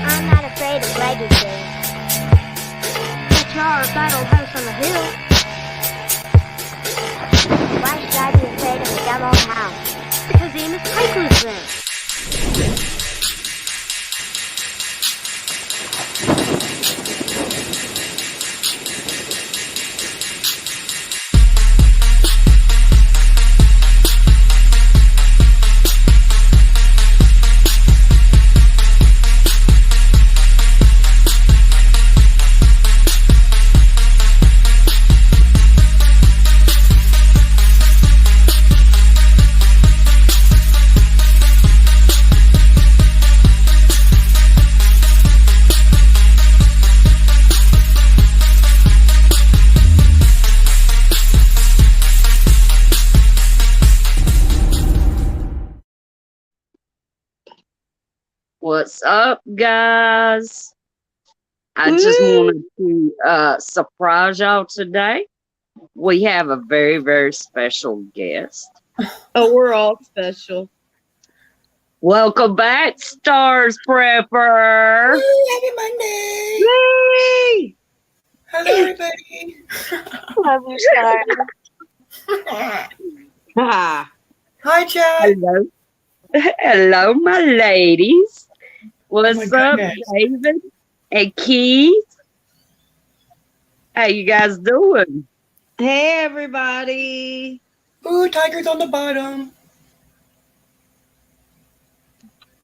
I'm not afraid of legacy. But you're a battle house on the hill. Why should I be afraid of a dumb old house? Because Amos Pike lives there. What's up, guys? I just Woo! wanted to surprise y'all today. We have a very, very special guest. Oh, we're all special. Welcome back, Stars Prepper. Happy Monday! Yay! Hello, everybody. Love you, Star. Hi, Chad. Hello. Hello, my ladies. What's up, goodness. David and Keith? How you guys doing? Hey, everybody. Ooh, tiger's on the bottom.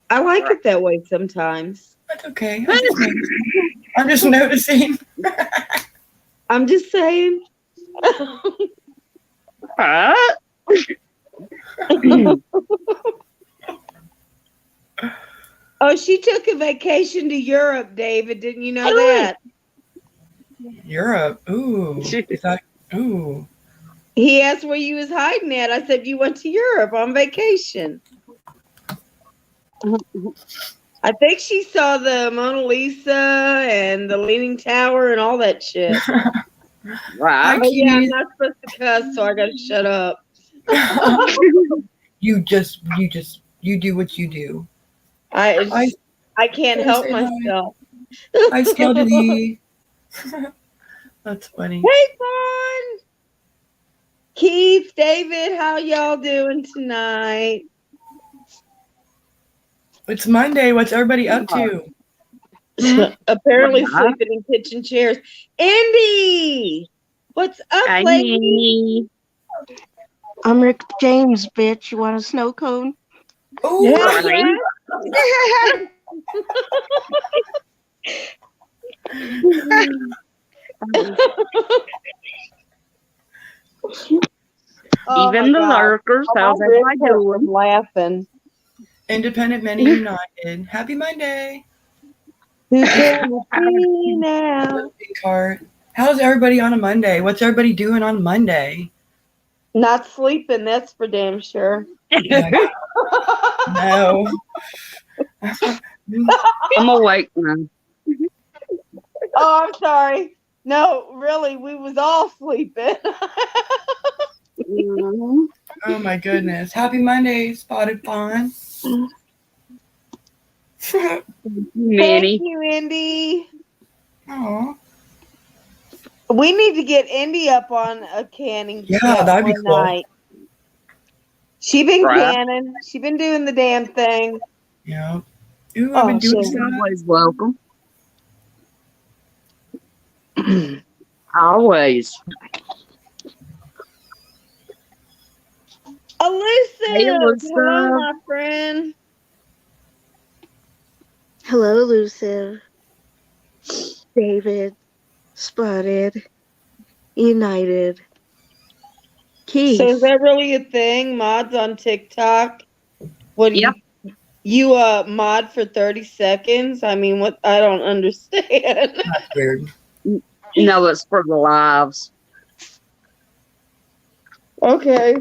I like it that way sometimes. That's okay. I'm just noticing. I'm just saying. Huh? Oh, she took a vacation to Europe, David. Didn't you know that? Europe. Ooh. Is that? Ooh. He asked where you was hiding at. I said, you went to Europe on vacation. I think she saw the Mona Lisa and the Leaning Tower and all that shit. Right. Oh, yeah, I'm not supposed to cuss, so I gotta shut up. You do what you do. I can't help say hi. myself. Hi, Skeldity. That's funny. Hey, Fawn! Keith, David, how y'all doing tonight? It's Monday. What's everybody up to? Apparently What's up? sleeping in kitchen chairs. Andy! What's up, Hi, lady? Nene. I'm Rick James, bitch. You want a snow cone? Ooh. Yeah, Right. Oh, Even my the God. lurkers, Oh, how's my wrist everybody hurts doing? from laughing. Independent Men United. Happy Monday. Who can it be now? Big cart. How's everybody on a Monday? What's everybody doing on Monday? Not sleeping, that's for damn sure. No. I'm awake now. Oh, I'm sorry. No, really, we was all sleeping. Mhm. Oh my goodness. Happy Monday, Spotted Fawn. Thank Minnie. you, Indy. Aw. We need to get Indy up on a canning Yeah, chat that'd be one cool. night. She been Right. canning. She been doing the damn thing. Yeah. Ooh, I've been Oh, doing shit. that. Always welcome. Always. Elusive. Hey, what's Hello, up? my friend. Hello, Luciv, David, Spotted, United, Keith. So is that really a thing? Mods on TikTok? What do Yep. you mod for 30 seconds? I mean, what? I don't understand. That's weird. No, it's for the lives. Okay.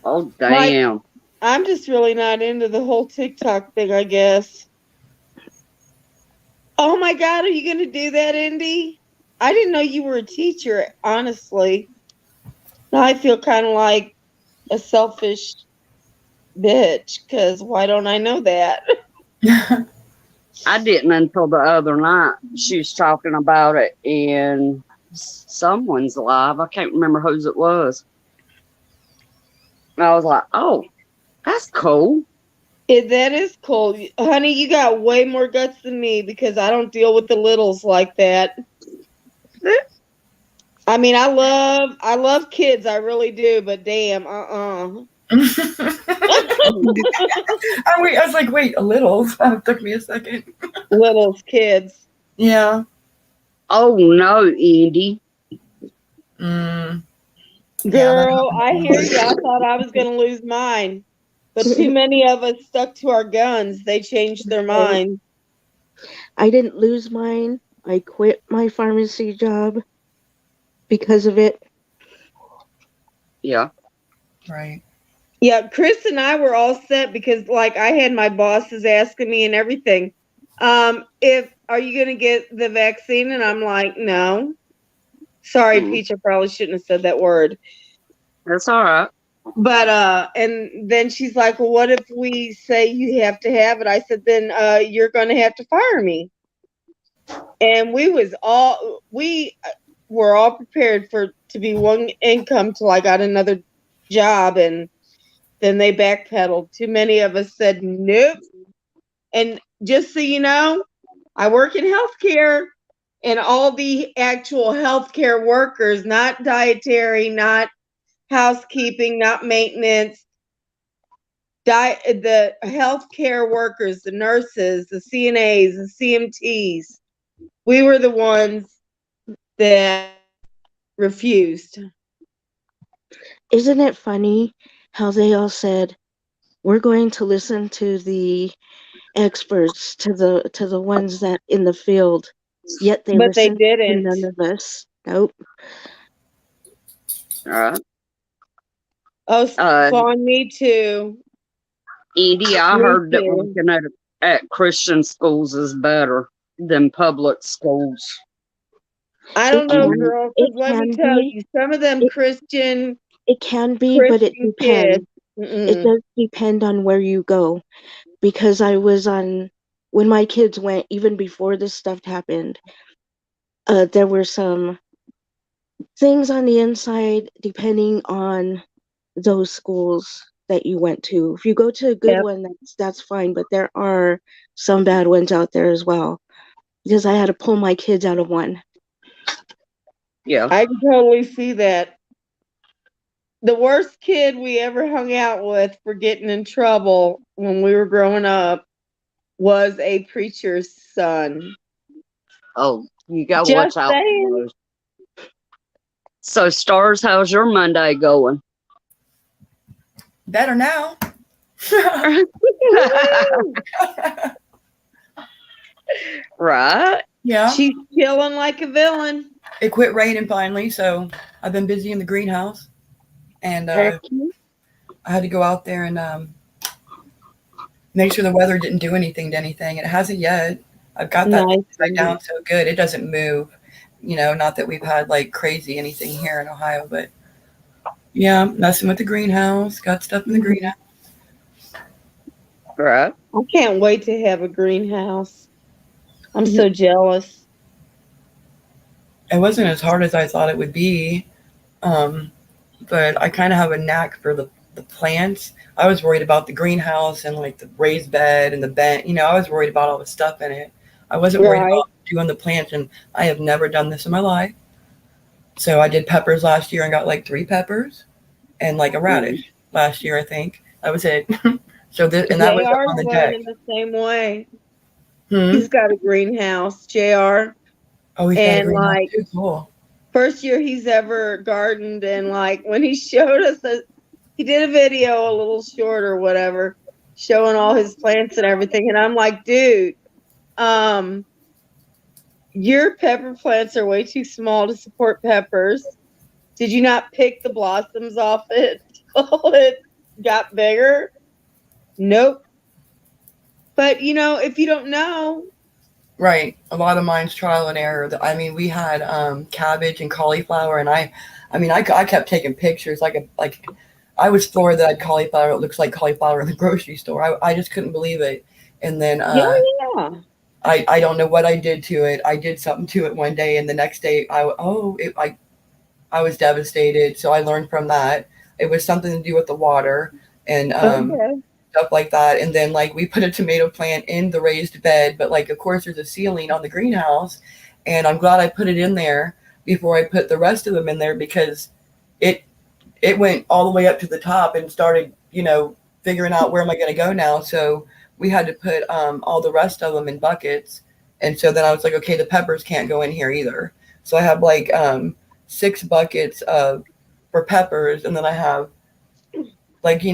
Oh, damn. I'm just really not into the whole TikTok thing, I guess. Oh my God, are you going to do that, Indy? I didn't know you were a teacher, honestly. Now I feel kind of like a selfish bitch, because why don't I know that? I didn't until the other night. She was talking about it in someone's live. I can't remember whose it was. And I was like, oh, that's cool. That is cool. Honey, you got way more guts than me because I don't deal with the littles like that. I mean, I love kids, I really do, but damn, I was like, wait, a little. It took me a second. littles, kids. Yeah. Oh no, Andy. Mm. Girl, I hear you. I thought I was gonna lose mine. But too many of us stuck to our guns. They changed their mind. I didn't lose mine. I quit my pharmacy job because of it. Yeah. Right. Yeah, Chris and I were all set because like I had my bosses asking me and everything. If are you gonna get the vaccine? And I'm like, no. Sorry, Peach, I probably shouldn't have said that word. That's all right. But and then she's like, well, what if we say you have to have it? I said, then you're gonna have to fire me. And we were all prepared to be one income till I got another job, and then they backpedaled. Too many of us said nope. And just so you know, I work in healthcare, and all the actual healthcare workers, not dietary, not housekeeping, not maintenance, the healthcare workers, the nurses, the CNAs, the CMTs, we were the ones that refused. Isn't it funny how they all said, we're going to listen to the experts, to the ones that in the field, yet they But they listened to didn't. none of us. Nope. All right. Oh, Fawn, me too. Edie, I Me heard that too. working at Christian schools is better than public schools. I don't know, can- girl, it because let me can tell be. you, some of them Christian It can be, but it kids. depends. It does depend on where you go. Because I was when my kids went, even before this stuff happened, there were some things on the inside depending on those schools that you went to. If you go to a good Yep. one, that's fine, but there are some bad ones out there as well. Because I had to pull my kids out of one. Yeah. I can totally see that. The worst kid we ever hung out with for getting in trouble when we were growing up was a preacher's son. Oh, you gotta Just watch out saying. for those. So, Stars, how's your Monday going? Better now. Right? Yeah. She's chilling like a villain. It quit raining finally, so I've been busy in the greenhouse. And Heck, I had to go out there and make sure the weather didn't do anything to anything. And it hasn't yet. I've got that thing right down so good. It doesn't move. You know, not that we've had like crazy anything here in Ohio, but yeah, messing with the greenhouse. Got stuff in the greenhouse. right? I can't wait to have a greenhouse. I'm so jealous. It wasn't as hard as I thought it would be. But I kind of have a knack for the plants. I was worried about the greenhouse and like the raised bed and the bed. You know, I was worried about all the stuff in it. I wasn't worried about doing the plants, and I have never done this in my life. So I did peppers last year and got like 3 peppers and like a radish last year, I think. That was it. So that was up on the deck. In the same way. Hmm? He's got a greenhouse, JR. Oh, he's got a And greenhouse like too. Cool. first year he's ever gardened, and like when he showed us he did a video, a little short or whatever, showing all his plants and everything. And I'm like, dude, your pepper plants are way too small to support peppers. Did you not pick the blossoms off it till it got bigger? Nope. But you know, if you don't know. Right. A lot of mine's trial and error. I mean, we had cabbage and cauliflower, and I kept taking pictures. Like I was floored that I had cauliflower. It looks like cauliflower in the grocery store. I just couldn't believe it. And then Yeah. I don't know what I did to it. I did something to it one day, and the next day I was devastated. So I learned from that. It was something to do with the water and Okay. stuff like that. And then like we put a tomato plant in the raised bed, but like of course there's a ceiling on the greenhouse, and I'm glad I put it in there before I put the rest of them in there because it it went all the way up to the top and started, figuring out where am I going to go now. So we had to put all the rest of them in buckets. And so then I was like, okay, the peppers can't go in here either. So I have like 6 buckets for peppers, and then I have like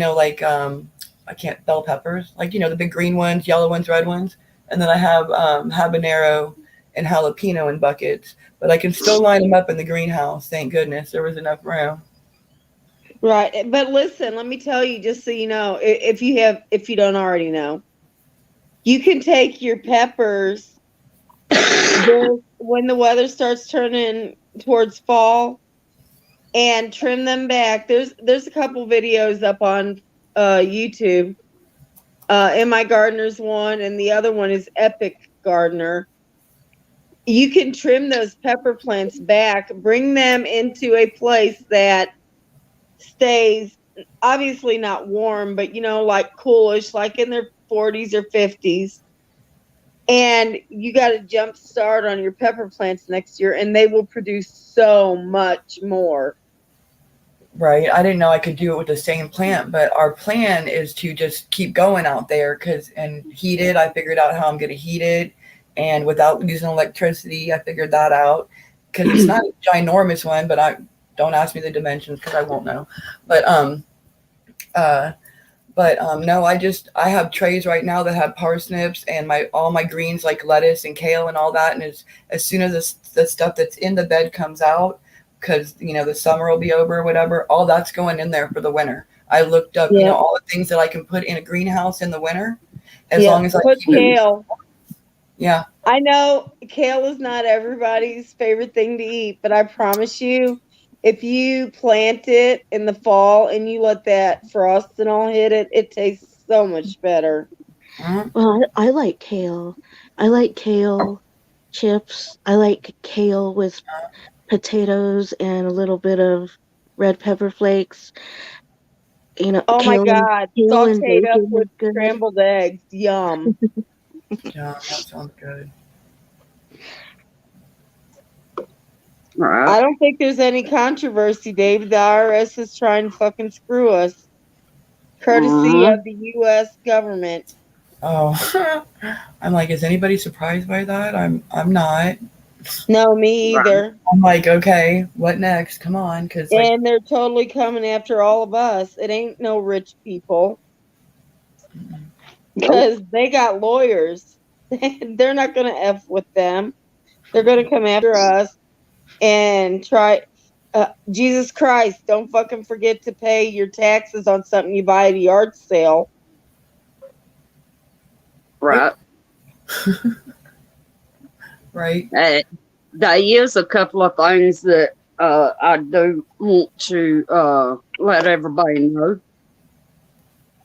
I can't bell peppers, like the big green ones, yellow ones, red ones, and then I have habanero and jalapeno in buckets. But I can still line them up in the greenhouse. Thank goodness there was enough room. Right. But listen, let me tell you, just so you know, if you don't already know, you can take your peppers when the weather starts turning towards fall and trim them back. There's a couple videos up on YouTube. In My Gardener's one, and the other one is Epic Gardener. You can trim those pepper plants back, bring them into a place that stays obviously not warm, but like coolish, like in their 40s or 50s. And you got a jump start on your pepper plants next year, and they will produce so much more. Right. I didn't know I could do it with the same plant, but our plan is to just keep going out there and heat it. I figured out how I'm going to heat it, and without using electricity, I figured that out because it's not a ginormous one, but don't ask me the dimensions because I won't know. But no, I have trays right now that have parsnips and all my greens like lettuce and kale and all that. And as soon as the stuff that's in the bed comes out, because the summer will be over or whatever, all that's going in there for the winter. I looked up, all the things that I can put in a greenhouse in the winter, as long as I put keep kale. Yeah. I know kale is not everybody's favorite thing to eat, but I promise you, if you plant it in the fall and you let that frost and all hit it, it tastes so much better. Well, I like kale. I like kale chips. I like kale with potatoes and a little bit of red pepper flakes. Oh my God, kale and sauteed up bacon with is good. scrambled eggs. Yum. Yeah, that sounds good. Right. I don't think there's any controversy, David. The IRS is trying to fucking screw us. Courtesy of the U.S. government. Oh, I'm like, is anybody surprised by that? I'm not. No, me either. I'm like, okay, what next? Come on, because And they're totally coming after all of us. It ain't no rich people. Because they got lawyers. They're not going to F with them. They're going to come after us and try. Jesus Christ, don't fucking forget to pay your taxes on something you buy at a yard sale. Right. right. There is a couple of things that I do want to let everybody know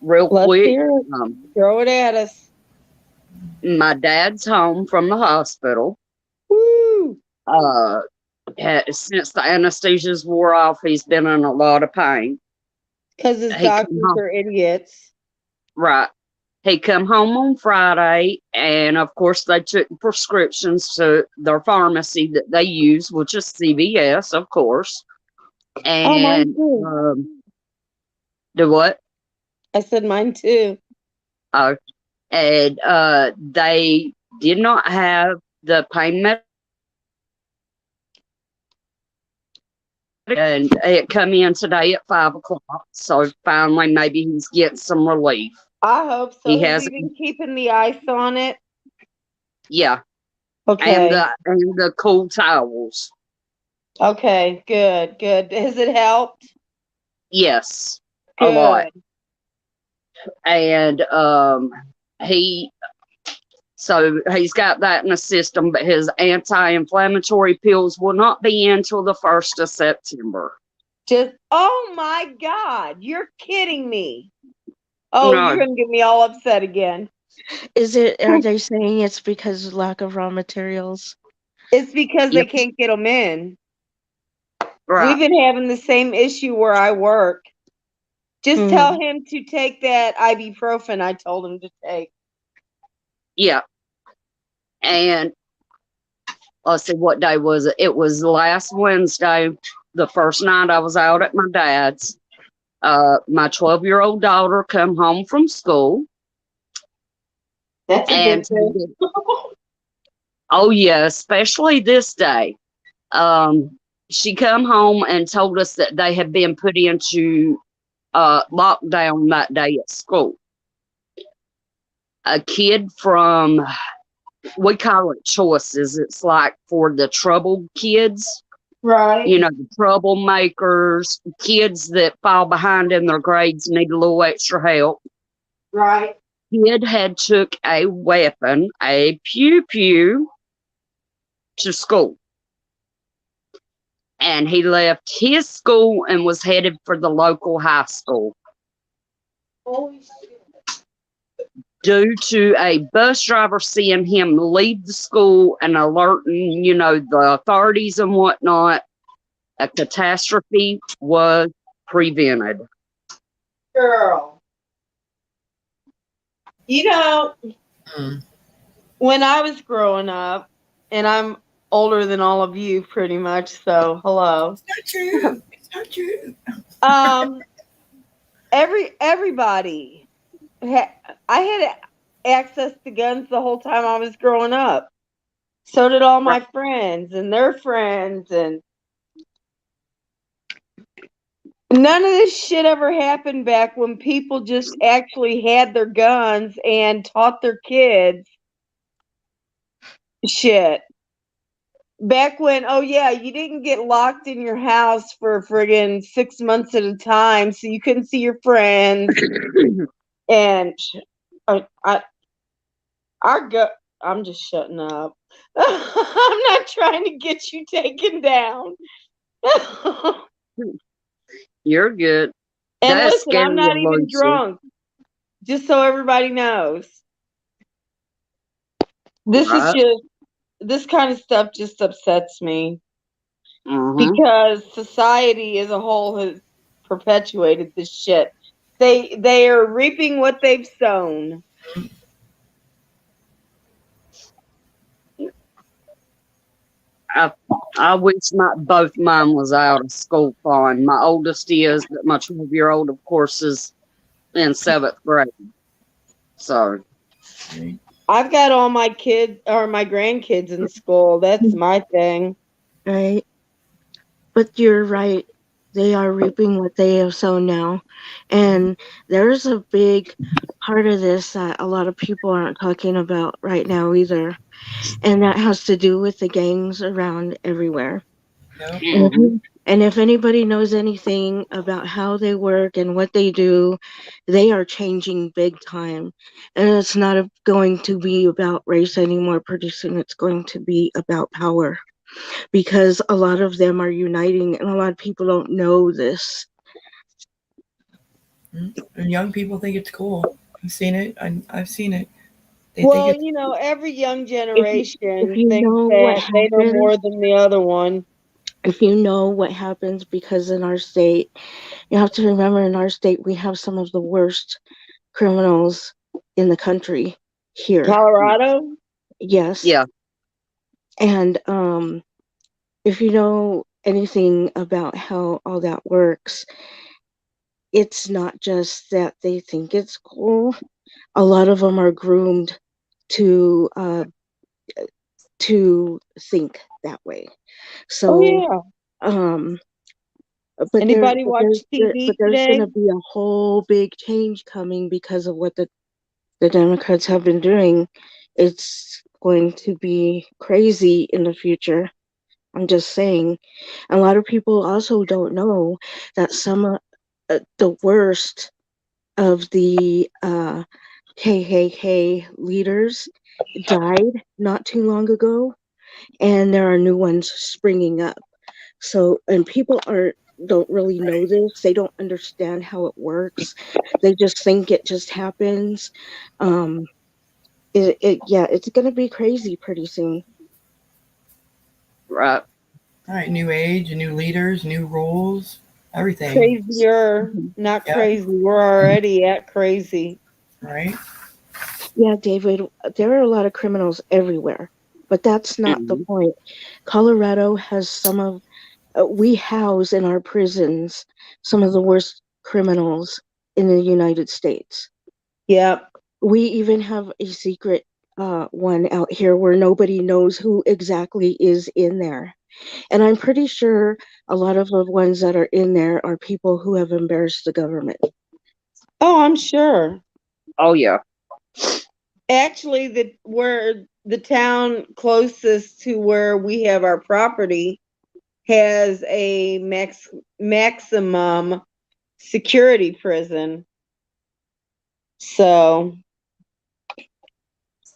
real Let's quick. hear it. Throw it at us. My dad's home from the hospital. Woo! Since the anesthesia's wore off, he's been in a lot of pain. Because his doctors are idiots. Right. He come home on Friday, and of course they took prescriptions to their pharmacy that they use, which is CVS, of course. And do what? I said mine too. And they did not have the pain med. And it come in today at 5:00. So finally, maybe he's getting some relief. I hope so. He Has has been keeping the ice on it. Yeah. Okay. And the cool towels. Okay. Good. Good. Has it helped? Yes. Good. A lot. And he's got that in the system, but his anti-inflammatory pills will not be in until the 1st of September. Oh my God, you're kidding me. Oh, No. you're going to get me all upset again. Are they saying it's because of lack of raw materials? It's because they Yep. can't get them in. Right. We've been having the same issue where I work. Just tell him to take that ibuprofen I told him to take. Yeah. And let's see, what day was it? It was last Wednesday, the first night I was out at my dad's. My 12-year-old daughter come home from school. That's a And good thing. oh yeah, especially this day. She come home and told us that they had been put into lockdown that day at school. A kid from, we call it choices. It's like for the troubled kids, Right. you know, the troublemakers, kids that fall behind in their grades, need a little extra help. Right. Kid had took a weapon, a pew pew, to school. And he left his school and was headed for the local high school. Holy shit. Due to a bus driver seeing him leave the school and alerting, you know, the authorities and whatnot, a catastrophe was prevented. Girl. You know, when I was growing up, and I'm older than all of you pretty much, so hello. It's not true. It's not true. Everybody I had access to guns the whole time I was growing up. So did all my friends and their friends, and none of this shit ever happened back when people just actually had their guns and taught their kids shit. Back when, oh yeah, you didn't get locked in your house for friggin' 6 months at a time, so you couldn't see your friends. And I'm just shutting up. I'm not trying to get you taken down. You're good. And That's listen, I'm scary, not even Lucy. drunk. Just so everybody knows. This is Right. just, this kind of stuff just upsets me. Mhm. Because society as a whole has perpetuated this shit. They are reaping what they've sown. I wish both mine was out of school fine. My oldest is, but my 12-year-old, of course, is in 7th grade. So, I've got all my kids or my grandkids in school. That's my thing. Right. But you're right. They are reaping what they have sown now. And there's a big part of this that a lot of people aren't talking about right now either. And that has to do with the gangs around everywhere. Yep. And if anybody knows anything about how they work and what they do, they are changing big time. And it's not going to be about race anymore, pretty soon. It's going to be about power. Because a lot of them are uniting, and a lot of people don't know this. And young people think it's cool. I've seen it. I've seen it. They Well, think it's you know, every young generation if you thinks know what that they know happens, more than the other one. if you know what happens, because in our state, you have to remember in our state, we have some of the worst criminals in the country here. Colorado? Yes. yeah. And if you know anything about how all that works, it's not just that they think it's cool. A lot of them are groomed to think that way. So, Oh yeah. but Anybody watch TV there's today? going to be a whole big change coming because of what the Democrats have been doing. It's going to be crazy in the future. I'm just saying. A lot of people also don't know that some of the worst of the KKK leaders died not too long ago, and there are new ones springing up. So, and people don't really know this. They don't understand how it works. They just think it just happens. Yeah, it's gonna be crazy pretty soon. Right. All right, new age, new leaders, new rules, everything. Crazier, Mhm. not Yeah, crazy. We're already at crazy. right. Yeah, David, there are a lot of criminals everywhere, but that's not the Mhm. point. Colorado has some of, we house in our prisons some of the worst criminals in the United States. Yep. We even have a secret one out here where nobody knows who exactly is in there. And I'm pretty sure a lot of the ones that are in there are people who have embarrassed the government. Oh, I'm sure. Oh yeah. Actually, where the town closest to where we have our property has a maximum security prison. So,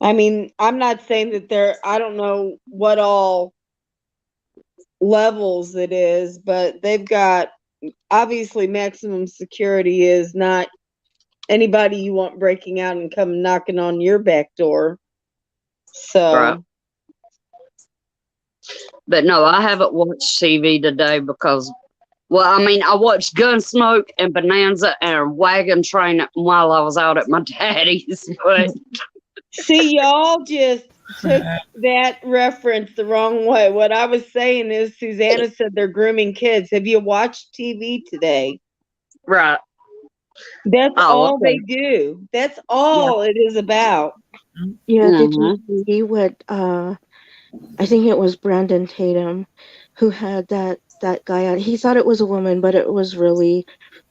I mean, I'm not saying that I don't know what all levels it is, but they've got obviously maximum security is not anybody you want breaking out and come knocking on your back door. Right. So, But no, I haven't watched TV today because, well, I mean, I watched Gunsmoke and Bonanza and Wagon Train while I was out at my daddy's. But see, y'all just took that reference the wrong way. What I was saying is, Susanna said they're grooming kids. Have you watched TV today? right. That's Oh, all they okay. do. That's Yeah, all it is about. yeah. Did you Mhm. see what? I think it was Brandon Tatum who had that guy on. He thought it was a woman, but it was really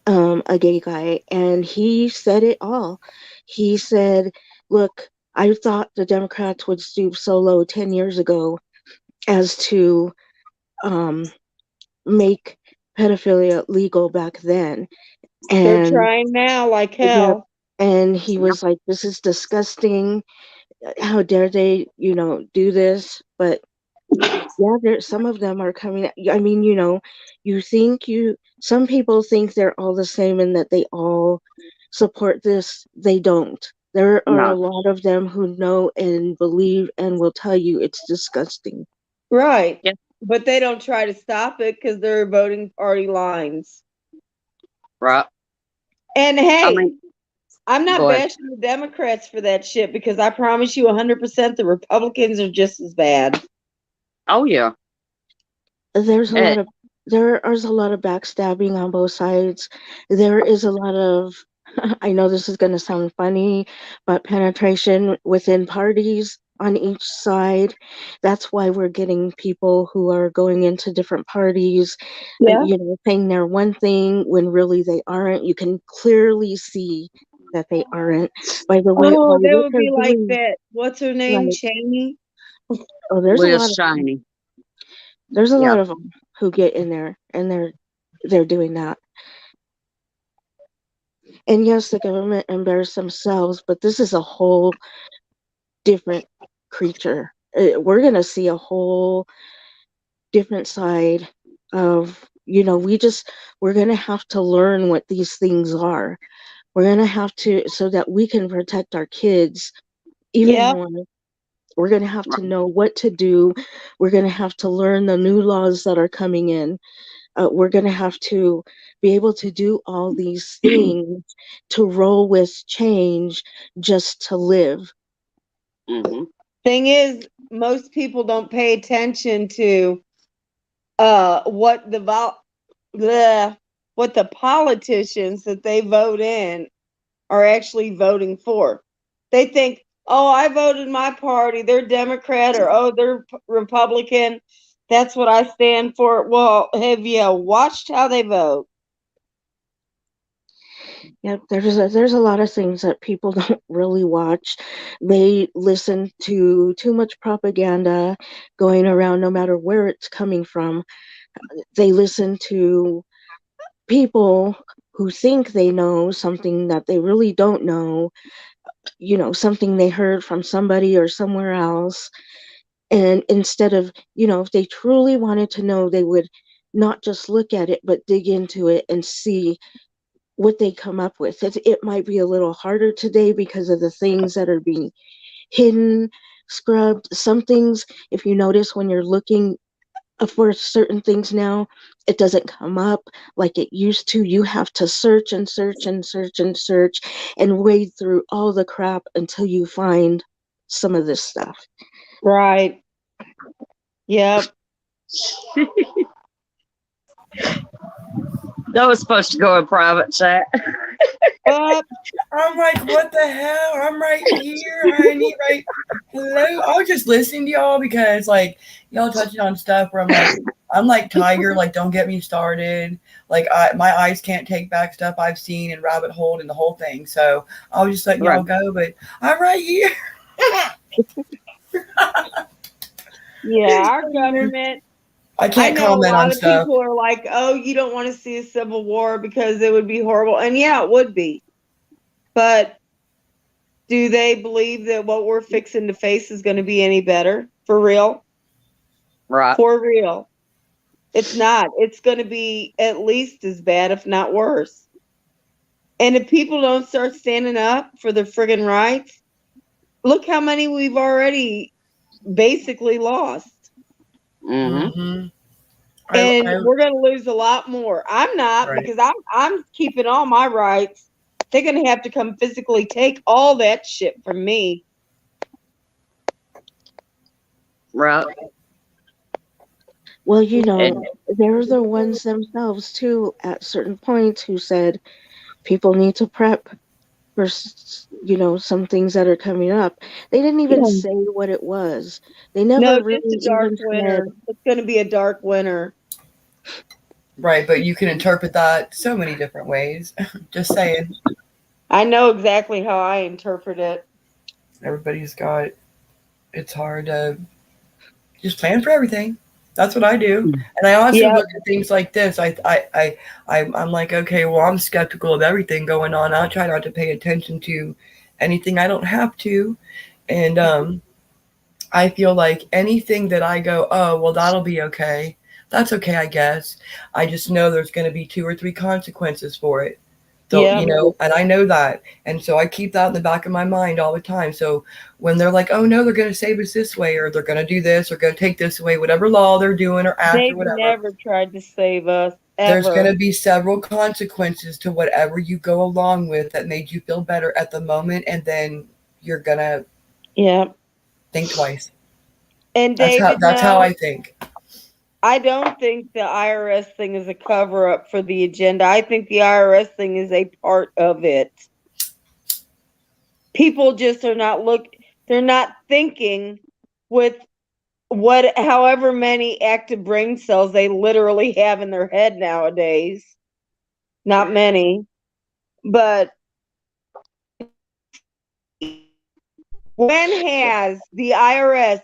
a gay guy, and he said it all. He said, "Look, I thought the Democrats would stoop so low 10 years ago as to um, make pedophilia legal back then." They're And trying now like yep, hell. and he Yep. was like, "This is disgusting. How dare they, do this?" But yeah, some of them are coming. I mean, some people think they're all the same and that they all support this. They don't. There are a No. lot of them who know and believe and will tell you it's disgusting. Right. Yeah. But they don't try to stop it because they're voting party lines. Right. And I hey, mean, I'm not go ahead. bashing the Democrats for that shit because I promise you 100% the Republicans are just as bad. Oh yeah. There's a Eh, lot of there is a lot of backstabbing on both sides. There is a lot of I know this is going to sound funny, but penetration within parties on each side. That's why we're getting people who are going into different parties, Yeah. saying they're one thing when really they aren't. You can clearly see that they aren't by the way by Oh, that what would they're be like doing. that. What's her name? Like, Cheney? oh, Liz Shiny. there's a Yeah. lot of them who get in there and they're doing that. And yes, the government embarrassed themselves, but this is a whole different creature. We're going to see a whole different side of, we're going to have to learn what these things are. We're going to have to, so that we can protect our kids even Yep. more. We're going to have to Right. know what to do. We're going to have to learn the new laws that are coming in. We're going to have to be able to do all these things to roll with change just to live. Mhm. Thing is, most people don't pay attention to what what the politicians that they vote in are actually voting for. They think, "Oh, I voted my party. They're Democrat or oh, they're Republican. That's what I stand for." Well, have you watched how they vote? Yep, there's a lot of things that people don't really watch. They listen to too much propaganda going around, no matter where it's coming from. They listen to people who think they know something that they really don't know, something they heard from somebody or somewhere else. And instead of, if they truly wanted to know, they would not just look at it, but dig into it and see what they come up with. It might be a little harder today because of the things that are being hidden, scrubbed. Some things, if you notice when you're looking for certain things now, it doesn't come up like it used to. You have to search and search and search and search and wade through all the crap until you find some of this stuff. Right. Yep. That was supposed to go in private chat. I'm like, what the hell? I'm right here, honey. Right. Hello. I was just listening to y'all because, like, y'all touching on stuff where I'm like Tiger. Like, don't get me started. Like, my eyes can't take back stuff I've seen and rabbit hole and the whole thing. So I was just letting y'all go, but I'm right here. Yeah, our government. I can't know comment a lot on of stuff. people are like, "Oh, you don't want to see a civil war because it would be horrible," and yeah, it would be. But do they believe that what we're fixing to face is going to be any better? For real? Right. For real. It's not. It's going to be at least as bad, if not worse. And if people don't start standing up for their friggin' rights, look how many we've already basically lost. Mm-hmm. And we're going to lose a lot more. I'm not, Right. because I'm keeping all my rights. They're going to have to come physically take all that shit from me. Right. Well, you know, they're the ones themselves too at certain points who said people need to prep for, you know, some things that are coming up. They didn't even say what it was. They never No, really just a dark even winter. It's going to be a dark winter. Right, but you can interpret that so many different ways. Just saying. I know exactly how I interpret it. Everybody's got, it's hard to just plan for everything. That's what I do. And I also look at things like this. I'm like, okay, well, I'm skeptical of everything going on. I'll try not to pay attention to anything I don't have to. And I feel like anything that I go, oh, well, that'll be okay. That's okay, I guess. I just know there's going to be 2 or 3 consequences for it. So, you know, and I know that. And so I keep that in the back of my mind all the time. So when they're like, oh, no, they're going to save us this way, or they're going to do this, or going to take this away, whatever law they're doing or act They've or whatever. never tried to save us, ever. There's going to be several consequences to whatever you go along with that made you feel better at the moment. And then you're going to think twice. And that's how I think. I don't think the IRS thing is a cover up for the agenda. I think the IRS thing is a part of it. People just are not they're not thinking with however many active brain cells they literally have in their head nowadays. Not many. But when has the IRS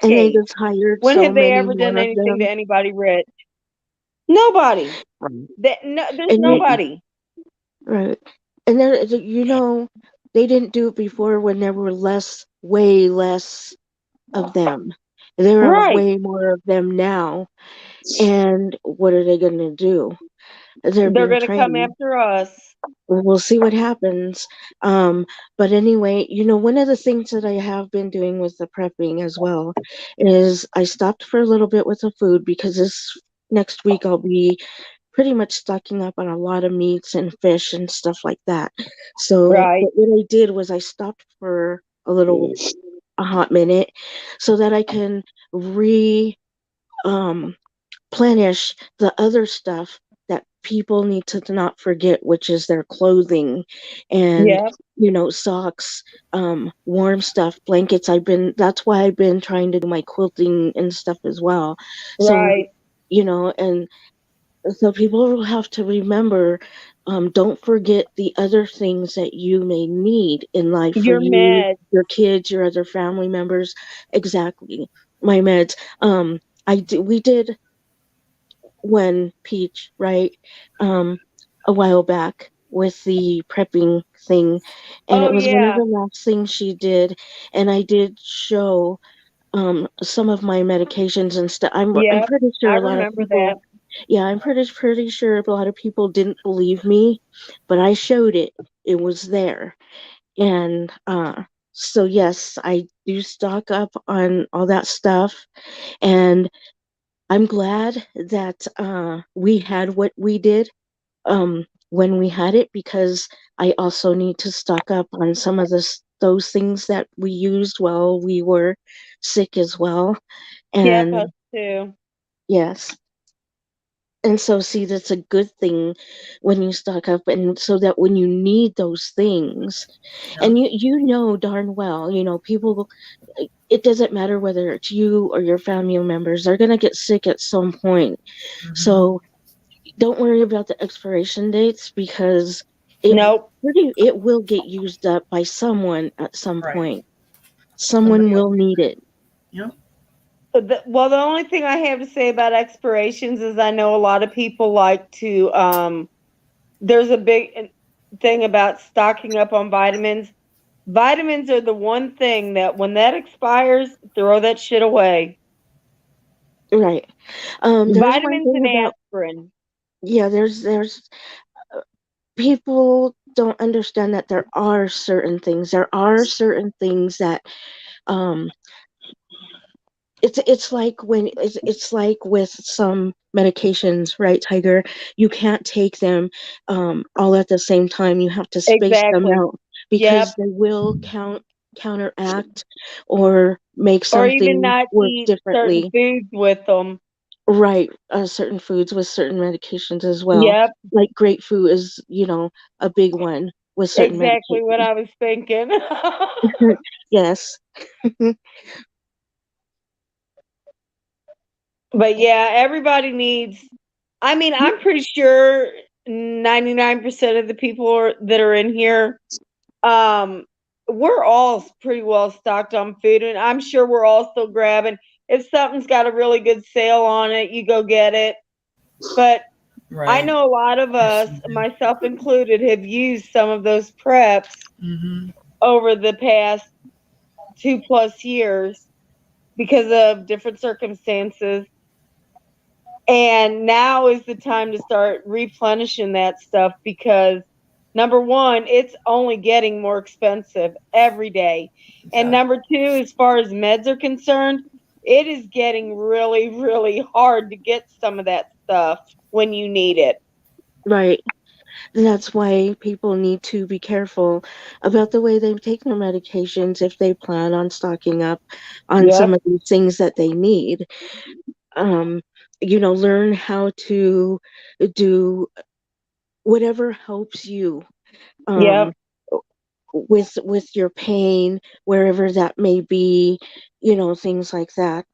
and they just hired when so have they many ever done more of anything them. to anybody rich? Nobody. There's nobody. Right. And there, you know, they didn't do it before when there were way less of them. There are way more of them now. And what are they going to do? They're going to come after us. We'll see what happens. But anyway, you know, one of the things that I have been doing with the prepping as well is I stopped for a little bit with the food because this next week I'll be pretty much stocking up on a lot of meats and fish and stuff like that. So what I did was I stopped for a hot minute so that I can plenish the other stuff that people need to not forget, which is their clothing and you know, socks, warm stuff, blankets. That's why I've been trying to do my quilting and stuff as well. So you know, and so people will have to remember, don't forget the other things that you may need in life for you, your kids, your other family members. Exactly. My meds. We did when Peach, right? A while back with the prepping thing. And it was one of the last things she did. And I did show some of my medications and stuff. I'm pretty sure a lot of people I'm pretty sure a lot of people didn't believe me, but I showed it. It was there. And so yes, I do stock up on all that stuff, and I'm glad that we had what we did when we had it, because I also need to stock up on some of those things that we used while we were sick as well. Yep, us And too. yes. And so, see, that's a good thing when you stock up, and so that when you need those things, Yeah. and you know darn well, people, it doesn't matter whether it's you or your family members, they're gonna get sick at some point. Mhm. So don't worry about the expiration dates, because it Nope. it will get used up by someone at some Right. point. Someone Somebody else. will need it. Yep. Well, the only thing I have to say about expirations is I know a lot of people like to. There's a big thing about stocking up on vitamins. Vitamins are the one thing that when that expires, throw that shit away. Right. There's one Vitamins thing and about, aspirin. yeah, there's people don't understand that there are certain things that um it's like with some medications, right, Tiger? You can't take them all at the same time. You have to space them Exactly. out, Yep. because they will counteract or make Or even something not work eat certain differently. foods with them. Right, certain foods with certain medications as well. Yep. Like grapefruit is, a big one with certain Exactly what medications. I was thinking. Yes. But yeah, everybody needs. I mean, I'm pretty sure 99% of the people that are in here, um, we're all pretty well stocked on food, and I'm sure we're all still grabbing. If something's got a really good sale on it, you go get it. But I Right. know a lot of us, myself included, have used some of those preps Mm-hmm. over the past 2+ years because of different circumstances. And now is the time to start replenishing that stuff because number one, it's only getting more expensive every day. And Exactly. number two, as far as meds are concerned, it is getting really, really hard to get some of that stuff when you need it. Right. That's why people need to be careful about the way they take their medications if they plan on stocking up on some Yep. of these things that they need. Um, learn how to do whatever helps you, Yep. um, with your pain, wherever that may be, things like that.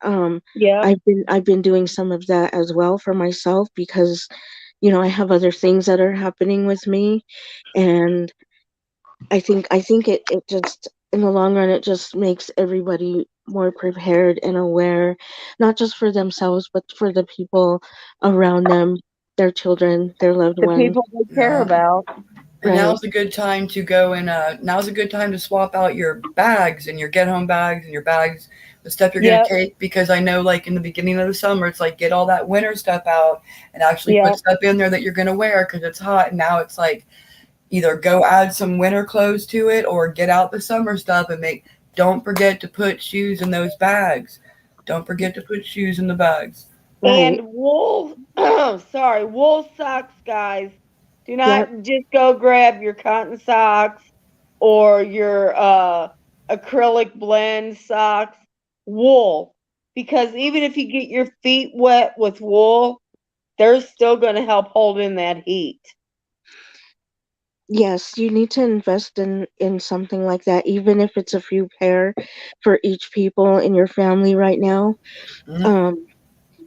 Yep. I've been doing some of that as well for myself, because I have other things that are happening with me, and I think it just, in the long run, it just makes everybody more prepared and aware, not just for themselves, but for the people around them, their children, their loved The ones. people they care Yeah. about. And Right. now's a good time to go and now's a good time to swap out your bags and your get home bags and your bags, the stuff you're gonna Yep. take, because I know like in the beginning of the summer it's like get all that winter stuff out and actually put Yep. stuff in there that you're gonna wear because it's hot. And now it's like either go add some winter clothes to it or get out the summer stuff and don't forget to put shoes in those bags. Don't forget to put shoes in the bags. Right. And wool, sorry, wool socks, guys. Do Yep. not just go grab your cotton socks or your acrylic blend socks. Wool, because even if you get your feet wet with wool, they're still going to help hold in that heat. Yes, you need to invest in something like that, even if it's a few pair for each people in your family right now. Mhm. Um,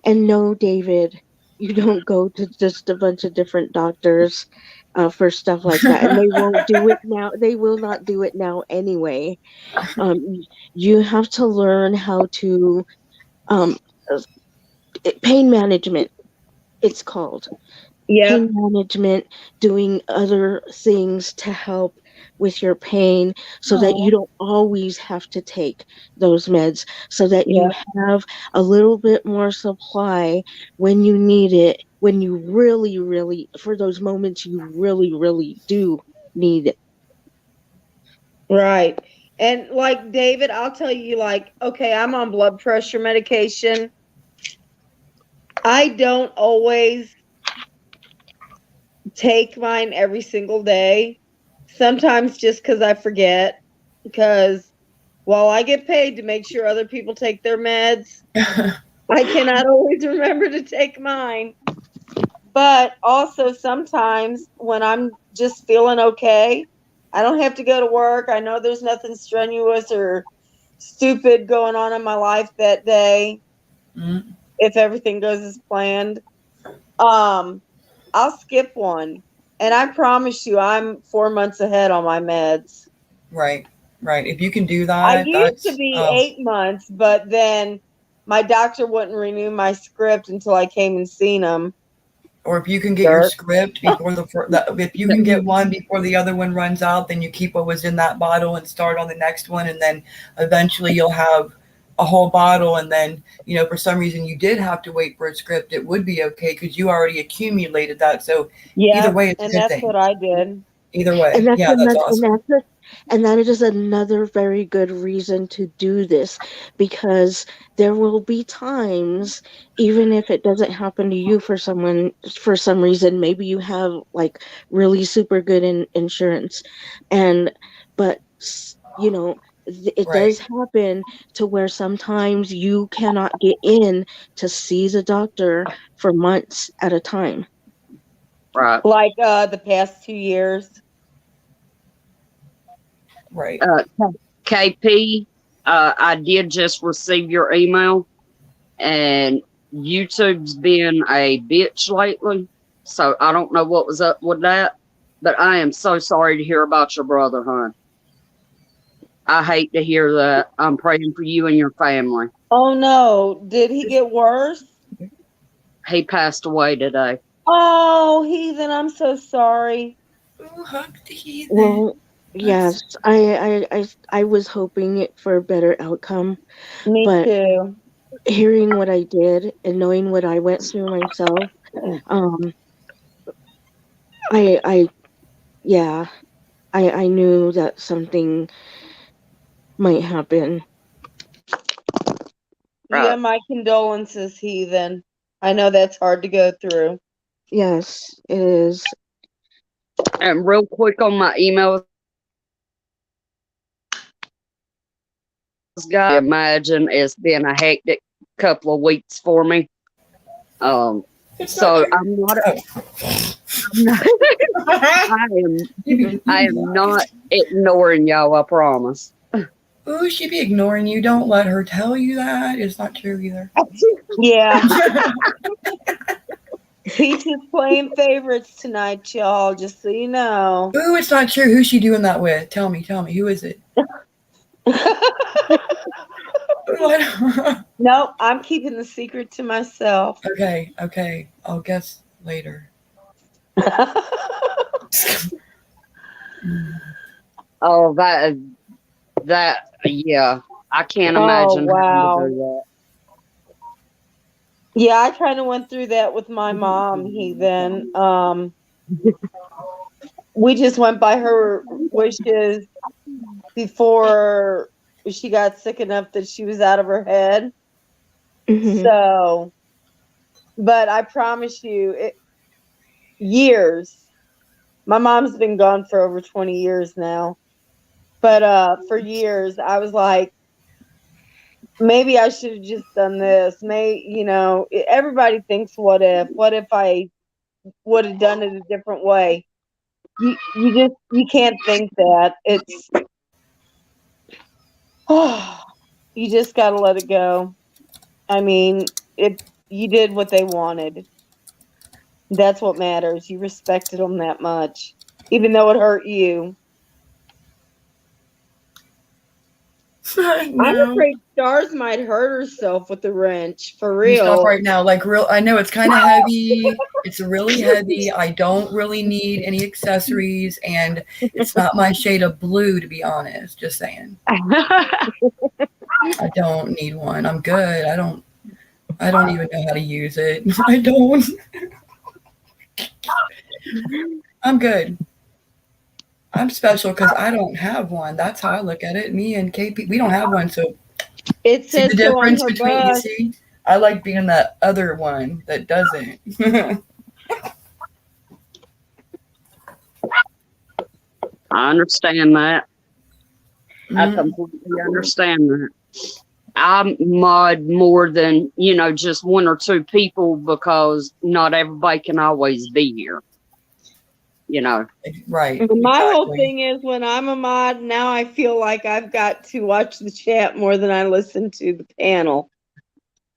and no, David, you don't go to just a bunch of different doctors for stuff like that, and they won't do it now. They will not do it now anyway. You have to learn how to um, uh, pain management. It's called pain Yep. management, doing other things to help with your pain, so that you Oh, don't always have to take those meds, so that you Yep. have a little bit more supply when you need it, when you really, really, for those moments you really, really do need it. Right. And like David, I'll tell you, like, okay, I'm on blood pressure medication. I don't always take mine every single day. Sometimes just because I forget. Because while I get paid to make sure other people take their meds, I cannot always remember to take mine. But also sometimes when I'm just feeling okay, I don't have to go to work. I know there's nothing strenuous or stupid going on in my life that day. Mm, If everything goes as planned, I'll skip one. And I promise you, I'm 4 months ahead on my meds. right, right. If you can do I that, used to that's be 8 months, but then my doctor wouldn't renew my script until I came and seen him. or if you can get your Jerk. script before if you can get one before the other one runs out, then you keep what was in that bottle and start on the next one, and then eventually you'll have a whole bottle. And then, for some reason you did have to wait for a script, it would be okay because you already accumulated that. So either Yeah, way, it's a and good that's what thing. I did. Either And way, that's yeah, that's another, and awesome. that is another very good reason to do this, because there will be times, even if it doesn't happen to you for some reason, maybe you have like really super good insurance, and but it Right. does happen to where sometimes you cannot get in to see the doctor for months at a time. Right. Like the past 2 years. Right. Uh, KP, I did just receive your email, and YouTube's been a bitch lately. So I don't know what was up with that, but I am so sorry to hear about your brother, hon. I hate to hear that. I'm praying for you and your family. Oh no, did he get worse? He passed away today. Oh, heathen, I'm so sorry. Ooh, hug the heathen. Well, yes, I was hoping for a better outcome, Me but too. hearing what I did and knowing what I went through myself, um, I yeah, I knew that something might happen. You Right. have my condolences, heathen. I know that's hard to go through. Yes, it is. And real quick on my emails, guys, imagine it's been a hectic couple of weeks for me. It's not So true. I'm not, Oh. I'm not I You be am lying. not ignoring y'all, I promise. Ooh, she be ignoring you. Don't let her tell you that. It's not true either. Yeah. Peach is playing favorites tonight, y'all, just so you know. Ooh, it's not true. Who's she doing that with? Tell me. Who is it? What? Nope, I'm keeping the secret to myself. Okay. I'll guess later. Oh, yeah. I can't Oh, imagine having to wow. do that. Yeah, I kind of went through that with my mom, heathen. We just went by her wishes before she got sick enough that she was out of her head. Mhm. So, but I promise you, years. My mom's been gone for over 20 years now. But for years, I was like, maybe I should have just done this. Everybody thinks, what if? What if I would have done it a different way? You can't think that. It's you just got to let it go. I mean, you did what they wanted. That's what matters. You respected them that much, even though it hurt you. I'm No. afraid Stars might hurt herself with the wrench, for You stop real. right now. Like real. I know it's kind of heavy. It's really heavy. I don't really need any accessories, and it's not my shade of blue, to be honest. Just saying. I don't need one. I'm good. I don't even know how to use it. I don't. I'm good. I'm special because I don't have one. That's how I look at it. Me and KP, we don't have one. So It see the says so on difference her between you bus. see? I like being that other one that doesn't. I understand that. I Mhm. completely understand that. I mod more than, just one or two people because not everybody can always be here, you know. Right. My whole Exactly. thing is when I'm a mod, now I feel like I've got to watch the chat more than I listen to the panel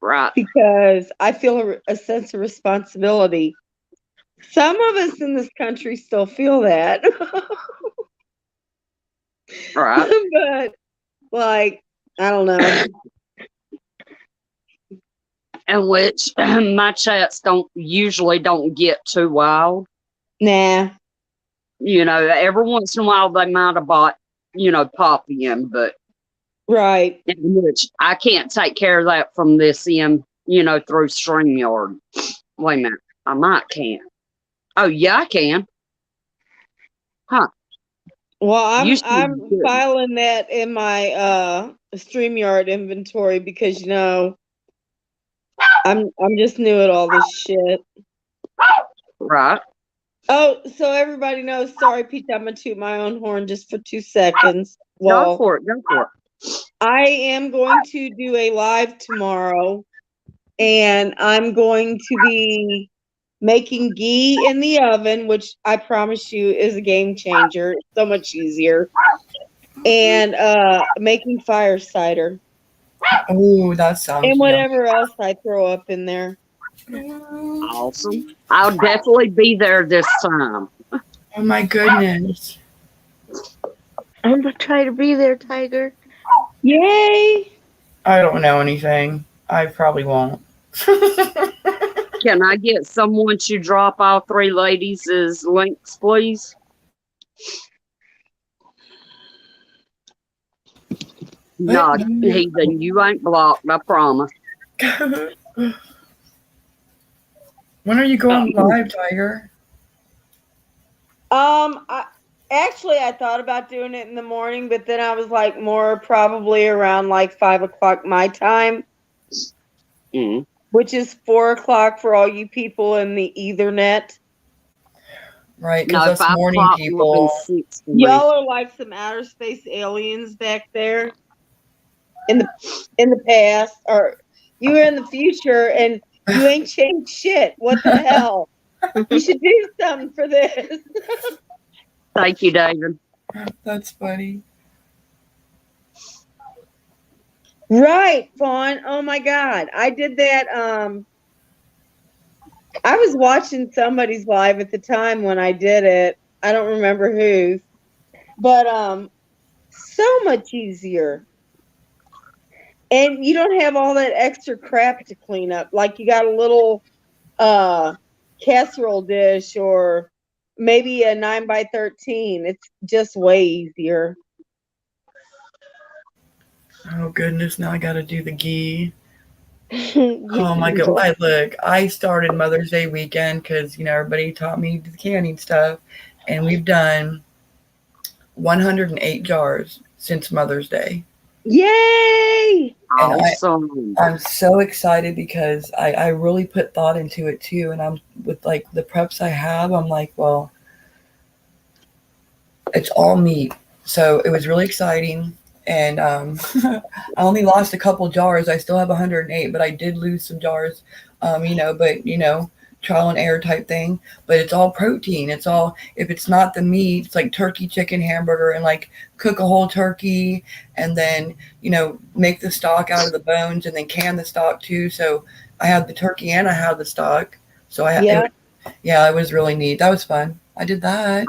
Right, because I feel a sense of responsibility. Some of us in this country still feel that. right. But like, I don't know. And which my chats don't get too wild. Nah. Every once in a while they might have bought, pop in, but Right. in which I can't take care of that from this through StreamYard. Wait a minute. I might can. Oh yeah, I can. Huh. Well, You I'm should do it. filing that in my StreamYard inventory because I'm just new at all this shit. Right. Oh, so everybody knows. Sorry, Pete, I'm gonna toot my own horn just for 2 seconds. Go Well, for it. Go for it. I am going to do a live tomorrow, and I'm going to be making ghee in the oven, which I promise you is a game changer. It's so much easier. And making fire cider Oh, that sounds and yummy. whatever else I throw up in there. Awesome. I'll definitely be there this time. Oh my goodness. I'm gonna try to be there, Tiger. Yay! I don't know anything. I probably won't. Can I get someone to drop all three ladies' links, please? No, heathen, you ain't blocked, I promise. When are you going live, Tiger? I thought about doing it in the morning, but then I was like more probably around like 5 o'clock my time, Mm. which is 4 o'clock for all you people in the Ethernet. Right, because No, us 5 morning o'clock will be people. 6 for me. Y'all are like some outer space aliens back there in the past, or you were in the future and you ain't changed shit. What the hell? You should do something for this. Thank you, David. That's funny. Right, Fawn. Oh my God. I did that. I was watching somebody's live at the time when I did it. I don't remember whose, but so much easier. And you don't have all that extra crap to clean up. Like you got a little casserole dish or maybe a 9x13. It's just way easier. Oh goodness, now I gotta do the ghee. You Oh my can god! I started Mother's Day weekend because everybody taught me the canning stuff, and we've done 108 jars since Mother's Day. Yay! And Awesome. I'm so excited because I really put thought into it too. And I'm with like the preps I have, I'm like, well, it's all meat. So it was really exciting. And I only lost a couple jars. I still have 108, but I did lose some jars, trial and error type thing. But it's all protein. It's all, if it's not the meat, it's like turkey, chicken, hamburger, and like cook a whole turkey and then, make the stock out of the bones and then can the stock too. So I have the turkey and I have the stock. So it was really neat. That was fun. I did that.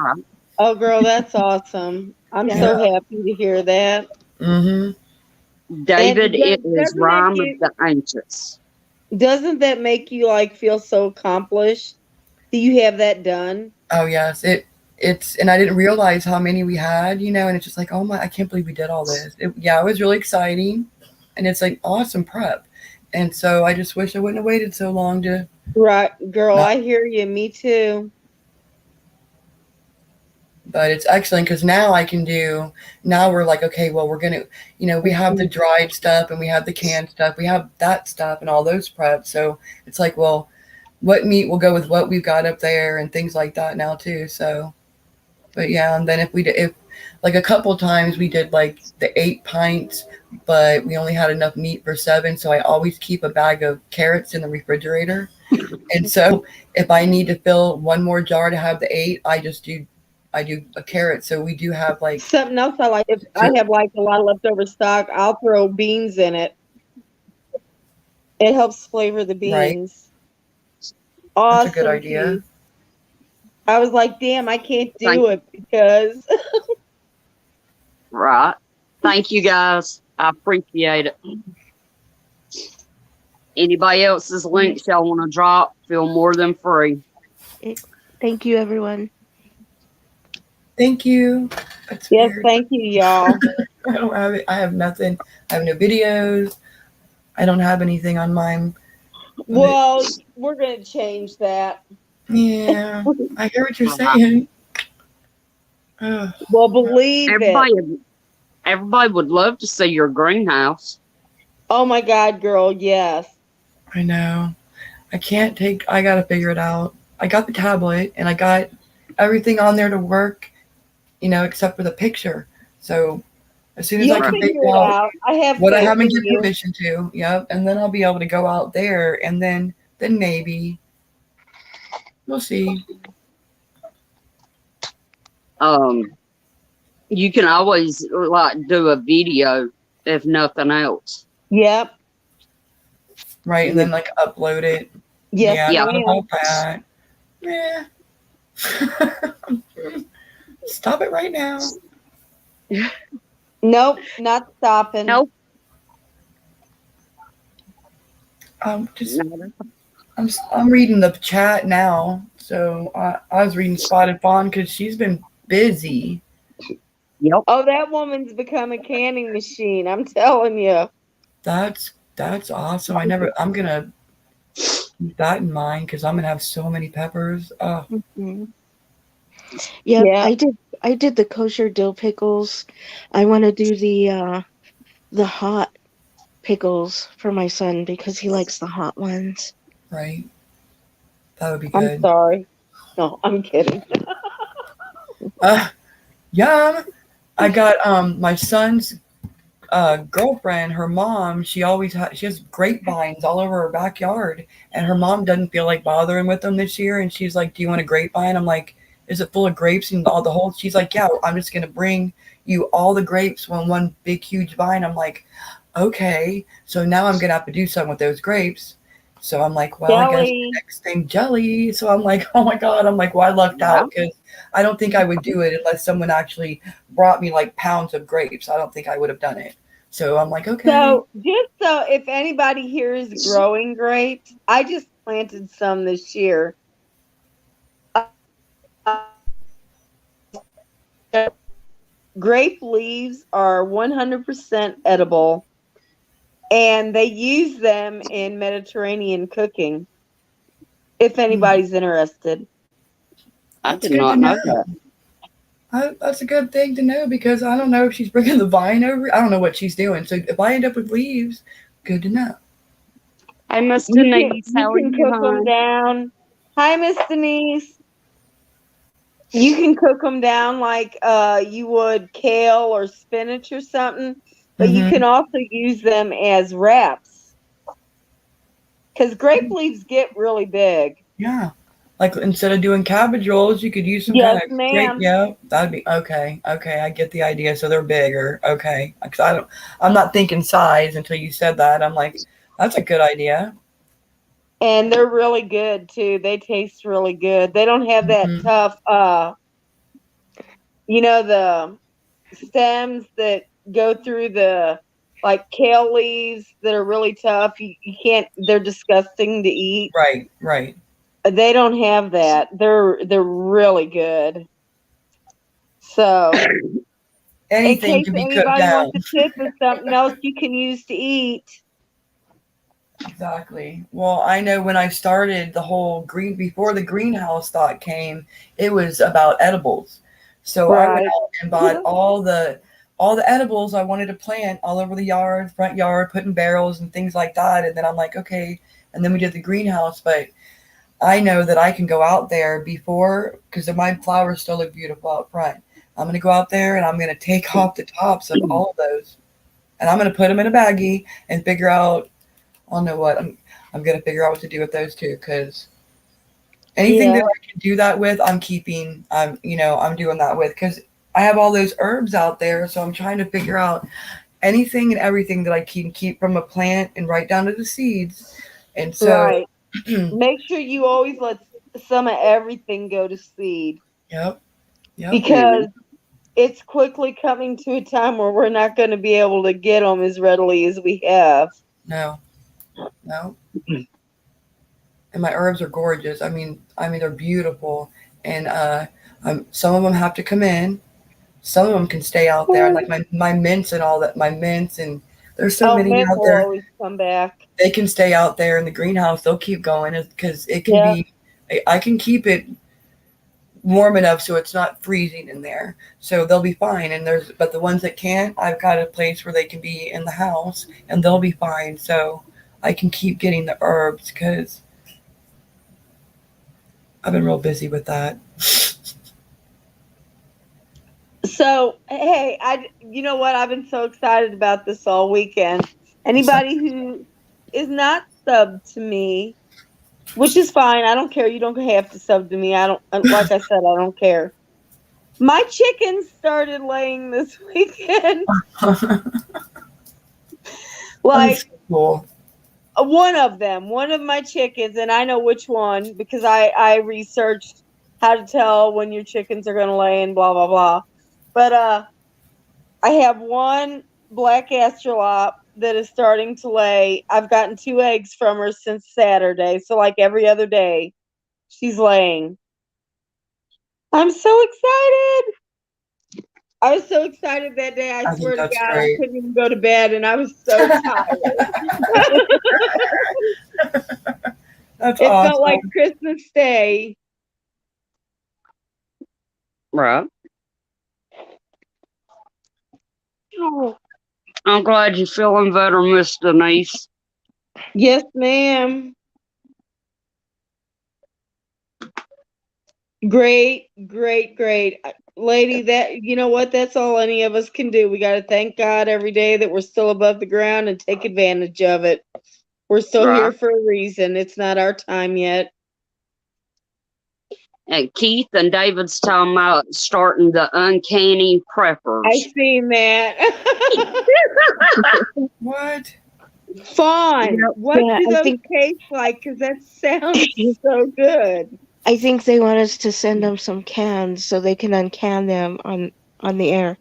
Oh, girl, that's awesome. I'm so happy to hear that. Mm-hmm. David, it is doesn't that Rhyme of give- the Ancients. Doesn't that make you like feel so accomplished? Do you have that done? Oh yes, it's and I didn't realize how many we had, and it's just like, oh my, I can't believe we did all this. It was really exciting, and it's like awesome prep, and so I just wish I wouldn't have waited so long to. Right, girl, I hear you. Me too. But it's excellent because now now we're like, okay, well, we're going to, we have the dried stuff and we have the canned stuff. We have that stuff and all those preps. So it's like, well, what meat will go with what we've got up there and things like that now too. So, but yeah, and then if like a couple times we did like the 8 pints, but we only had enough meat for 7. So I always keep a bag of carrots in the refrigerator. And so if I need to fill one more jar to have the 8, I do a carrot. So we do have like Something else I like, if I have like a lot of leftover stock, I'll throw beans in it. It helps flavor the beans. Awesome. That's a good idea. Keith. I was like, damn, I can't do it because. Right. Thank you guys. I appreciate it. Anybody else's links y'all want to drop, feel more than free. Thank you, everyone. Thank you. That's Yes, weird. thank you, y'all. I don't have it. I have nothing. I have no videos. I don't have anything on mine. Well, we're gonna change that. Yeah, I hear what you're saying. Ugh. Well, believe it. Everybody would love to see your greenhouse. Oh my God, girl, yes. I know. I gotta figure it out. I got the tablet and I got everything on there to work, except for the picture. So as soon as You'll I can figure figure it out out. I have what I faith haven't in given you. permission to, yep, and then I'll be able to go out there and then maybe we'll see. You can always like do a video if nothing else. Yep. Right, and then like upload it. Yes, Yeah, ma'am. about that. Yeah. Stop it right now. Nope, not stopping. Nope. I'm reading the chat now. So I was reading Spotted Fawn because she's been busy. Yep. Oh, that woman's become a canning machine. I'm telling you. That's awesome. I'm gonna keep that in mind because I'm gonna have so many peppers. Oh, Mm-hmm. Yeah, I did the kosher dill pickles. I want to do the hot pickles for my son because he likes the hot ones. right. That would be I'm good. sorry. No, I'm kidding. Yum. I got my son's girlfriend, her mom, she has grapevines all over her backyard, and her mom doesn't feel like bothering with them this year. And she's like, "Do you want a grapevine?" I'm like, "Is it full of grapes and all the holes?" She's like, "Yeah, I'm just gonna bring you all the grapes on one big huge vine." I'm like, "Okay." So now I'm gonna have to do something with those grapes. So I'm like, well, I guess the Jelly. next thing, jelly. So I'm like, oh my God. I'm like, well, I lucked out because I don't think I would do it unless someone actually brought me like pounds of grapes. I don't think I would have done it. So I'm like, okay. So just so if anybody here is growing grapes, I just planted some this year. Grape leaves are 100% edible, and they use them in Mediterranean cooking. If anybody's interested. I That's did good not to know know. that. That's a good thing to know because I don't know if she's bringing the vine over. I don't know what she's doing. So if I end up with leaves, good to know. Hey, Miss You Denise, how are can you, cook them hon? down. Hi, Miss Denise. You can cook them down like you would kale or spinach or something, but you can also use them as wraps. Because grape leaves get really big. Yeah. Like instead of doing cabbage rolls, you could use some Yes, kind of ma'am. yeah, that'd be okay. Okay, I get the idea. So they're bigger. Okay. Because I'm not thinking size until you said that. I'm like, that's a good idea. And they're really good too. They taste really good. They don't have that tough the stems that go through the like kale leaves that are really tough. You can't, they're disgusting to eat. Right. They don't have that. They're really good. So Anything in case can be cooked anybody down. wants a tip of something else you can use to eat. Exactly. Well, I know when I started the whole before the greenhouse thought came, it was about edibles. So I went Right. out and bought all the edibles I wanted to plant all over the yard, front yard, put in barrels and things like that. And then I'm like, okay. And then we did the greenhouse, but I know that I can go out there before, because my flowers still look beautiful out front. I'm going to go out there and I'm going to take off the tops of all of those, and I'm going to put them in a baggie and figure out. I don't know what I'm going to figure out what to do with those too, because anything Yeah. that I can do that with, I'm keeping. I'm doing that with, because I have all those herbs out there, so I'm trying to figure out anything and everything that I can keep from a plant and right down to the seeds. And so, Right. Make sure you always let some of everything go to seed, yep. because it's quickly coming to a time where we're not going to be able to get them as readily as we have. No. And my herbs are gorgeous. I mean, they're beautiful, and some of them have to come in. Some of them can stay out there, like my mints and all that. My mints, and there's so many Mint out will there. always come back. They can stay out there in the greenhouse. They'll keep going, because it can Yeah. be. I can keep it warm enough so it's not freezing in there, so they'll be fine. But the ones that can't, I've got a place where they can be in the house and they'll be fine. So I can keep getting the herbs, because I've been real busy with that. So, hey, you know what? I've been so excited about this all weekend. Anybody who is not subbed to me, which is fine. I don't care. You don't have to sub to me. Like I said, I don't care. My chickens started laying this weekend. Like, That's cool. one of my chickens, and I know which one because I researched how to tell when your chickens are going to lay and blah, blah, blah. But I have one black astrolop that is starting to lay. I've gotten 2 eggs from her since Saturday. So like every other day, she's laying. I'm so excited. I was so excited that day. I swear to think that's God, great. I couldn't even go to bed, and I was so tired. That's It awesome. felt like Christmas Day. Right. I'm glad you're feeling better, Miss Denise. Yes, ma'am. Great, great, great. Lady, that you know what? That's all any of us can do. We got to thank God every day that we're still above the ground and take advantage of it. We're still Right. here for a reason. It's not our time yet. And Keith and David's talking about starting the Uncanny Preppers. I seen that. What? Fawn, what Yeah, do I those think- taste like? Because that sounds so good. I think they want us to send them some cans so they can uncan them on the air.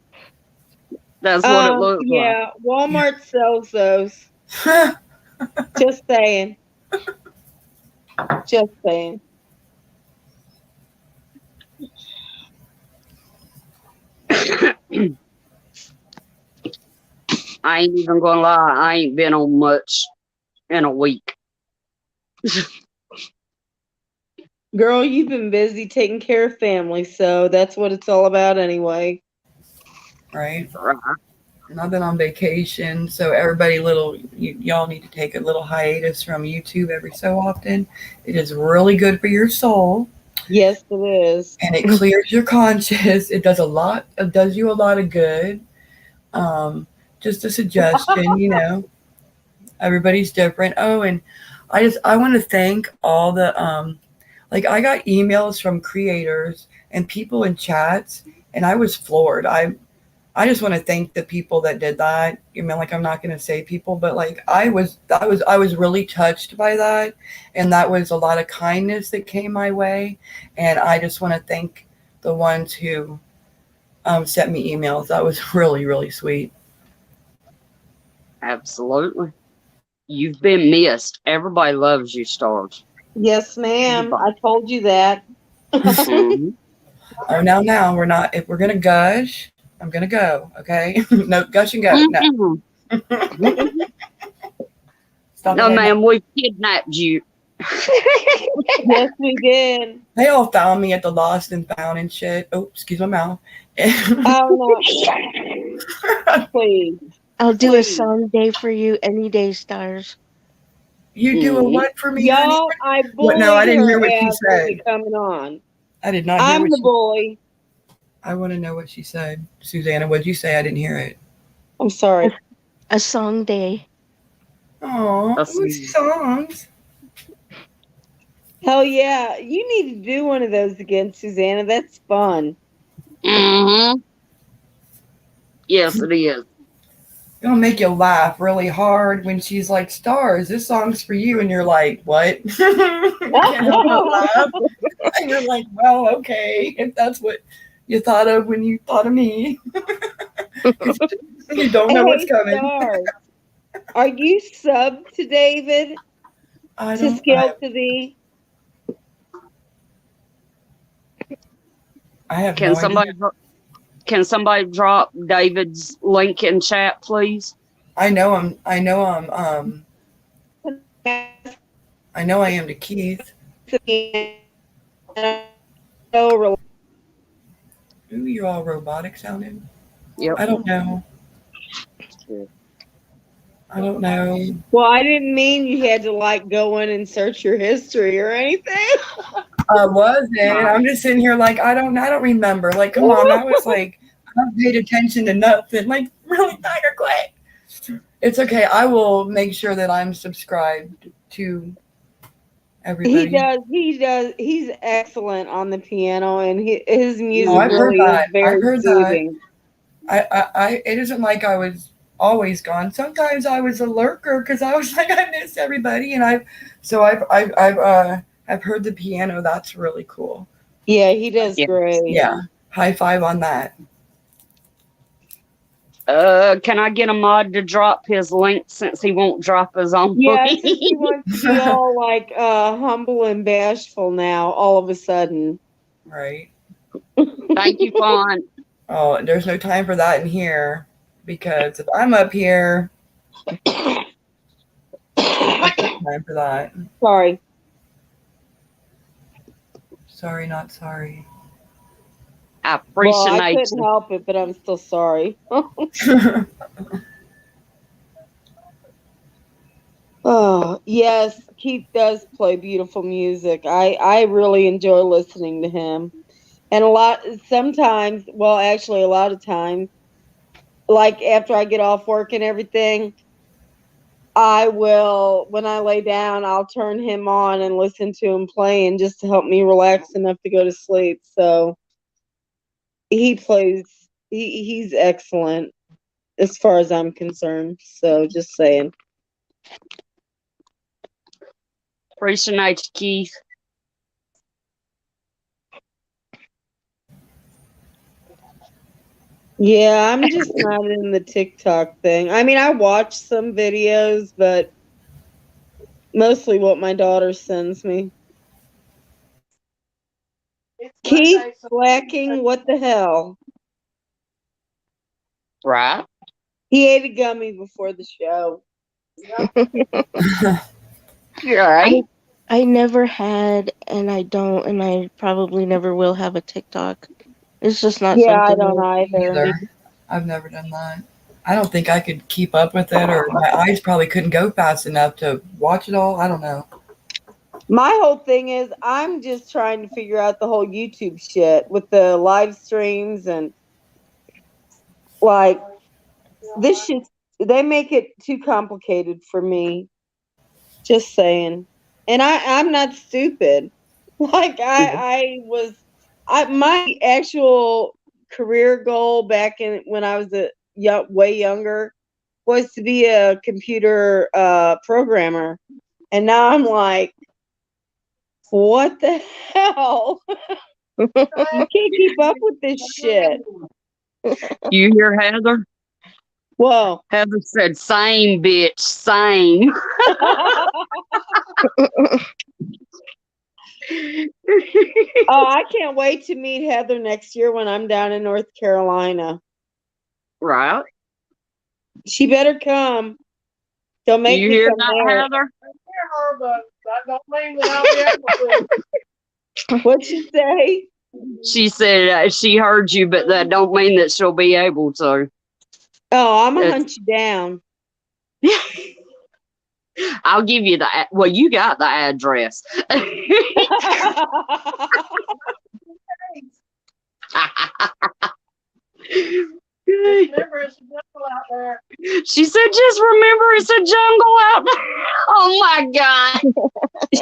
That's what it looks like. Yeah, Walmart sells those. Just saying. Just saying. I ain't even gonna lie, I ain't been on much in a week. Girl, you've been busy taking care of family, so that's what it's all about anyway. Right. Right. And I've been on vacation, so everybody, y'all need to take a little hiatus from YouTube every so often. It is really good for your soul, Yes, it is. and it clears your conscience. It does you a lot of good. Just a suggestion, everybody's different. Oh, and I want to thank all the I got emails from creators and people in chats, and I was floored. I just want to thank the people that did that. I'm not going to say people, but I was really touched by that, and that was a lot of kindness that came my way, and I just want to thank the ones who sent me emails. That was really, really sweet. Absolutely. You've been missed. Everybody loves you, Stars. Yes, ma'am. I told you that. Mhm. Oh, now we're not. If we're gonna gush, I'm gonna go. Okay, no gush and go. No, Mhm. stop. No, it. ma'am, we've kidnapped you. Yes, we did. They all found me at the lost and found and shit. Oh, excuse my mouth. Oh no, please, I'll do a please. song day for you any day, stars. You do a Mm. what for me, honey? Y'all, I What? No, I bullied didn't her hear what she ass said. into coming on. I did not hear I'm what the she. bully. I want to know what she said, Susanna. What'd you say? I didn't hear it. I'm sorry. A song day. Oh, That's what's songs? Hell yeah, you need to do one of those again, Susanna. That's fun. Mm-hmm. Yes, it is. It'll make you laugh really hard when she's like, "Stars, this song's for you," and you're like, "What?" You can't help but laugh, and you're like, "Well, okay, if that's what you thought of when you thought of me, 'cause you don't know what's Hey, coming." stars, are you subbed to David I to don't. scale to thee? I have Can no idea. somebody drop David's link in chat, please? I know I'm. I know I'm. I know I am to Keith. So Ooh, you're all robotic sounding. Yep. I don't know. I don't know. well, I didn't mean you had to like go in and search your history or anything. I wasn't. I'm just sitting here like I don't remember. Like, come on, that was like I haven't paid attention to nothing. Like, really, Tiger, quit. It's okay. I will make sure that I'm subscribed to everybody. He does. He's excellent on the piano, and his music I've heard really is that. very I've heard that. soothing. It isn't like I was always gone. Sometimes I was a lurker because I was like I miss everybody, and I've heard the piano. That's really cool. Yeah, he does Yeah. great. Yeah, high five on that. Can I get a mod to drop his link since he won't drop his own? Yeah, link? since he wants to be all like humble and bashful now, all of a sudden. Right. Thank you, Fawn. Oh, there's no time for that in here because if I'm up here, there's no time for that. Sorry. Sorry, not sorry. I Well, I appreciate couldn't you. help it, but I'm still sorry. Oh, yes, Keith does play beautiful music. I really enjoy listening to him. And sometimes, well, actually, a lot of times, like after I get off work and everything, I will, when I lay down, I'll turn him on and listen to him playing just to help me relax enough to go to sleep. So he's excellent as far as I'm concerned. So just saying. Appreciate you, Keith. Yeah, I'm just not in the TikTok thing. I mean, I watch some videos, but mostly what my daughter sends me. Keith slacking, what the hell? Right? He ate a gummy before the show. You're right. I never had, and I don't, and I probably never will have a TikTok. It's just not Yeah, I something don't that- either. Either. I've never done that. I don't think I could keep up with it, or my eyes probably couldn't go fast enough to watch it all. I don't know. My whole thing is I'm just trying to figure out the whole YouTube shit with the live streams and like this shit. They make it too complicated for me. Just saying. And I'm not stupid. Like my actual career goal back in when I was way younger was to be a computer programmer. And now I'm like, what the hell? You can't keep up with this shit. You hear Heather? Whoa. Heather said, same, bitch, same. Oh, I can't wait to meet Heather next year when I'm down in North Carolina. Right? She better come. Don't make You me hear come that, there. Heather? What'd she say? She said she heard you, but that don't mean that she'll be able to. Oh, I'm gonna It's- hunt you down. I'll give you the. Well, you got the address. She said, "Just remember, it's a jungle out there." Oh my god!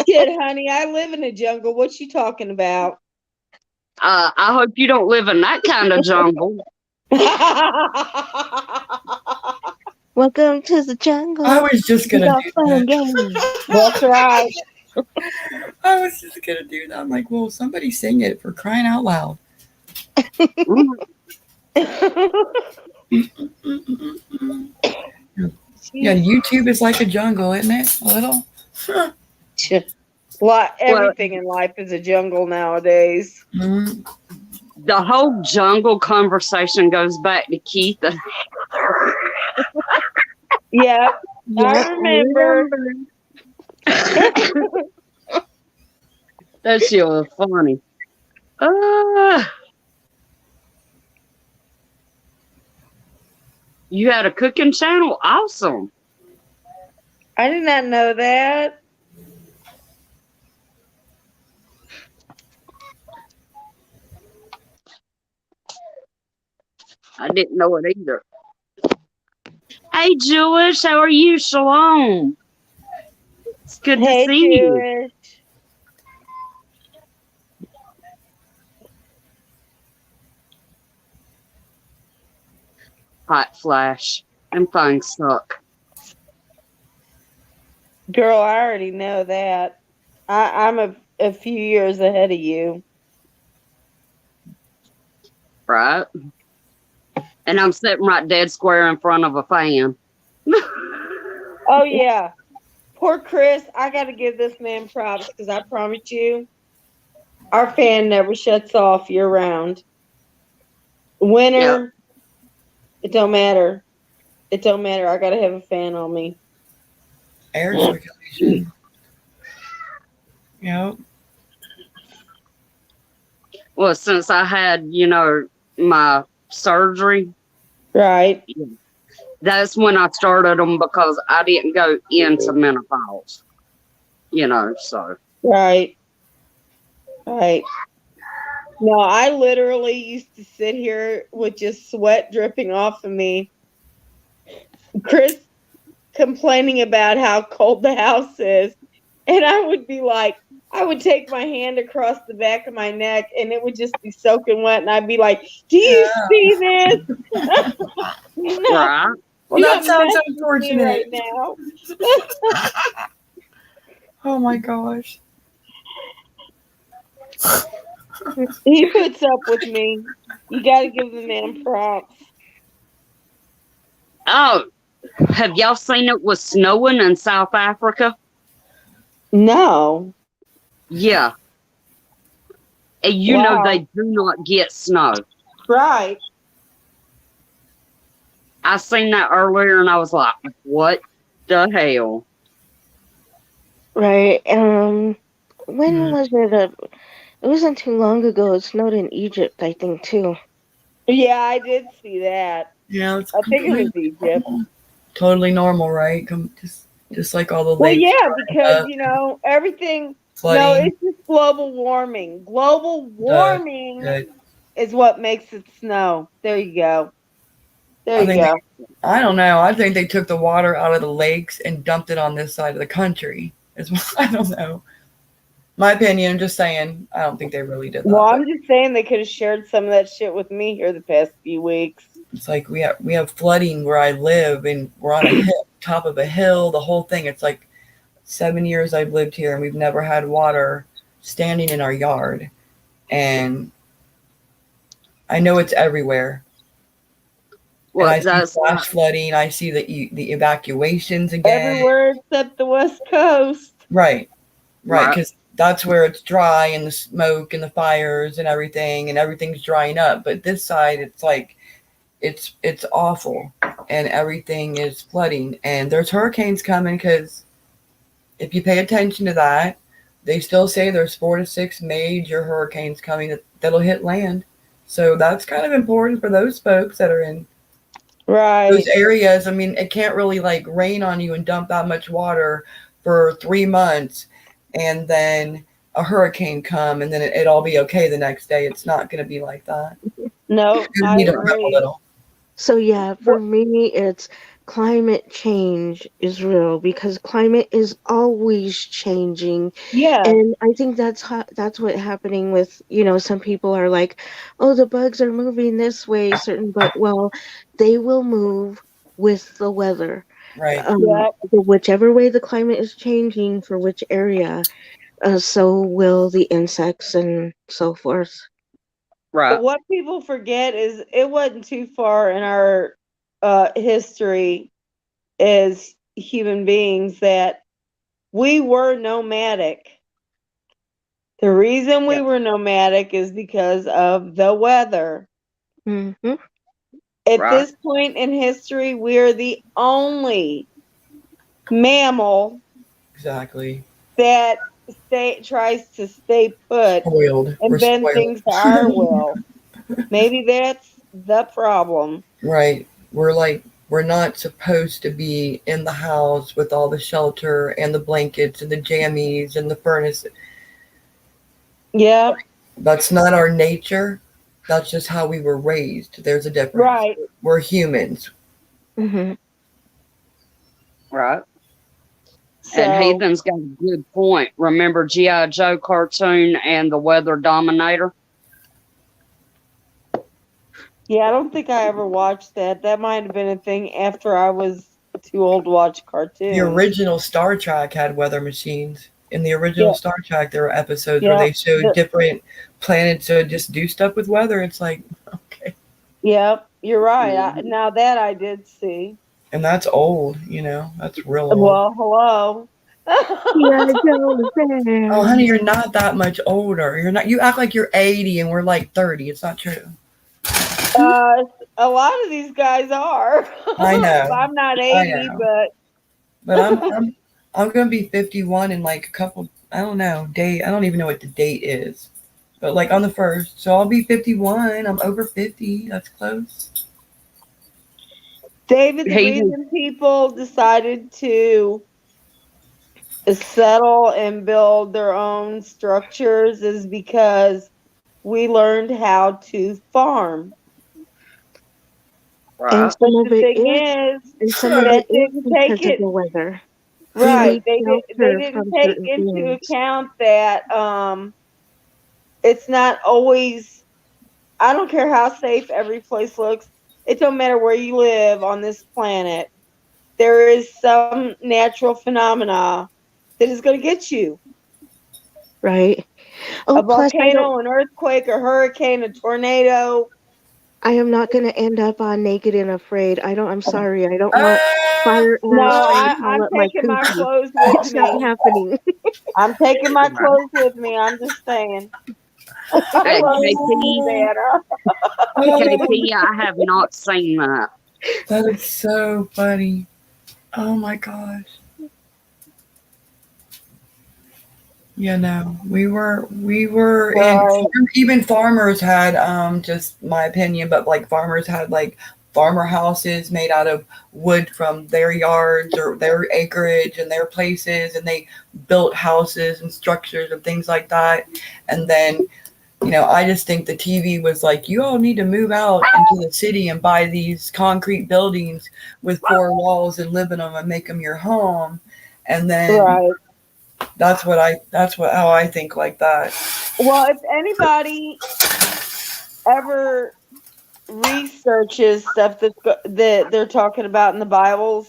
Shit, honey, I live in a jungle. What's she talking about? I hope you don't live in that kind of jungle. Welcome to the jungle. I was just We gonna got do fun and that. games. That's right. I was just gonna do that. I'm like, well, somebody sing it for crying out loud. Yeah, YouTube is like a jungle, isn't it? A little. Everything in life is a jungle nowadays. Mm. The whole jungle conversation goes back to Keith. Yep, I remember. That shit was funny. You had a cooking channel? Awesome. I did not know that. I didn't know it either. Hey, Jewish, how are you? Shalom. It's good to Hey, see you. Jewish. Hot flash. Them things suck. Girl, I already know that. I'm a few years ahead of you. Right? And I'm sitting right dead square in front of a fan. Oh, yeah. Poor Chris. I got to give this man props because I promise you, our fan never shuts off year round. Winter, it don't matter. It don't matter. I got to have a fan on me. Air circulation. Yep. Well, since I had, my surgery, Right. that's when I started them because I didn't go into menopause. So. Right. Right. No, I literally used to sit here with just sweat dripping off of me. Chris complaining about how cold the house is. And I would be like, I would take my hand across the back of my neck and it would just be soaking wet. And I'd be like, do you see this? No, Right? Well, you're that sounds messing with me unfortunate. right now. Oh my gosh. He puts up with me. You got to give the man props. Oh, have y'all seen it was snowing in South Africa? No. Yeah. And you Wow. know they do not get snow. Right. I seen that earlier and I was like, what the hell? Right. When was it? It wasn't too long ago. It snowed in Egypt, I think, too. Yeah, I did see that. Yeah, it's I think it was Egypt. totally normal, right? Just like all the Well, lakes. yeah, because everything. Flooding. No, it's just global warming. Global warming Good. is what makes it snow. There you go. There I you think go. I don't know. I think they took the water out of the lakes and dumped it on this side of the country. I don't know. My opinion, I'm just saying, I don't think they really did that. Well, I'm just saying they could have shared some of that shit with me here the past few weeks. It's like we have flooding where I live, and we're on a hill, top of a hill. The whole thing. It's like 7 years I've lived here, and we've never had water standing in our yard. And I know it's everywhere. Well, and I that's see flash flooding. I see the evacuations again. Everywhere except the West Coast. Right. Right. Because that's where it's dry and the smoke and the fires and everything's drying up. But this side, it's like, it's awful and everything is flooding and there's hurricanes coming because if you pay attention to that, they still say there's 4 to 6 major hurricanes coming that'll hit land. So that's kind of important for those folks that are in Right. those areas. I mean, it can't really like rain on you and dump that much water for 3 months and then a hurricane come and then it'll be okay the next day. It's not going to be like that. No, You I need to prep a agree. little. So yeah, for me, it's climate change is real because climate is always changing. Yeah. And I think that's what happening with, some people are like, oh, the bugs are moving this way, certain, but well, they will move with the weather. Right. Yep. Whichever way the climate is changing for which area, so will the insects and so forth. Right. But what people forget is it wasn't too far in our history as human beings that we were nomadic. The reason we Yeah. were nomadic is because of the weather. Hmm. At Right. this point in history, we're the only mammal Exactly. that tries to stay put Spoiled. We're and bend spoiled. things to our will. Maybe that's the problem. Right. We're not supposed to be in the house with all the shelter and the blankets and the jammies and the furnace. Yeah, That's not our nature. That's just how we were raised. There's a difference. right. We're humans. Hmm. Right. So, And Heathen's got a good point. Remember G.I. Joe cartoon and the Weather Dominator? yeah, I don't think I ever watched that. That might have been a thing after I was too old to watch cartoons. The original Star Trek had weather machines. In the original Yeah. Star Trek, there were episodes Yeah. where they showed The- different planets to just do stuff with weather. It's like, okay. Yep, you're right. Now that I did see. And that's old, that's real old. Well, hello. Yeah, Joe, Oh, honey, you're not that much older. You're not. You act like you're 80 and we're like 30. It's not true. A lot of these guys are. I know. I'm not I 80, know. but But I'm gonna be 51 in like a couple. I don't know date. I don't even know what the date is. But like on the 1st, so I'll be 51. I'm over 50. That's close. David, the Hey. reason people decided to settle and build their own structures is because we learned how to farm. and Right. some But of the it thing is, is, and some of that it is didn't take because of it the weather. right. We need They shelter didn't from take certain into things. account that it's not always. I don't care how safe every place looks. It don't matter where you live on this planet. There is some natural phenomena that is going to get you. Right. Oh, A plus volcano, an earthquake, a hurricane, a tornado. I am not going to end up on Naked and Afraid. I'm sorry. I don't want Ah! fire No, ants trying to I'm call up my taking my coochie. clothes with It's not me. happening. I'm taking my clothes with me. I'm just saying. I Hey, love KP, Savannah. KP, I have not seen that. That is so funny. Oh my gosh. Yeah, no, we were Right. and even farmers had just my opinion, but like farmers had like farmer houses made out of wood from their yards or their acreage and their places, and they built houses and structures and things like that. And then, I just think the TV was like, you all need to move out into the city and buy these concrete buildings with 4 walls and live in them and make them your home. And then Right. that's how I think like that. Well, if anybody ever researches stuff that they're talking about in the Bibles,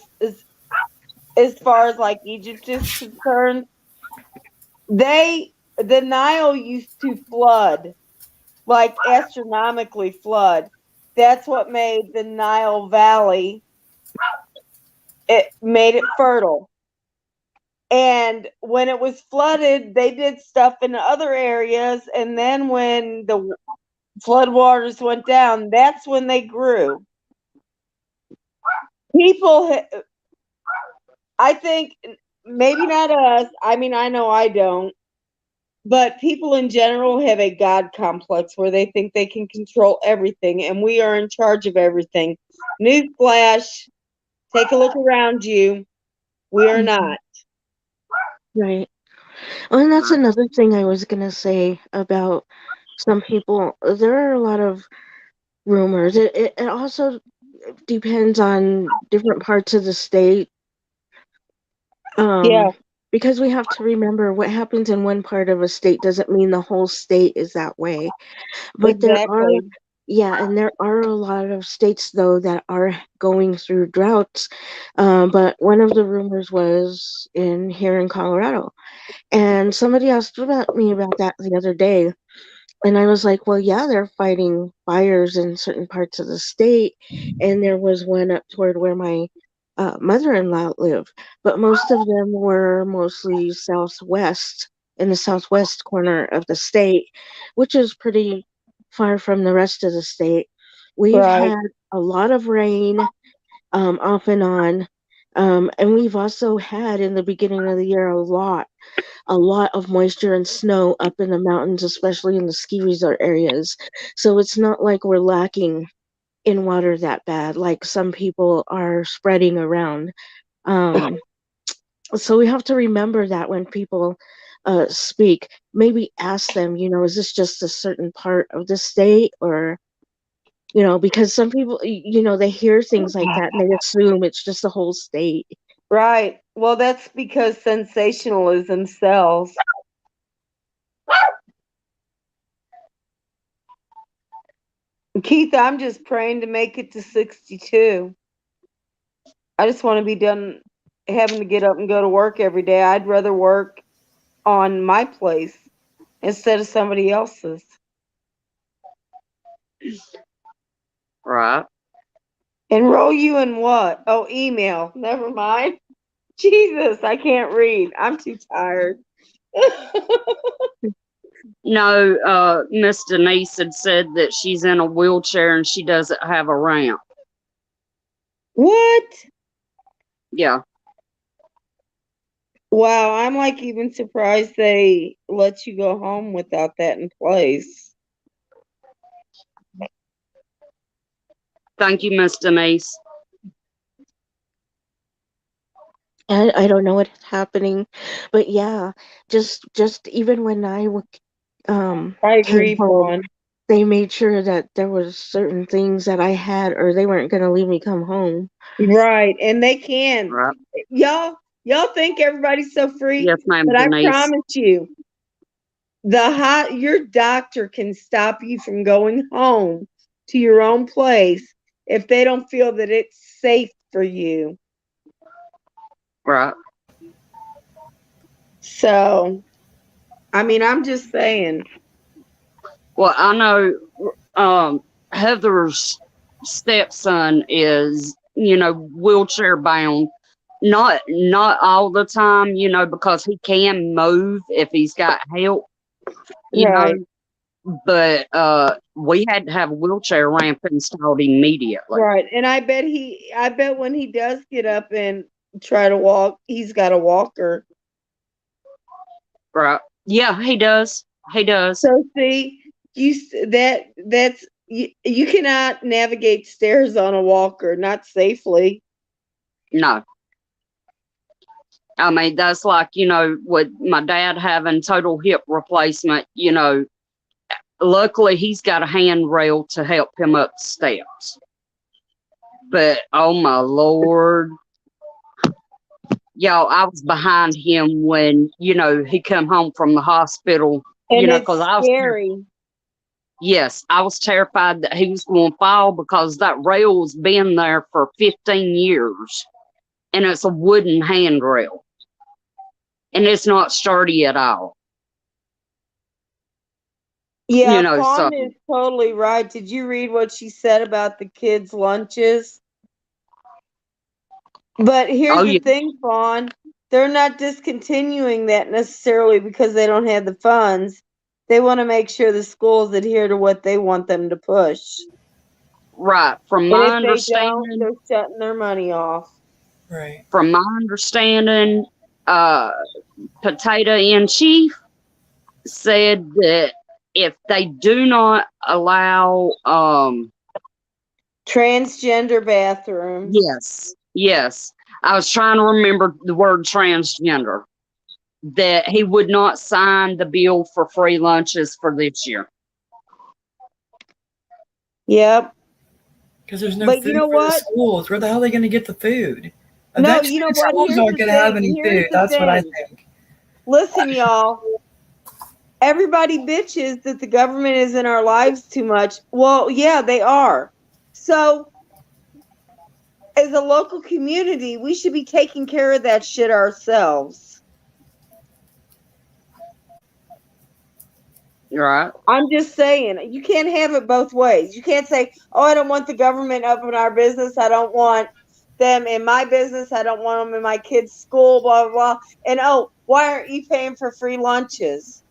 as far as like Egypt is concerned, the Nile used to flood, like astronomically flood. That's what made the Nile Valley. It made it fertile. And when it was flooded, they did stuff in other areas. And then when the floodwaters went down, that's when they grew. People, I think maybe not us. I mean, I know I don't. But people in general have a God complex where they think they can control everything and we are in charge of everything. Newsflash, take a look around you. We are not. Right. Oh, and that's another thing I was gonna say about some people. There are a lot of rumors. It also depends on different parts of the state. Yeah, Because we have to remember what happens in one part of a state doesn't mean the whole state is that way. But there are, exactly. yeah, and there are a lot of states though that are going through droughts. But one of the rumors was in here in Colorado, and somebody asked about me about that the other day, and I was like, well, yeah, they're fighting fires in certain parts of the state, and there was one up toward where my mother-in-law lived, but most of them were mostly southwest, in the southwest corner of the state, which is pretty far from the rest of the state. We've Right. had a lot of rain, off and on, and we've also had in the beginning of the year a lot of moisture and snow up in the mountains, especially in the ski resort areas. So it's not like we're lacking in water that bad, like some people are spreading around. Um, so we have to remember that when people speak, maybe ask them, is this just a certain part of the state or, because some people, they hear things like that and they assume it's just the whole state. Right. Well, that's because sensationalism sells. Keith, I'm just praying to make it to 62. I just want to be done having to get up and go to work every day. I'd rather work on my place instead of somebody else's. Right. Enroll you in what? Oh, email. Never mind. Jesus, I can't read. I'm too tired. No, Miss Denise had said that she's in a wheelchair and she doesn't have a ramp. What? Yeah. Wow, I'm like even surprised they let you go home without that in place. Thank you, Miss Denise. I don't know what's happening, but yeah, just even when I came agree, home, Fawn. they made sure that there was certain things that I had, or they weren't going to leave me come home. Right, and they can. Right. Y'all think everybody's so free, Yes, ma'am, but I Denise. promise you, your doctor can stop you from going home to your own place if they don't feel that it's safe for you. Right. So, I mean, I'm just saying. Well, I know Heather's stepson is, wheelchair bound. Not all the time, because he can move if he's got help, Right. but we had to have a wheelchair ramp installed immediately. Right. And I bet when he does get up and try to walk, he's got a walker. Right. Yeah, he does. He does. So see, you cannot navigate stairs on a walker, not safely. No. I mean, that's like, with my dad having total hip replacement, luckily he's got a handrail to help him up the steps. But, oh my Lord. Y'all, I was behind him when, he come home from the hospital. And it's because I was scary. Yes, I was terrified that he was going to fall because that rail's been there for 15 years. And it's a wooden handrail. And it's not sturdy at all. Yeah, So Fawn is totally right. Did you read what she said about the kids' lunches? But here's the thing, Fawn. They're not discontinuing that necessarily because they don't have the funds. They want to make sure the schools adhere to what they want them to push. Right. From And my if they understanding, don't, they're shutting their money off. Right. from my understanding, uh, Potato in Chief said that if they do not allow, Transgender bathrooms. yes, I was trying to remember the word transgender, that he would not sign the bill for free lunches for this year. Yep. Because there's no But food you know for the what? schools. Where the hell are they going to get the food? No, Eventually, you know the what? schools Here's aren't the going to have thing. any Here's food. the That's what I thing. think. Listen, y'all. Everybody bitches that the government is in our lives too much. Well, yeah, they are. So, as a local community, we should be taking care of that shit ourselves. Right? I'm just saying, you can't have it both ways. You can't say, oh, I don't want the government up in our business. I don't want them in my business. I don't want them in my kids' school, blah, blah, blah. And, oh, why aren't you paying for free lunches?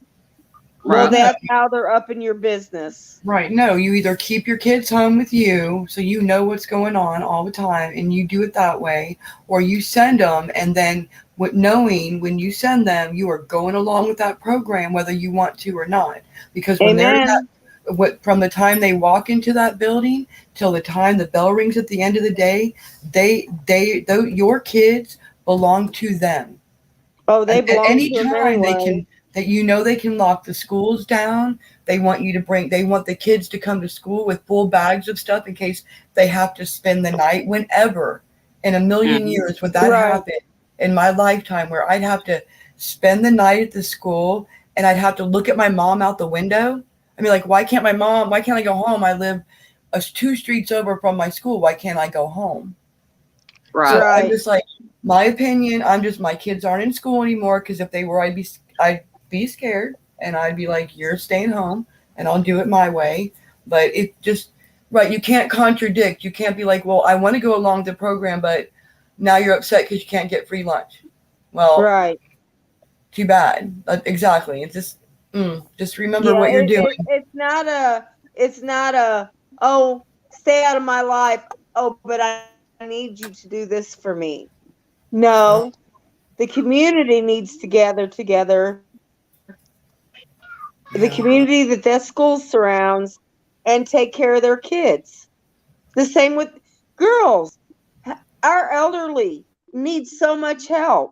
Well, Right. that's how they're up in your business. Right. No, you either keep your kids home with you so you know what's going on all the time and you do it that way, or you send them and then knowing when you send them, you are going along with that program whether you want to or not. Because when they're Amen. from the time they walk into that building till the time the bell rings at the end of the day, your kids belong to them. Oh, they At belong any to them time anyway. they can lock the schools down. They want the kids to come to school with full bags of stuff in case they have to spend the night. Whenever in a million Mhm. years would that Right. happen in my lifetime where I'd have to spend the night at the school and I'd have to look at my mom out the window? I mean, like, why can't I go home? I live 2 streets over from my school. Why can't I go home? Right. So I'm Right. just like, my opinion, my kids aren't in school anymore because if they were, I'd be scared and I'd be like, you're staying home and I'll do it my way. But it just, right, you can't contradict. You can't be like, well, I want to go along the program, but now you're upset because you can't get free lunch. Well, Right. too bad. Exactly. It's just remember Yeah, what you're doing. it's not a, oh, stay out of my life. Oh, but I need you to do this for me. No, the community needs to gather together. The Yeah. community that school surrounds and take care of their kids. The same with girls. Our elderly need so much help.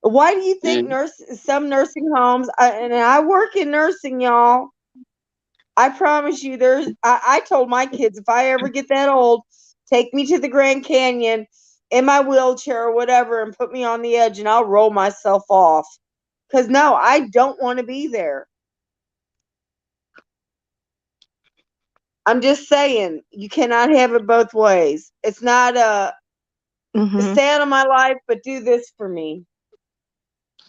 Why do you think some nursing homes, and I work in nursing, y'all, I promise you, I told my kids, if I ever get that old, take me to the Grand Canyon in my wheelchair or whatever and put me on the edge and I'll roll myself off. Because no, I don't want to be there. I'm just saying, you cannot have it both ways. It's not Mhm. stay out of my life, but do this for me.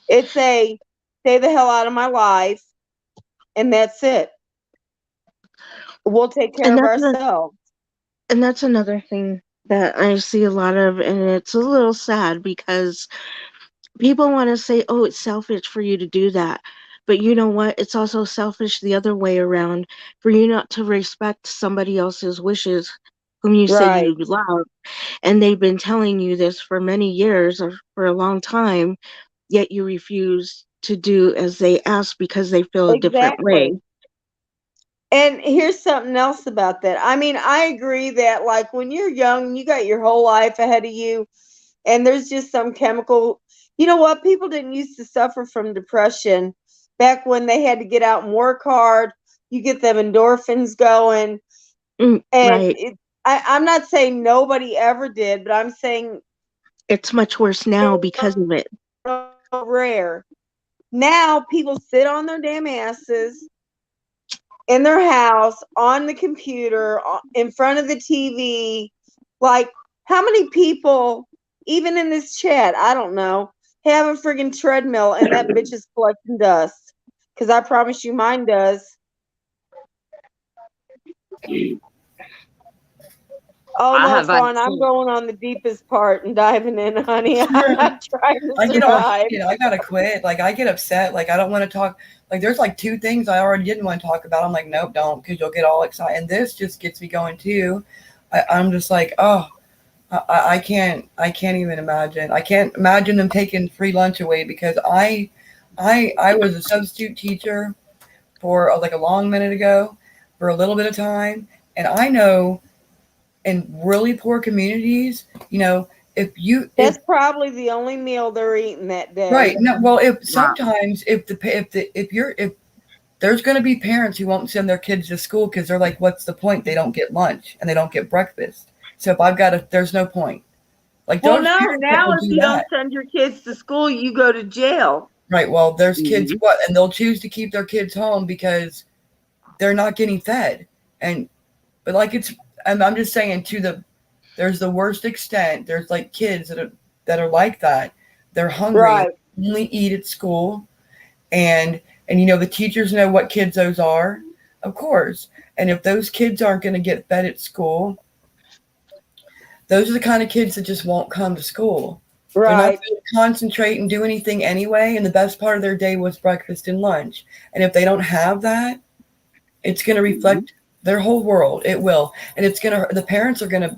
It's stay the hell out of my life, and that's it. We'll take care And of that's ourselves. another thing that I see a lot of, and it's a little sad because people want to say, "Oh, it's selfish for you to do that." But you know what? It's also selfish the other way around for you not to respect somebody else's wishes whom you say Right. you love. And they've been telling you this for many years or for a long time, yet you refuse to do as they ask because they feel a different way. Exactly. And here's something else about that. I mean, I agree that like when you're young, you got your whole life ahead of you, and there's just some chemical. You know what? People didn't used to suffer from depression back when they had to get out and work hard. You get them endorphins going, and Right. I'm not saying nobody ever did, but I'm saying It's much worse now because of it. rare. Now people sit on their damn asses in their house on the computer in front of the TV. Like, how many people, even in this chat, I don't know, have a friggin' treadmill and that bitch is collecting dust? Because I promise you, mine does. Oh I no, have Fawn, I'm actually, going on the deepest part and diving in, honey. I'm not trying to I get all survive. heated. I gotta quit. Like, I get upset. Like, I don't want to talk. Like, there's like 2 things I already didn't want to talk about. I'm like, nope, don't, because you'll get all excited. And this just gets me going too. I'm just like, oh, I can't even imagine. I can't imagine them taking free lunch away because I was a substitute teacher for like a long minute ago for a little bit of time, and I know in really poor communities, if That's probably the only meal they're eating that right, day. no, well, if Right. sometimes if there's going to be parents who won't send their kids to school because they're like, what's the point? They don't get lunch and they don't get breakfast. So if I've got to, there's no point. Like Well, those no, parents that now will if do you don't that. send your kids to school, you go to jail. Right. Well, there's kids Mhm. what, and they'll choose to keep their kids home because they're not getting fed. And but like I'm just saying there's the worst extent. There's like kids that are like that. They're hungry and Right. only eat at school, and the teachers know what kids those are, of course. And if those kids aren't going to get fed at school, those are the kind of kids that just won't come to school. They're not Right. going to concentrate and do anything anyway, and the best part of their day was breakfast and lunch. And if they don't have that, it's going to reflect their whole world. It will. And the parents are going to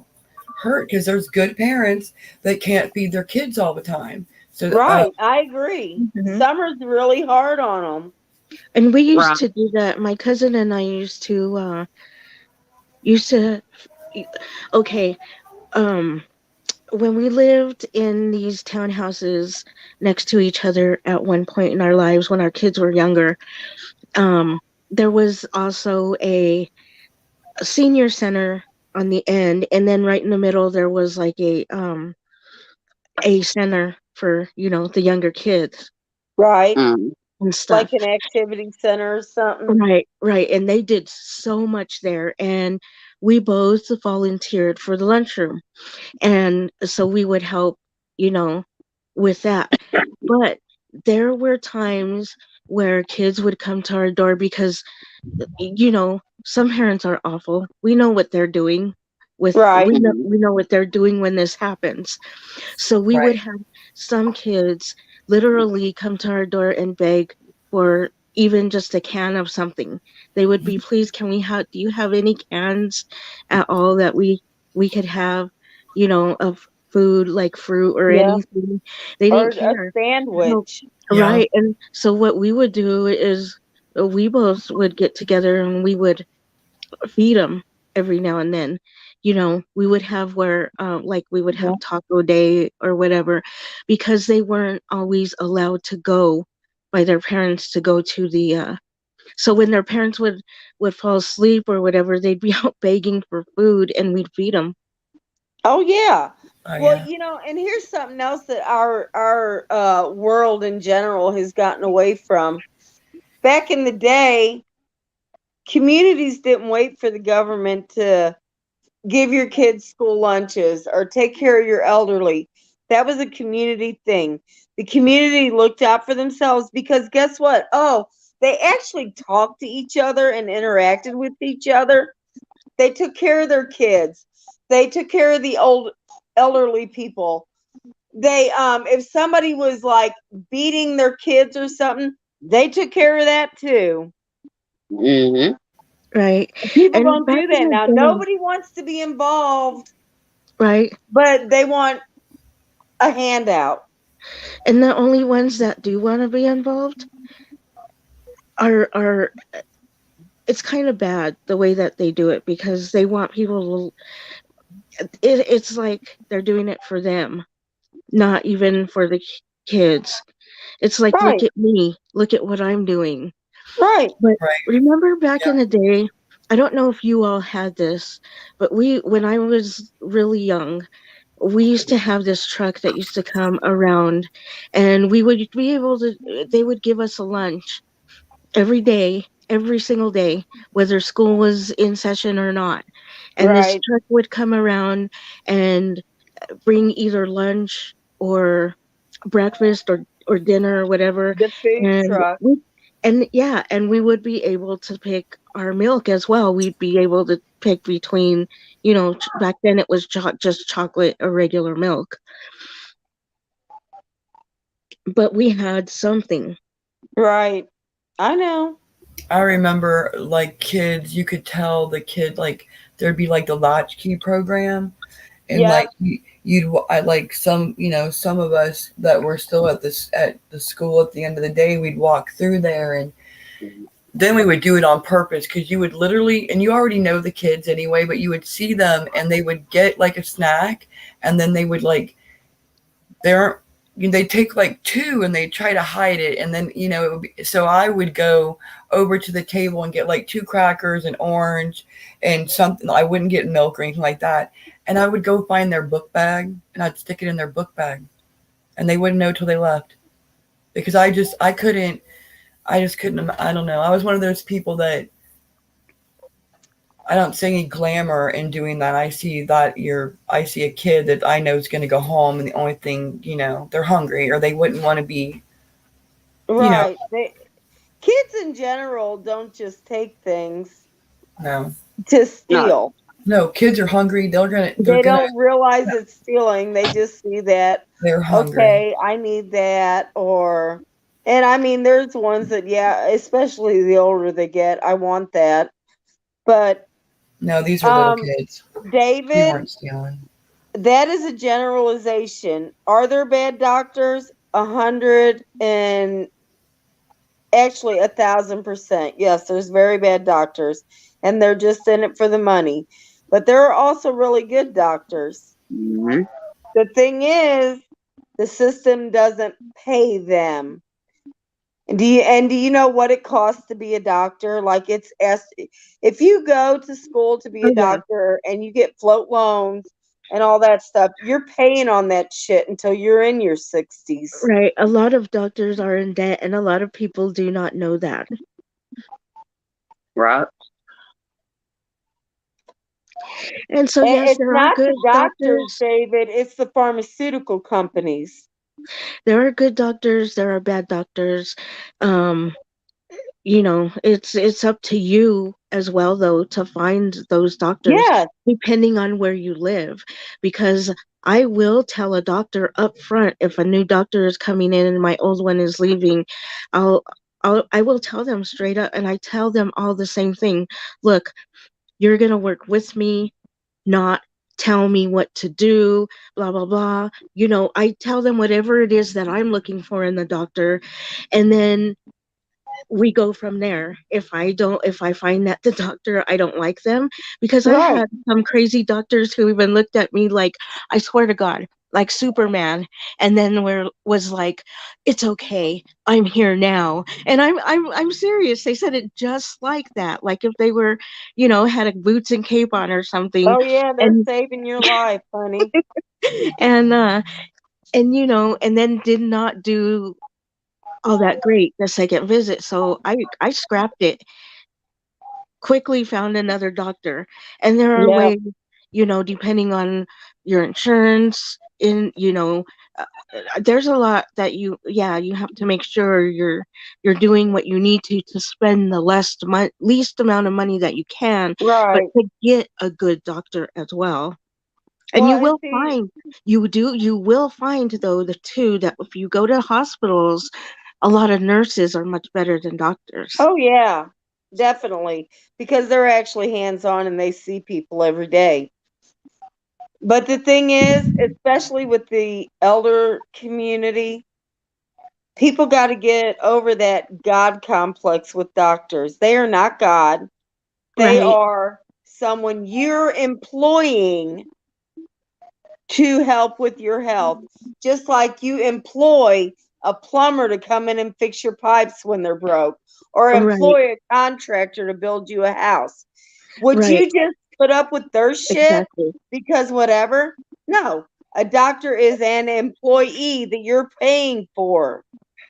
hurt because there's good parents that can't feed their kids all the time. So, Right. I agree. Mhm. Summer's really hard on them. And we used Right. to do that. My cousin and I used to okay, um when we lived in these townhouses next to each other at one point in our lives when our kids were younger, there was also a senior center on the end, and then right in the middle there was like a center for the younger kids Right. Mm. and Like stuff. an activity center or something. Right, and they did so much there, and we both volunteered for the lunchroom, and so we would help, you know, with that. But there were times where kids would come to our door because some parents are awful. We know what they're doing Right. Mhm. we know what they're doing when this happens. So we would right. have some kids literally come to our door and beg for even just a can of something. They would be, please, do you have any cans at all that we could have, of food like fruit or Yeah. anything. They Or didn't a care. So, sandwich. Yeah. right. And so what we would do is we both would get together and we would feed them every now and then. We would have like we would Yeah. have taco day or whatever, because they weren't always allowed to go by their parents to go to the. So when their parents would fall asleep or whatever, they'd be out begging for food, and we'd feed them. Oh yeah. Oh, Well, yeah. and here's something else that our world in general has gotten away from. Back in the day, communities didn't wait for the government to give your kids school lunches or take care of your elderly. That was a community thing. The community looked out for themselves because guess what? Oh, they actually talked to each other and interacted with each other. They took care of their kids. They took care of the old elderly people. They if somebody was like beating their kids or something, they took care of that too. Mhm. Right. People And don't back do in that the now. day, Nobody wants to be involved, right? but they want a handout. And the only ones that do want to be involved are it's kind of bad the way that they do it, because they want people it's like they're doing it for them, not even for the kids. It's like, look Right, at me, look at what I'm doing. right. But Right. remember back in Yeah. the day, I don't know if you all had this, but when I was really young, we used to have this truck that used to come around, and we would be able to they would give us a lunch every day, every single day, whether school was in session or not. And this Right. truck would come around and bring either lunch or breakfast or dinner or whatever. The food And truck. we would be able to pick our milk as well. We'd be able to pick between, back then it was just chocolate or regular milk, but we had something. Right. I know. I remember like kids, you could tell the kid, like there'd be like the latchkey program, and Yep. like I like some, some of us that were still at the school at the end of the day, we'd walk through there, and then we would do it on purpose, because you would literally, and you already know the kids anyway, but you would see them and they would get like a snack, and then they would like, they're they take like two and they try to hide it, and then it would be, so I would go over to the table and get like two crackers, an orange, and something. I wouldn't get milk or anything like that, and I would go find their book bag and I'd stick it in their book bag, and they wouldn't know till they left, because I just couldn't. I don't know. I was one of those people that I don't see any glamour in doing that. I see a kid that I know is going to go home, and the only thing, they're hungry, or they wouldn't want to be, Right. Kids in general don't just take things no, to steal. no, kids are hungry. They don't realize it's stealing. They just see that, they're hungry. okay, I need that, and I mean, there's ones that, yeah, especially the older they get, I want that. But No, these are little kids. They David, weren't stealing. that is a generalization. Are there bad doctors? 100 and actually 1,000%. Yes, there's very bad doctors, and they're just in it for the money. But there are also really good doctors. Mm-hmm. The thing is, the system doesn't pay them. Do you know what it costs to be a doctor? Like, if you go to school to be a Oh, yeah. doctor and you get float loans and all that stuff, you're paying on that shit until you're in your 60s. Right. A lot of doctors are in debt, and a lot of people do not know that. Right. And so, And yes, it's there are not good the doctors, doctors. David, it's the pharmaceutical companies. There are good doctors. There are bad doctors. Um, it's up to you as well, though, to find those doctors, Yes. depending on where you live, because I will tell a doctor up front if a new doctor is coming in and my old one is leaving. I will tell them straight up, and I tell them all the same thing. Look, you're gonna work with me, not tell me what to do, blah blah blah. I tell them whatever it is that I'm looking for in the doctor, and then we go from there. If I find that the doctor, I don't like them, because I Right. had some crazy doctors who even looked at me like, I swear to God, like Superman, and then was like, it's okay, I'm here now, and I'm serious. They said it just like that, like if they were, had a boots and cape on or something, Oh, yeah, they're and saving your life, honey. and and then did not do all that great the second visit. So I scrapped it, quickly found another doctor. And there are Yeah. ways, depending on your insurance, uh, there's a lot that you have to make sure you're doing what you need to spend the least amount of money that you can, but Right. to get a good doctor as well. And Well, and see, you will find, though, the two, that if you go to hospitals, a lot of nurses are much better than doctors. oh, yeah, definitely, because they're actually hands-on and they see people every day. But the thing is, especially with the elder community, people got to get over that God complex with doctors. They are not God. They Right, are someone you're employing to help with your health, just like you employ a plumber to come in and fix your pipes when they're broke, or right, employ a contractor to build you a house. Would right, you just put up with their shit exactly. because whatever? No. A doctor is an employee that you're paying for.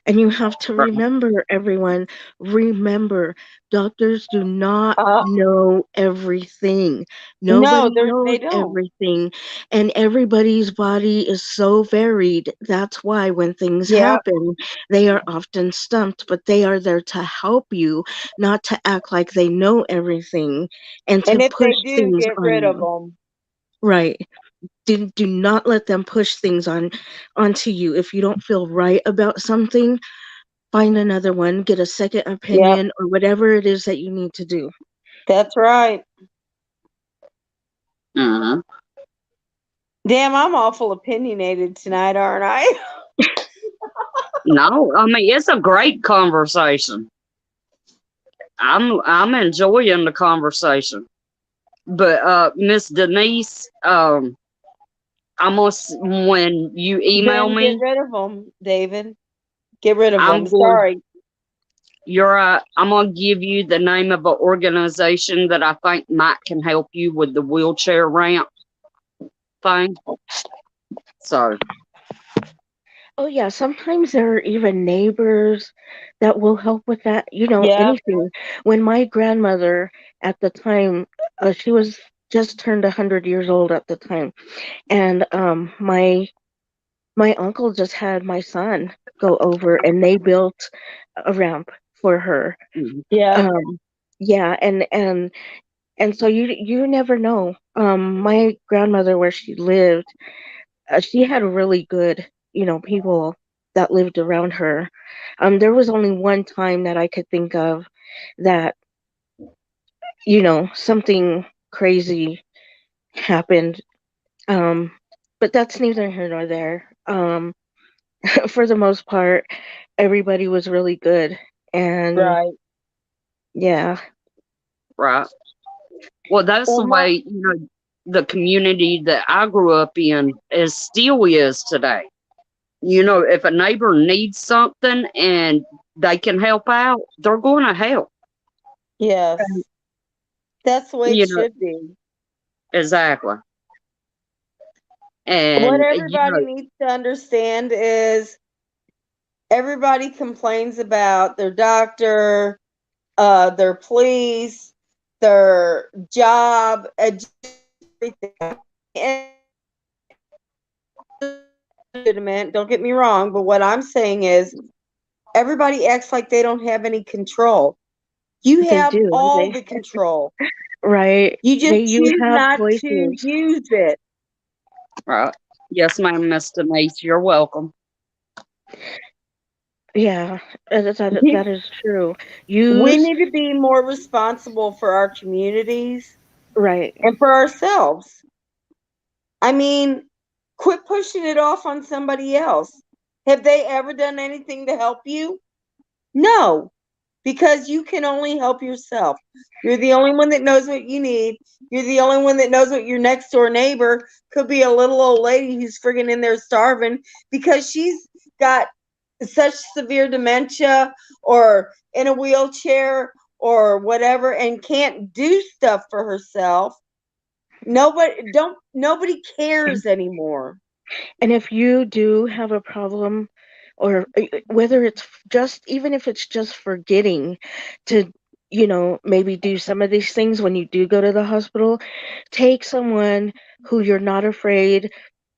And you have to Right. remember, everyone, remember, doctors do not Uh, know everything. no, Nobody knows they don't. everything. And everybody's body is so varied. That's why when things Yeah. happen, they are often stumped, but they are there to help you, not to act like they know everything and And to if push they do, things get on rid of you. them. Right. Do not let them push things onto you. If you don't feel right about something, find another one, get a second Yep. opinion, or whatever it is that you need to do. That's right. Uh-huh. Damn, I'm awful opinionated tonight, aren't I? No, I mean it's a great conversation. I'm enjoying the conversation. But Miss Denise, when you email Then me, get rid of them, David. Get rid of I'm them. going. Sorry. You're right. I'm gonna give you the name of an organization that I think might can help you with the wheelchair ramp thing. So Oh yeah, sometimes there are even neighbors that will help with that, Yeah. anything. When my grandmother at the time, she was just turned 100 years old at the time, and my uncle just had my son go over and they built a ramp for her. mhm, Yeah. Yeah, and so you never know. My grandmother, where she lived, she had really good, people that lived around her. There was only one time that I could think of that, something crazy happened. Um, but that's neither here nor there. For the most part, everybody was really good. And Right. yeah, right. Well, that's Well, the way the community that I grew up in still is today. If a neighbor needs something and they can help out, they're going to help. yes. That's the way it You know should be. exactly. What And everybody needs to understand is everybody complains about their doctor, their police, their job, everything. And legitimate, don't get me wrong, but what I'm saying is everybody acts like they don't have any control. You they have do. all the control. Right. You just You choose have not to choices. use it. right. Yes, ma'am, Miss Denise, you're welcome. Yeah, that is true. We Use, need to be more responsible for our communities right. and for ourselves. I mean, quit pushing it off on somebody else. Have they ever done anything to help you? No, because you can only help yourself. You're the only one that knows what you need. You're the only one that knows what your next door neighbor could be, a little old lady who's friggin' in there starving because she's got such severe dementia or in a wheelchair or whatever and can't do stuff for herself. Nobody cares anymore. And if you do have a problem, or whether it's just, even if it's just forgetting to, maybe do some of these things when you do go to the hospital, take someone who you're not afraid,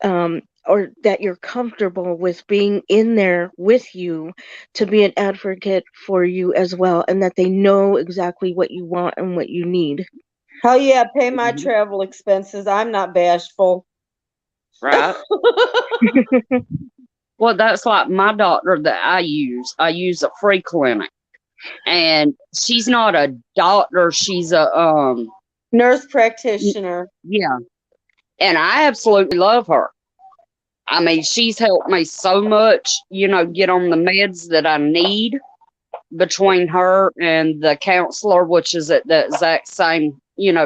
or that you're comfortable with being in there with you to be an advocate for you as well, and that they know exactly what you want and what you need. Hell yeah, pay my Mhm. travel expenses. I'm not bashful. Right. Well, that's like my doctor that I use. I use a free clinic. And she's not a doctor, she's a Nurse practitioner. yeah. And I absolutely love her. I mean, she's helped me so much, get on the meds that I need between her and the counselor, which is at the exact same,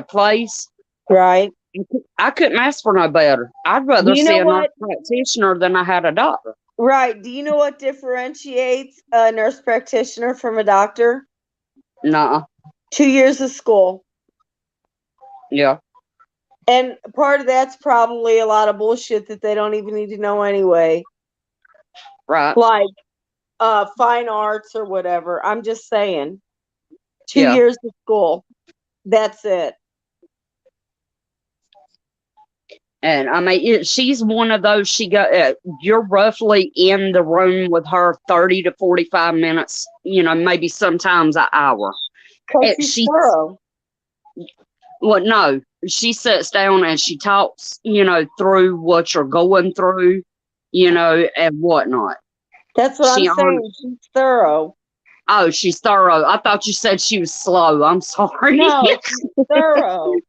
place. Right. I couldn't ask for no better. I'd Do rather you see know a nurse what? practitioner than I had a doctor. Right. Do you know what differentiates a nurse practitioner from a doctor? Nuh-uh. 2 years of school. Yeah. And part of that's probably a lot of bullshit that they don't even need to know anyway. Right. Like fine arts or whatever. I'm just saying. 2 Yeah. years of school. That's it. And I mean, she's one of those. You're roughly in the room with her 30 to 45 minutes, maybe sometimes an hour. Because she's She, thorough. well, no, she sits down and she talks, through what you're going through, and whatnot. That's what She I'm saying. on, She's thorough. oh, she's thorough. I thought you said she was slow. I'm sorry. No, she's thorough.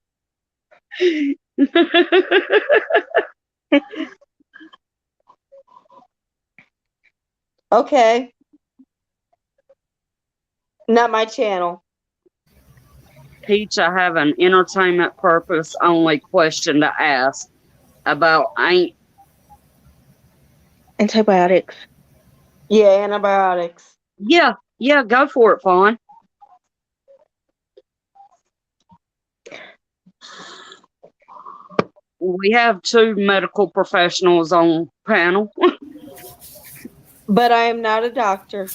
Okay. Not my channel. Peach, I have an entertainment purpose only question to ask about ain't. Antibiotics. Yeah, antibiotics. Yeah, yeah, go for it, Fawn. We have two medical professionals on panel. But I am not a doctor.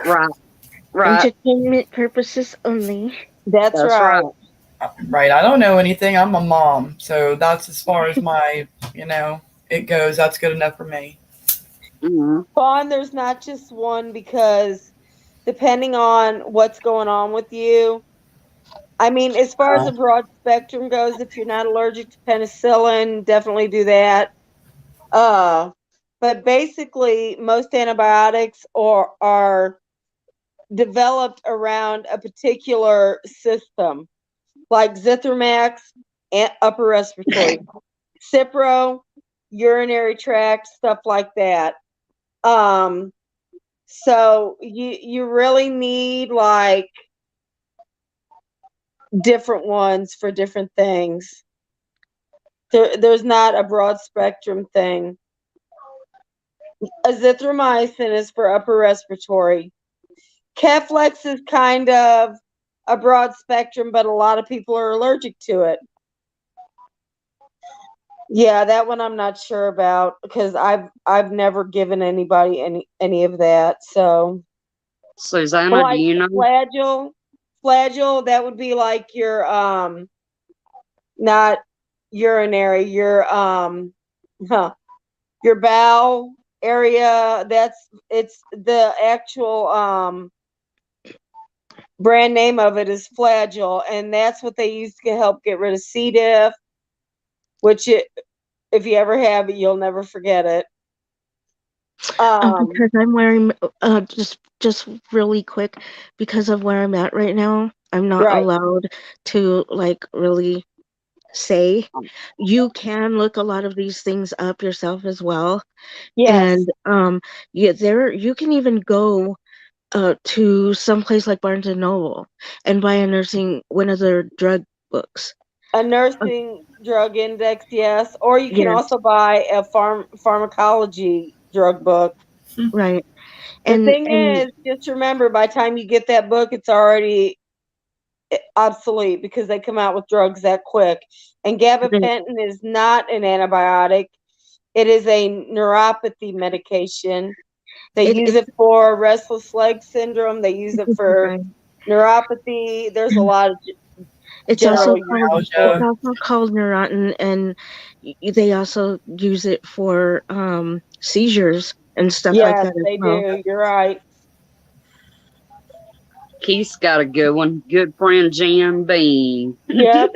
Right, right. Entertainment purposes only. That's That's right. right. Right. I don't know anything. I'm a mom. So that's as far as my, it goes. That's good enough for me. Hmm. Fawn, there's not just one because depending on what's going on with you, I mean, as far as a broad spectrum goes, if you're not allergic to penicillin, definitely do that. Uh, but basically, most antibiotics are developed around a particular system, like Zithromax, and upper respiratory, Cipro, urinary tract, stuff like that. So you really need like different ones for different things. There's not a broad spectrum thing. Azithromycin is for upper respiratory. Keflex is kind of a broad spectrum, but a lot of people are allergic to it. Yeah, that one I'm not sure about because I've never given anybody any of that. So Susanna, do like you know? flagell, that would be like your not urinary, your bowel area. It's the actual brand name of it is Flagell, and that's what they use to help get rid of C. diff, which if you ever have it, you'll never forget it. Because I'm wearing just really quick, because of where I'm at right now, I'm not Right. allowed to like really say. You can look a lot of these things up yourself as well. Yes. And yeah, there you can even go to some place like Barnes and Noble and buy one of their drug books. A nursing drug index, yes. Or you can Yes, also buy a pharmacology drug book. right. The And thing is, just remember, by the time you get that book, it's already obsolete because they come out with drugs that quick. And gabapentin is not an antibiotic. It is a neuropathy medication. They use it for restless leg syndrome. They use it for neuropathy. There's a lot of it's general also called Neurontin, and they also use it for seizures and stuff like Yes, that as they well. do. You're right. Keith's got a good one. Good friend Jan Bean. Yep.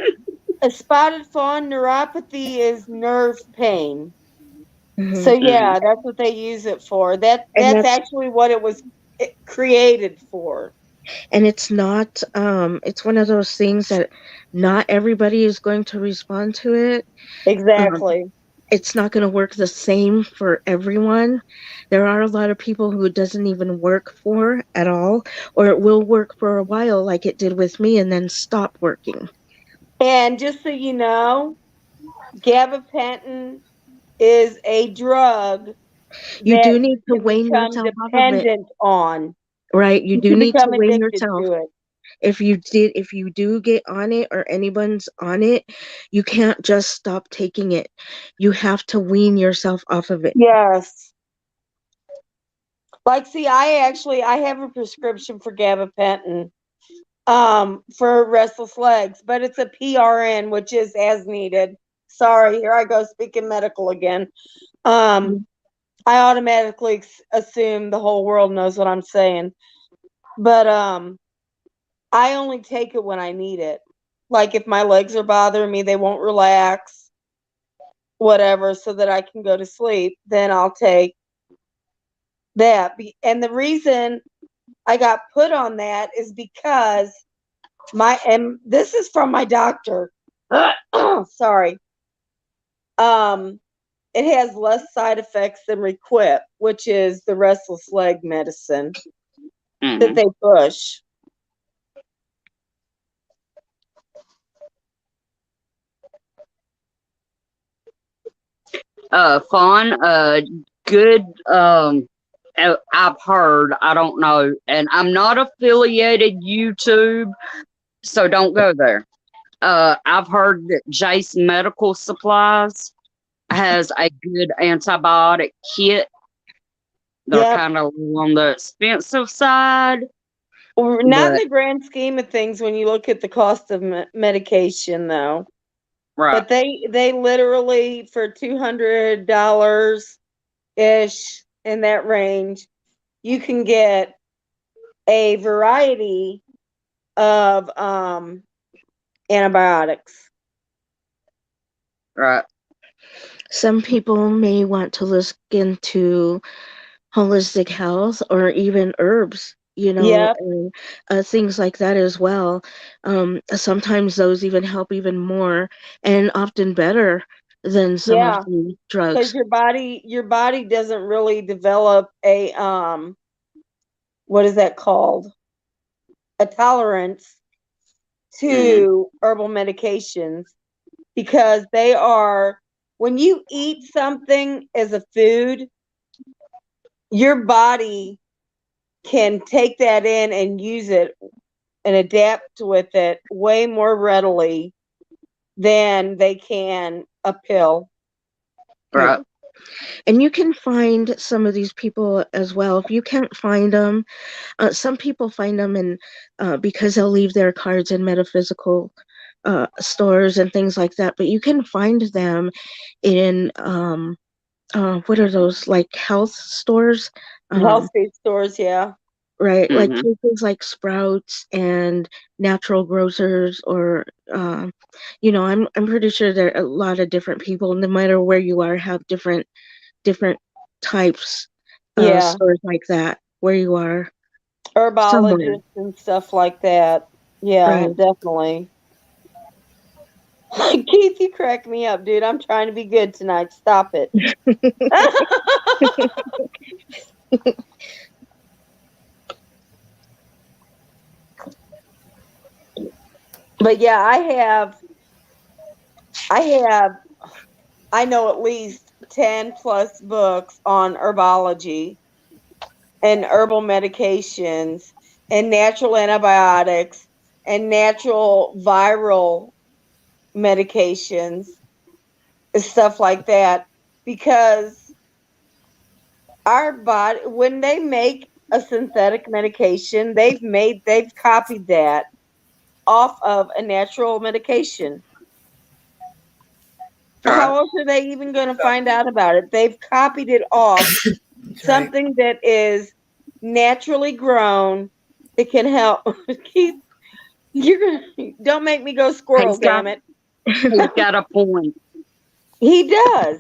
A spotted fawn neuropathy is nerve pain. Mhm. So yeah, that's what they use it for. That's actually what it was created for. And it's not it's one of those things that not everybody is going to respond to it. Exactly. It's not going to work the same for everyone. There are a lot of people who it doesn't even work for at all, or it will work for a while like it did with me and then stop working. And just so you know, gabapentin is a drug You that do need to you can wean become yourself off of it. dependent on. Right, you You do can need to become wean addicted yourself. to it. If you do get on it or anyone's on it, you can't just stop taking it. You have to wean yourself off of it. Yes. Like, see, I have a prescription for gabapentin for restless legs, but it's a PRN, which is as needed. Sorry, here I go speaking medical again. I automatically assume the whole world knows what I'm saying. But I only take it when I need it. Like if my legs are bothering me, they won't relax, whatever, so that I can go to sleep, then I'll take that. And the reason I got put on that is because and this is from my doctor. Sorry. it has less side effects than Requip, which is the restless leg medicine that Mhm. they push. Fawn, good, I've heard, I don't know, and I'm not affiliated YouTube, so don't go there. I've heard that Jason Medical Supplies has a good antibiotic kit. They're Yep. kind of on the expensive side, Not in but the grand scheme of things when you look at the cost of medication, though. right, But they literally for $200 ish in that range, you can get a variety of antibiotics. right. Some people may want to look into holistic health or even herbs, Yep. and things like that as well. Sometimes those even help even more and often better than some of Yeah. the Because drugs. your body doesn't really develop a what is that called? A tolerance to herbal medications because they are, when you eat something as a food, your body can take that in and use it and adapt with it way more readily than they can a pill. Right. And you can find some of these people as well. If you can't find them, some people find them in because they'll leave their cards in metaphysical stores and things like that. But you can find them in what are those, like health stores? Health food stores, yeah. Right, like Mm-hmm. places like Sprouts and Natural Grocers, or I'm pretty sure there are a lot of different people, no matter where you are, have different types of Yeah. stores like that where you are somewhere. Herbologists and stuff like that. Yeah, Right. definitely. Keith, you crack me up, dude. I'm trying to be good tonight. Stop it. But yeah, I know at least 10 plus books on herbology and herbal medications and natural antibiotics and natural viral medications and stuff like that, because our body, when they make a synthetic medication, they've copied that off of a natural medication. Right. How else are they even going to find out about it? They've copied it off That's right. something that is naturally grown. It can help. Keith, don't make me go squirrel, He's got, damn it. he's got a point. He does.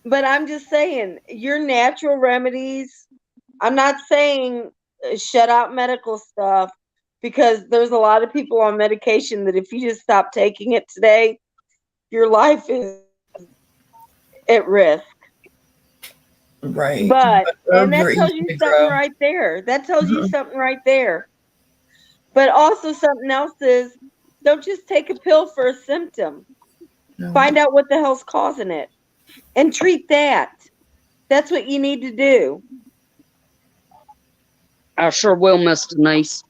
But I'm just saying, your natural remedies, I'm not saying shut out medical stuff, because there's a lot of people on medication that if you just stop taking it today, your life is at risk. Right. But, and Herbs that are tells easy you to something grow. right there. That tells you something right there. But also something else is, don't just take a pill for a symptom. No. Find out what the hell's causing it and treat that. That's what you need to do. I sure will, Miss Denise.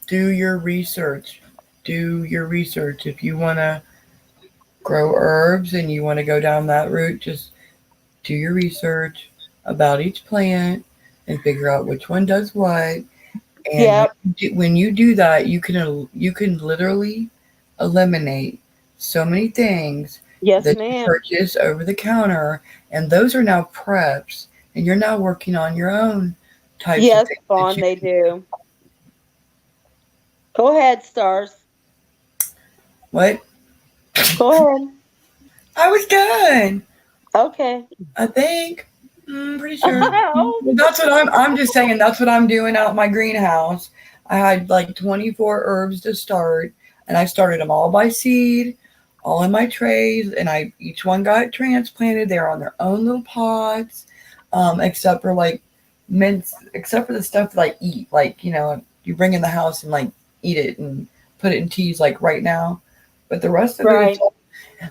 Do your research. Do your research. If you want to grow herbs and you want to go down that route, just do your research about each plant and figure out which one does what. And Yep. when you do that, you can literally eliminate so many things Yes, that you ma'am. purchase over the counter, and those are now preps, and you're now working on your own types Yes, of things. Fawn, they do. Go ahead, Stars. What? Go ahead. I was done. Okay. I think. Pretty sure. Oh. Well, that's what I'm just saying. That's what I'm doing out in my greenhouse. I had like 24 herbs to start, and I started them all by seed. all in my trays, and each one got transplanted. They're on their own little pots, except for like mints, except for the stuff that I eat. Like, you bring in the house and like eat it and put it in teas like right now. But Right.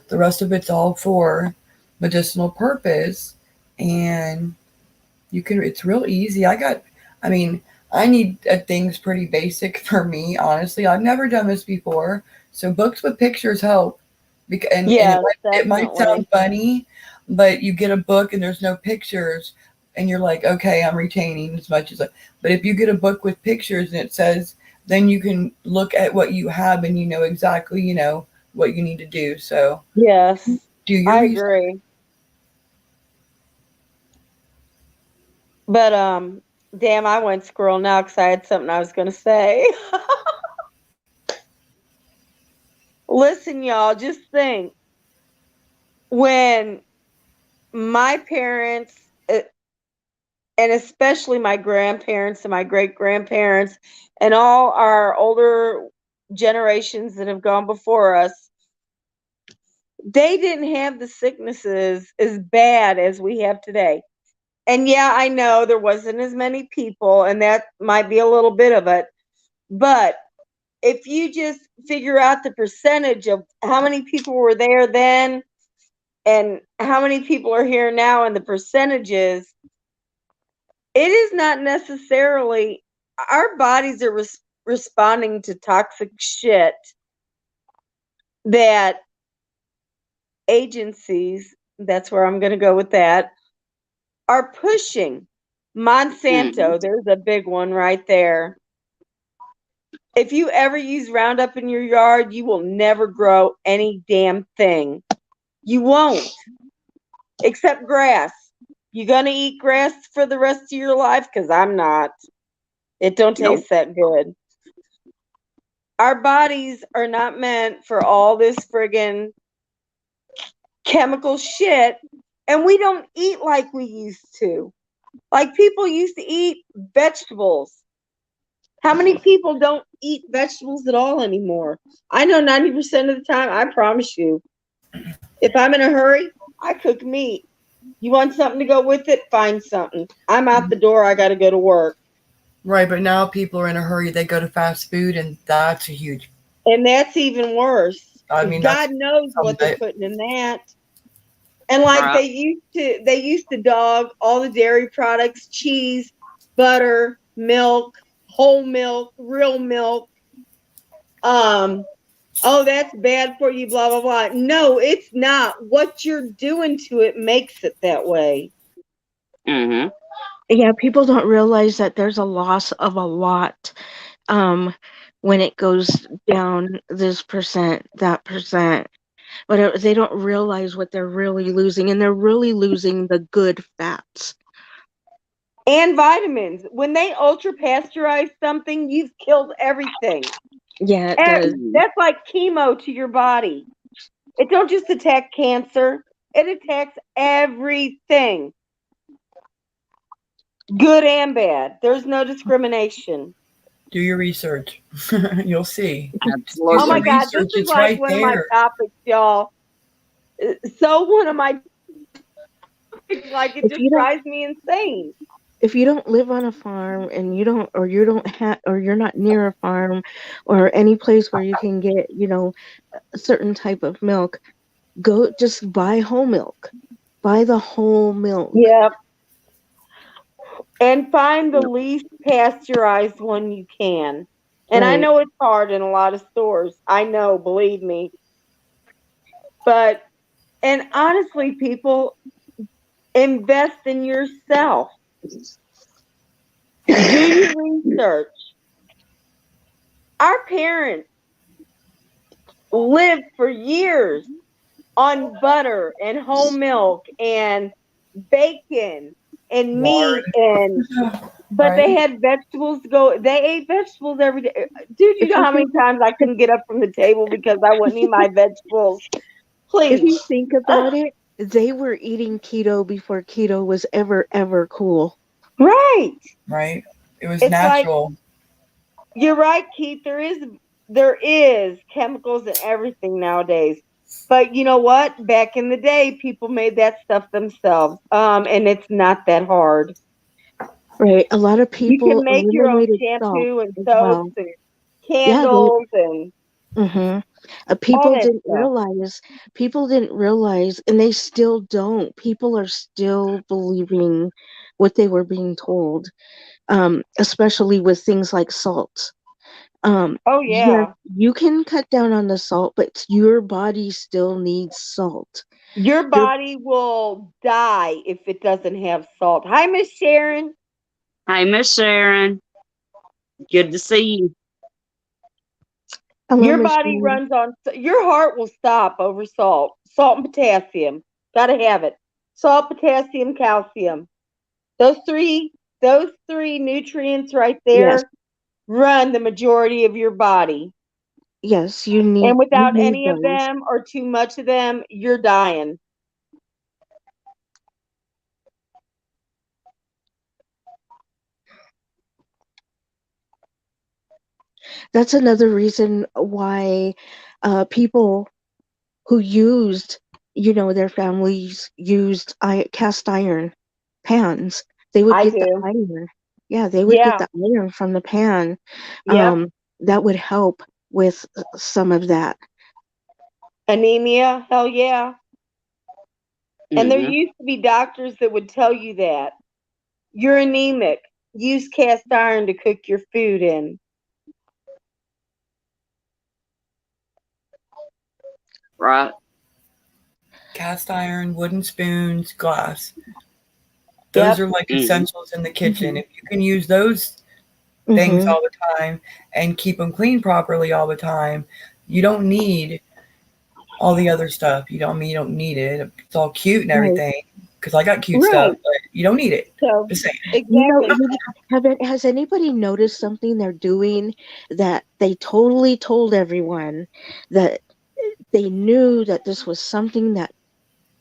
the rest of it's all for medicinal purpose, and it's real easy. I need things pretty basic for me, honestly. I've never done this before, so books with pictures help. And Yes, it might definitely. sound funny, but you get a book and there's no pictures, and you're like, okay, I'm retaining as much as but if you get a book with pictures and it says, then you can look at what you have and you know exactly, what you need to do. So Yes, do your I research. agree. But damn, I went squirrel now because I had something I was going to say. Listen, y'all, just think when my parents, and especially my grandparents and my great grandparents, and all our older generations that have gone before us, they didn't have the sicknesses as bad as we have today. And yeah, I know there wasn't as many people, and that might be a little bit of it. But if you just figure out the percentage of how many people were there then and how many people are here now and the percentages, it is not necessarily our bodies are responding to toxic shit that agencies, that's where I'm going to go with that, are pushing. Monsanto, there's a big one right there. If you ever use Roundup in your yard, you will never grow any damn thing. You won't. Except grass. You gonna eat grass for the rest of your life? Because I'm not. It don't taste that good. Our bodies are not meant for all this friggin' chemical shit, and we don't eat like we used to. Like people used to eat vegetables. How many people don't eat vegetables at all anymore? I know 90% of the time, I promise you. If I'm in a hurry, I cook meat. You want something to go with it? Find something. I'm out the door. I got to go to work. Right, but now people are in a hurry. They go to fast food, and that's a huge. And that's even worse. I mean, God knows what they're putting in that. And like they used to dog all the dairy products, cheese, butter, milk, whole milk, real milk. Oh, that's bad for you, blah, blah, blah. No, it's not. What you're doing to it makes it that way. Mm-hmm. Yeah, people don't realize that there's a loss of a lot when it goes down this percent, that percent. But they don't realize what they're really losing, and they're really losing the good fats. And vitamins. When they ultra pasteurize something, you've killed everything. Yeah, it does. That's like chemo to your body. It don't just attack cancer. It attacks everything. Good and bad. There's no discrimination. Do your research. You'll see. Absolutely. Oh my God, this is like one of my topics, y'all. So one of my like it just drives me insane. If you don't live on a farm and you're not near a farm or any place where you can get, a certain type of milk, go just buy whole milk. Buy the whole milk. Yep. And find the least pasteurized one you can. And I know it's hard in a lot of stores. I know, believe me. And honestly, people, invest in yourself. Do your research. Our parents lived for years on butter and whole milk and bacon and meat but they had vegetables they ate vegetables every day. Dude, you know how many times I couldn't get up from the table because I wouldn't eat my vegetables? Please. If you think about it, they were eating keto before keto was ever cool. Right. It was natural. You're right, Keith. There is chemicals in everything nowadays. But you know what? Back in the day, people made that stuff themselves. And it's not that hard. Right. A lot of You people can make your own eliminated salt shampoo and as soaps well. and Yeah, candles and mm-hmm. all People that didn't stuff. realize. People didn't realize, and they still don't. People are still believing what they were being told, especially with things like salt. Oh Yes, yeah. you can cut down on the salt, but your body still needs salt. Your Your body will die if it doesn't have salt. Hi, Miss Sharon. Hey, Miss Sharon, good to see you. hello, Your Miss body Sharon. runs on, your heart will stop over salt. Salt and potassium. Gotta have it. Salt, potassium, calcium. Those three nutrients right Yes, there run the majority of your body. yes, And you without need any of those. them or too much of them, you're dying. That's another reason why people who used, their families used cast iron pans. They would I get the do. iron. Yeah, they would get Yeah. the iron from the pan. Yep. That would help with some of that. Anemia. Hell yeah. And there Hmm. used to be doctors that would tell you that you're anemic. Use cast iron to cook your food in. Right. Cast iron, wooden spoons, glass. Those Yep. are like Hmm. essentials in the kitchen. Hmm. If you can use those things Hmm. all the time and keep them clean properly all the time, you don't need all the other stuff. You don't need it. It's all cute and Right. everything because I got cute stuff, Right. but you don't need it. So Just saying. exactly. Has anybody noticed something they're doing that they totally told everyone that they knew that this was something that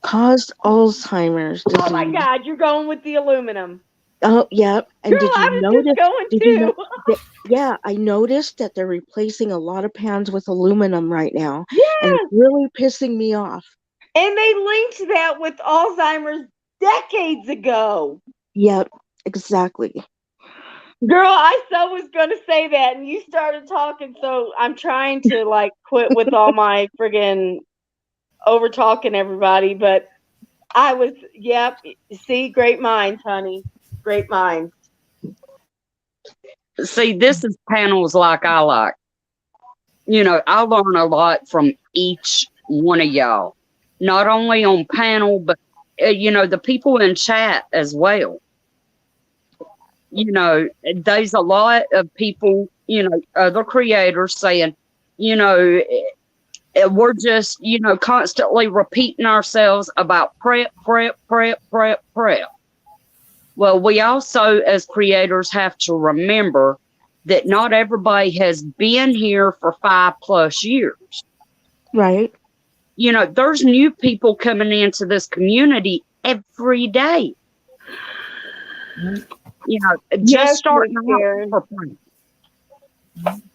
caused Alzheimer's Oh my disease? God, you're going with the aluminum. Oh, yeah. And Girl, did you I was just notice? going Did you know too. that? Yeah, I noticed that they're replacing a lot of pans with aluminum right now, and it's Yes. really pissing me off. And they linked that with Alzheimer's decades ago. Yep, exactly. Girl, I so was going to say that, and you started talking, so I'm trying to like quit with all my friggin' over talking everybody, but I was, yep. See, great minds, honey. Great minds. See, this is panels like I like. I learn a lot from each one of y'all, not only on panel, but the people in chat as well. There's a lot of people, other creators saying, you know, we're just, constantly repeating ourselves about prep, prep, prep, prep, prep. Well, we also, as creators, have to remember that not everybody has been here for 5+ years. Right. There's new people coming into this community every day. Just Yes, Miss starting out Sharon. for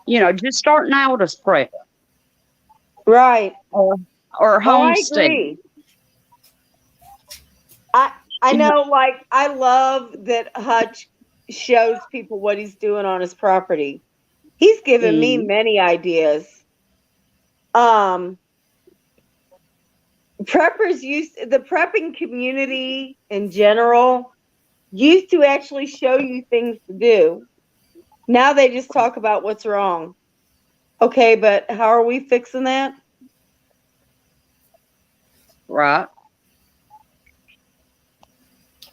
prep. Just starting out as prep Right. or Oh, I homestead. agree. I know, like, I love that Hutch shows people what he's doing on his property. He's given me Mhm. many ideas. Um, the prepping community in general used to actually show you things to do. Now they just talk about what's wrong. Okay, but how are we fixing that? Right.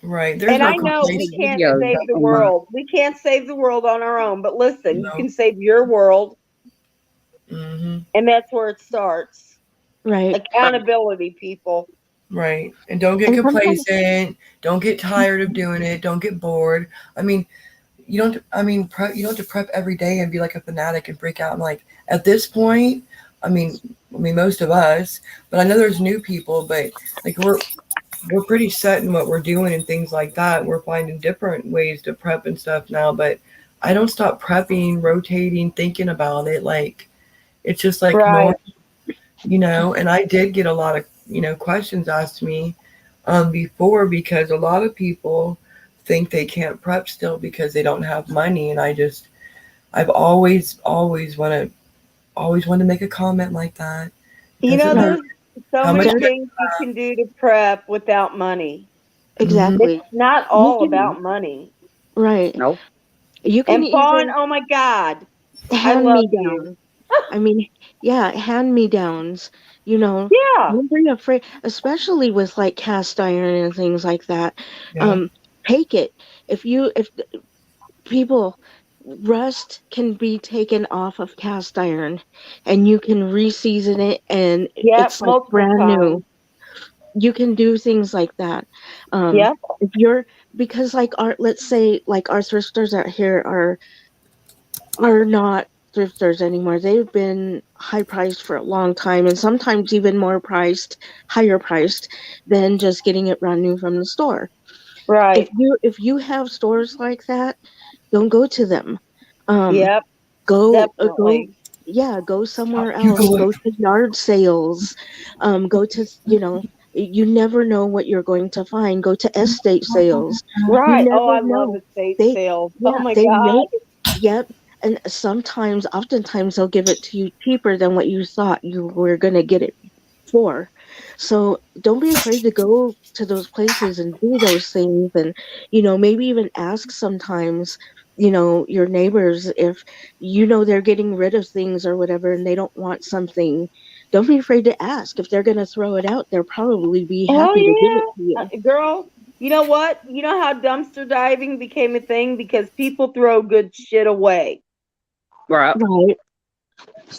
Right. There's And no I know we Make complacent can't videos save the on that. world. We can't save the world on our own, but listen, you No. can save your world, Hmm. and that's where it starts. Right. Accountability, people. Right. And don't get And sometimes, complacent. Don't get tired of doing it. Don't get bored. I mean, you don't have to prep every day and be like a fanatic and break out. And like at this point, most of us, but I know there's new people, but like we're pretty set in what we're doing and things like that. We're finding different ways to prep and stuff now, but I don't stop prepping, rotating, thinking about it. Like it's just like Right. normal. And I did get a lot of, questions asked to me before, because a lot of people think they can't prep still because they don't have money. And I've always wanted to make a comment like that. It You know, doesn't matter there's so how much. many There's things you can do to prep without money. Mhm. It's exactly. not You all can about money. right. Nope. You can And Fawn, even oh my God, I hand love me you. down. I mean, yeah, hand me downs. You know, Yeah. don't be afraid, especially with like cast iron and things like that. Yeah. Um, take it. If people, rust can be taken off of cast iron, and you can reseason it, and Yep. it's like Multiple brand new. times. You can do things like that. Yep. If you're because like our let's say like our thrifters out here are not thrifters anymore. They've been high priced for a long time, and sometimes even higher priced than just getting it brand new from the store. If Right. you have stores like that, don't go to them. Um, Yep. go, Definitely. yeah, go somewhere You else. go. Go to yard sales. Go to you never know what you're going to find. Go to estate sales. You Right. Oh, never I love know. estate They sales. Oh yeah, my they God. may yep. And oftentimes they'll give it to you cheaper than what you thought you were gonna get it for. So don't be afraid to go to those places and do those things, and maybe even ask sometimes, your neighbors if they're getting rid of things or whatever and they don't want something. Don't be afraid to ask. If they're gonna throw it out, they'll probably be Oh happy to give it to yeah. you. Girl, you know what? You know how dumpster diving became a thing because people throw good shit away. Right. Right.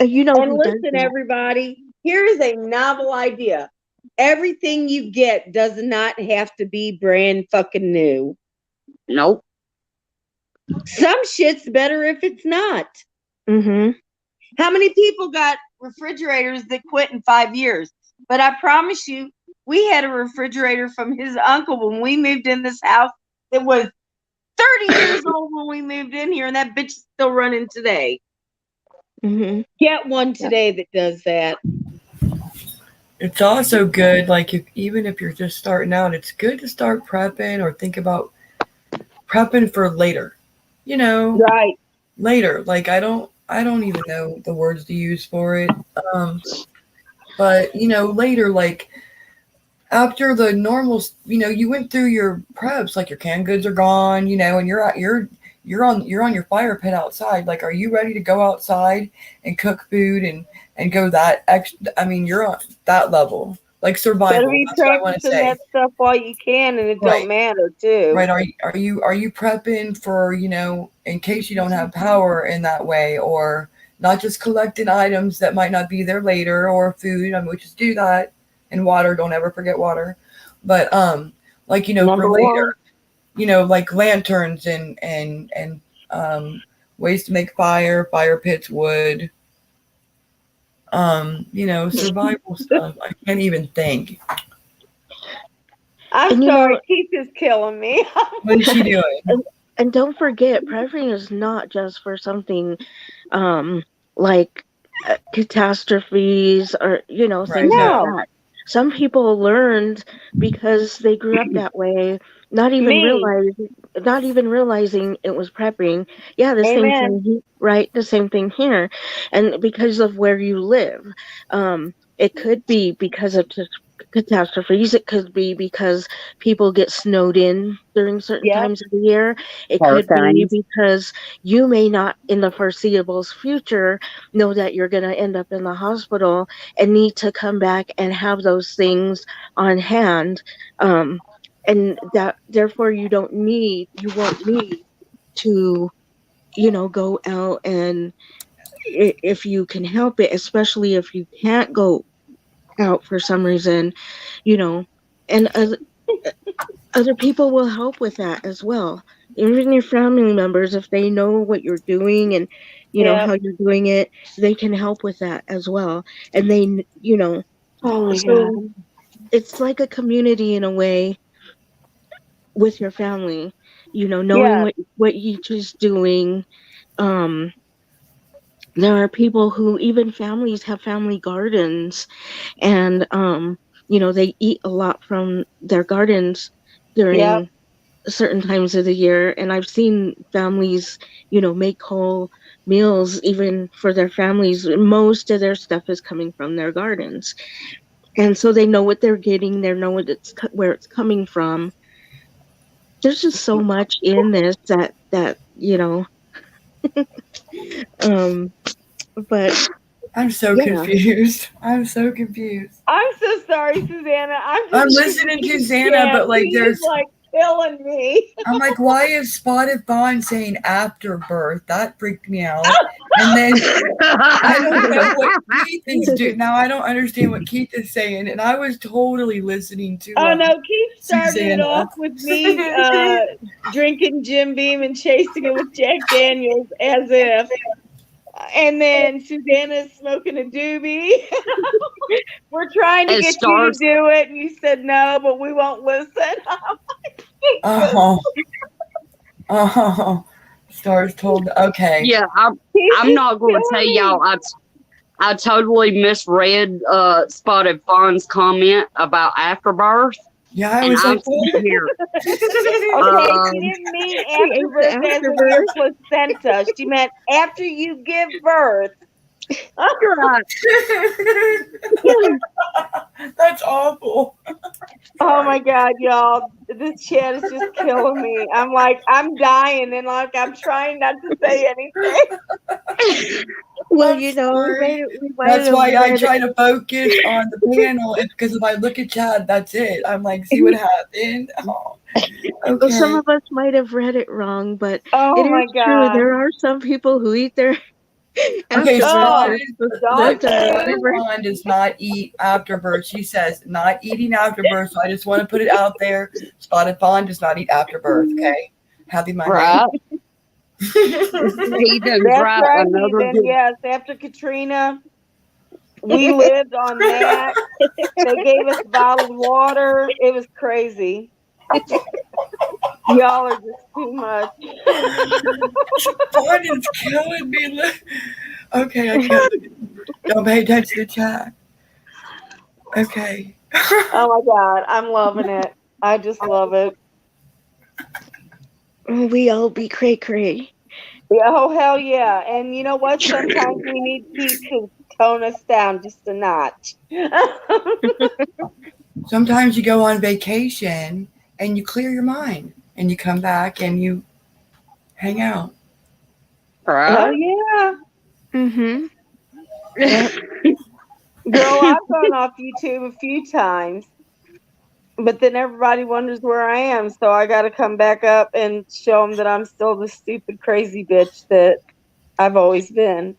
You know And who does listen, that. everybody, here is a novel idea. Everything you get does not have to be brand fucking new. Nope. Some shit's better if it's not. Mm-hmm. How many people got refrigerators that quit in 5 years? But I promise you, we had a refrigerator from his uncle when we moved in this house that was 30 years old when we moved in here, and that bitch is still running today. Mm-hmm. Get one Yeah. today that does that. It's also good, like even if you're just starting out, it's good to start prepping or think about prepping for later. You know, Right. later. Like I don't even know the words to use for it. Um, but later, like after the normal, you went through your preps, like your canned goods are gone, and you're on your fire pit outside. Like, are you ready to go outside and cook food and go that extra? I mean, you're on that level, like Better survival. be That's what I want to practicing say. that stuff while you can, and it don't Right. matter too. Right. Are you prepping for, in case you don't have power in that way, or not just collecting items that might not be there later, or food. I mean, we just do that, and water. Don't ever forget water. But like for Number one. later, like lanterns and ways to make fire pits, wood. Survival stuff. I can't even think. I'm And sorry, Keith is killing me. What is she doing? and don't forget, prepping is not just for something um like catastrophes or Right. things like No. No, that. Some people learned because they grew up that way, not even me. realizing it was prepping. Yeah, the same Amen. thing, right? The same thing here, and because of where you live, it could be because of just catastrophes. It could be because people get snowed in during certain Yep. times of the year. It could be Hurricanes. because you may not, in the foreseeable future, know that you're going to end up in the hospital and need to come back and have those things on hand. And that therefore you won't need to, go out and if you can help it, especially if you can't go out for some reason, you know, and other people will help with that as well. Even your family members, if they know what you're doing and Yep. how you're doing it, they can help with that as well. And Oh my so God. it's like a community in a way with your family. Knowing Yes. what each is doing. Um, There are people who, even families, have family gardens, and they eat a lot from their gardens Yep. during certain times of the year. And I've seen families, make whole meals even for their families. Most of their stuff is coming from their gardens, and so they know what they're getting. They know where it's coming from. There's just so much in this that um but I'm so yeah. confused. I'm so confused. I'm so sorry, Susanna. I'm just listening to Xana, but like He's there's like killing me. I'm like, why is Spotted Fawn saying afterbirth? That freaked me out. And then I don't know what Keith is doing. Now I don't understand what Keith is saying, and I was totally listening to Oh no, Keith started it Susanna. off with me drinking Jim Beam and chasing it with Jack Daniels as if. And then Susanna's smoking a doobie. We're trying to And get stars. you to do it, and you said no, but we won't listen. Oh, oh, Stars told. Okay, Yeah, I'm not going to tell y'all. I totally misread Spotted Fawn's comment about afterbirth, yeah, I and was I'm like, sitting here. Okay, she didn't mean She ate the afterbirth as in your placenta. She meant after you give birth. Right. that's awful. Oh my God, y'all. This chat is just killing me. I'm like, I'm dying and like I'm trying not to say anything. Well, I'm we sorry. might That's have why I read. try to focus on the panel, and because if I look at Chad, that's it. I'm like, see what happened. Oh, Well, some okay. of us might have read it wrong, but Oh it my is true. God. There are some people who eat their Okay, afterbirth don't or you? whatever. Fawn does not eat afterbirth. She says not eating afterbirth. So I just want to put it out there. Spotted Fawn does not eat afterbirth. Okay. Happy Monday. Right. Heathens, That's right. right, Another Ethan. good. Yes, after Katrina, we lived on that. They gave us bottled water. It was crazy. Y'all are just too much. Fawn is killing me. Okay, I can't. Don't pay attention to chat. Okay. Oh my God, I'm loving it. I just love it. We all be cray cray. Yeah, oh hell yeah. And you know what? Sometimes we need Pete to tone us down just a notch. Sometimes you go on vacation and you clear your mind and you come back and you hang out. Hell Right. yeah. Mm-hmm. Girl, I've gone off YouTube a few times, but then everybody wonders where I am. So I got to come back up and show them that I'm still the stupid, crazy bitch that I've always been.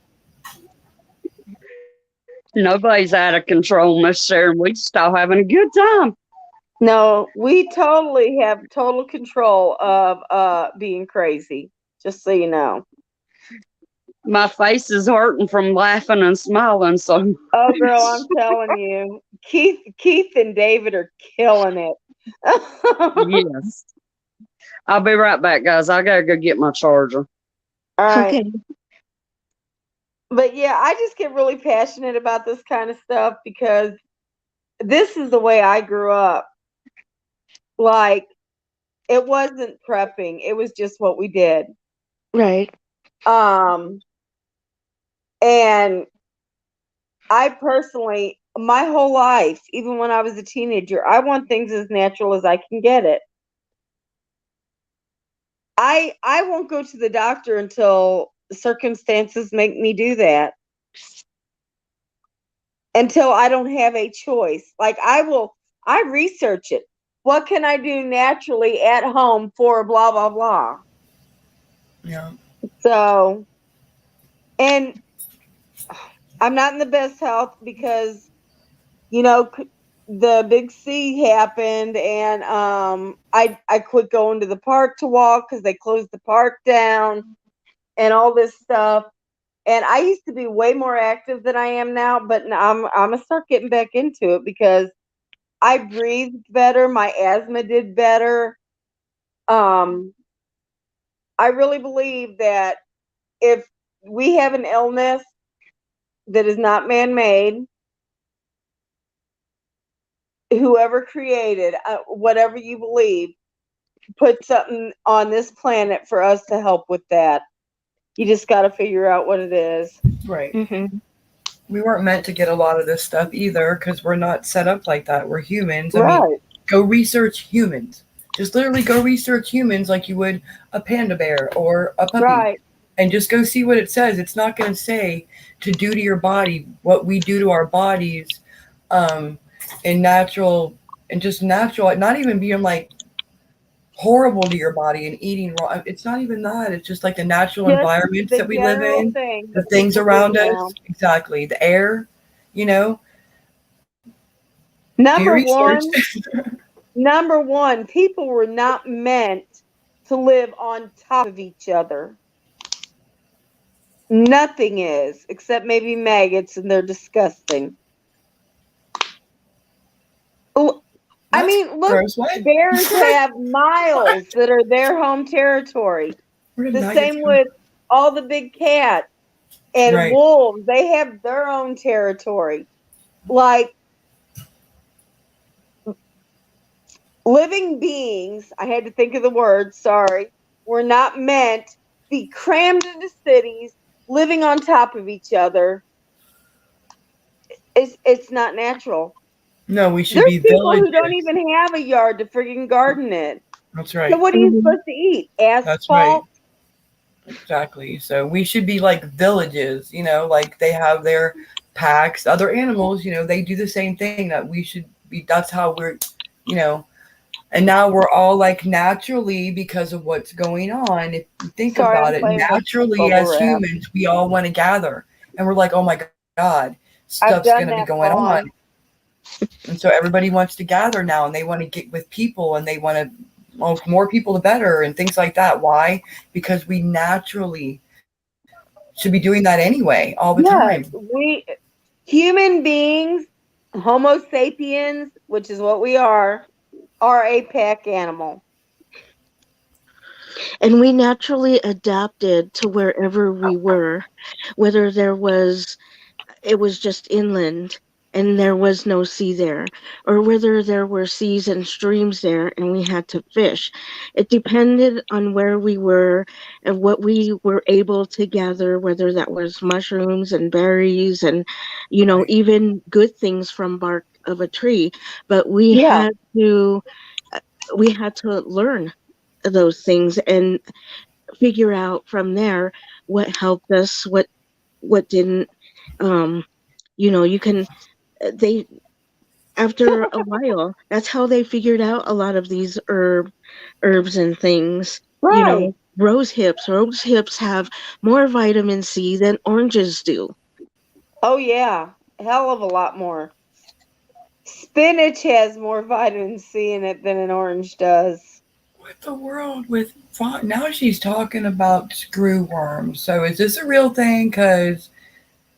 Nobody's out of control, Miss Sharon. We just all having a good time. No, we totally have total control of being crazy, just so you know. My face is hurting from laughing and smiling. So Oh, girl, I'm telling you, Keith, and David are killing it. yes, I'll be right back, guys. I gotta go get my charger. All right, Okay. but yeah, I just get really passionate about this kind of stuff because this is the way I grew up. Like, it wasn't prepping; it was just what we did. Right. And I personally, my whole life, even when I was a teenager, I want things as natural as I can get it. I won't go to the doctor until circumstances make me do that. Until I don't have a choice. Like I research it. What can I do naturally at home for blah blah blah? Yeah. So, and I'm not in the best health because the big C happened, and I quit going to the park to walk because they closed the park down and all this stuff. And I used to be way more active than I am now, but now I'm gonna start getting back into it because I breathed better, my asthma did better. I really believe that if we have an illness that is not man-made. Whoever created, whatever you believe, put something on this planet for us to help with that. You just got to figure out what it is. Right. Mm-hmm. We weren't meant to get a lot of this stuff either because we're not set up like that. We're humans. I Right. mean, go research humans. Just literally go research humans like you would a panda bear or a puppy. Right. And just go see what it says. It's not going to say to do to your body what we do to our bodies in natural, and just natural, not even being like horrible to your body and eating raw. It's not even that. It's just like the natural Just environments the that we live general in, thing the that things people around do us. now. Exactly. The air, you know. Do Number your one, research. people were not meant to live on top of each other. Nothing is, except maybe maggots, and they're disgusting. Oh, I That's mean, look, gross. What? bears have miles that are their home territory. Where did The maggots same come with all the big cats and Right. wolves. They have their own territory. Like, living beings, I had to think of the word, sorry, were not meant to be crammed into cities, living on top of each other. It's not natural. No, we should There's be people who villages. don't even have a yard to friggin' garden it. That's So right. what are you Mhm. supposed to eat? That's right. Asphalt? Exactly. So we should be like villages, you know, like they have their packs. Other animals, you know, they do the same thing that we should be. That's how we're, you know, and now we're all like naturally, because of what's going on. If you think Sorry, about I'm it, playing with naturally bubble as wrap. humans, we all want to gather, and we're like, oh my God, I've stuff's done going to be that going on. wrong. And so everybody wants to gather now, and they want to get with people, and they want to, well, more people the better, and things like that. Why? Because we naturally should be doing that anyway, all the Yes, time. we human beings, Homo sapiens, which is what we are a pack animal. And we naturally adapted to wherever we were, whether it was just inland and there was no sea there, or whether there were seas and streams there and we had to fish. It depended on where we were and what we were able to gather, whether that was mushrooms and berries and, Right. even good things from bark of a tree. But Yeah, we had to learn those things and figure out from there what helped us, what didn't. um you can they after a while, that's how they figured out a lot of these herbs and things. right. Rose hips have more vitamin C than oranges do. Oh yeah, hell of a lot more. Spinach has more vitamin C in it than an orange does. What the world with now she's talking about screw worms. So is this a real thing? Because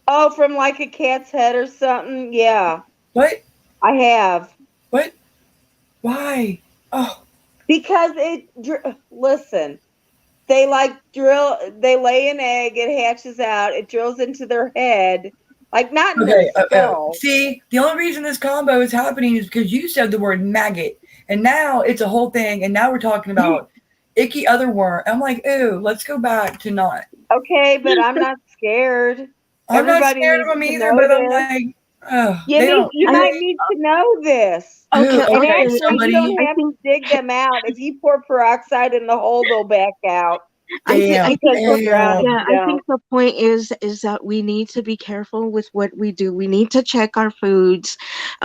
Oh, from like a cat's head or something? Yeah, what? I have. What? Why? Oh, Because listen, they they lay an egg, it hatches out, it drills into their head, like not in their okay. skull. See, the only reason this combo is happening is because you said the word maggot, and now it's a whole thing, and now we're talking about icky other worm. I'm like, ooh, let's go back to not. Okay, but I'm not scared. I'm not Everybody scared of needs them to either, know but I'm this. like, oh, they don't. You might need to know this. Okay, Who? And Okay, actually, somebody. you don't I have think to dig them out. If you pour peroxide in the hole, they'll back out. Damn. Because they'll drown if yeah, you I think don't. the point is that we need to be careful with what we do. We need to check our foods.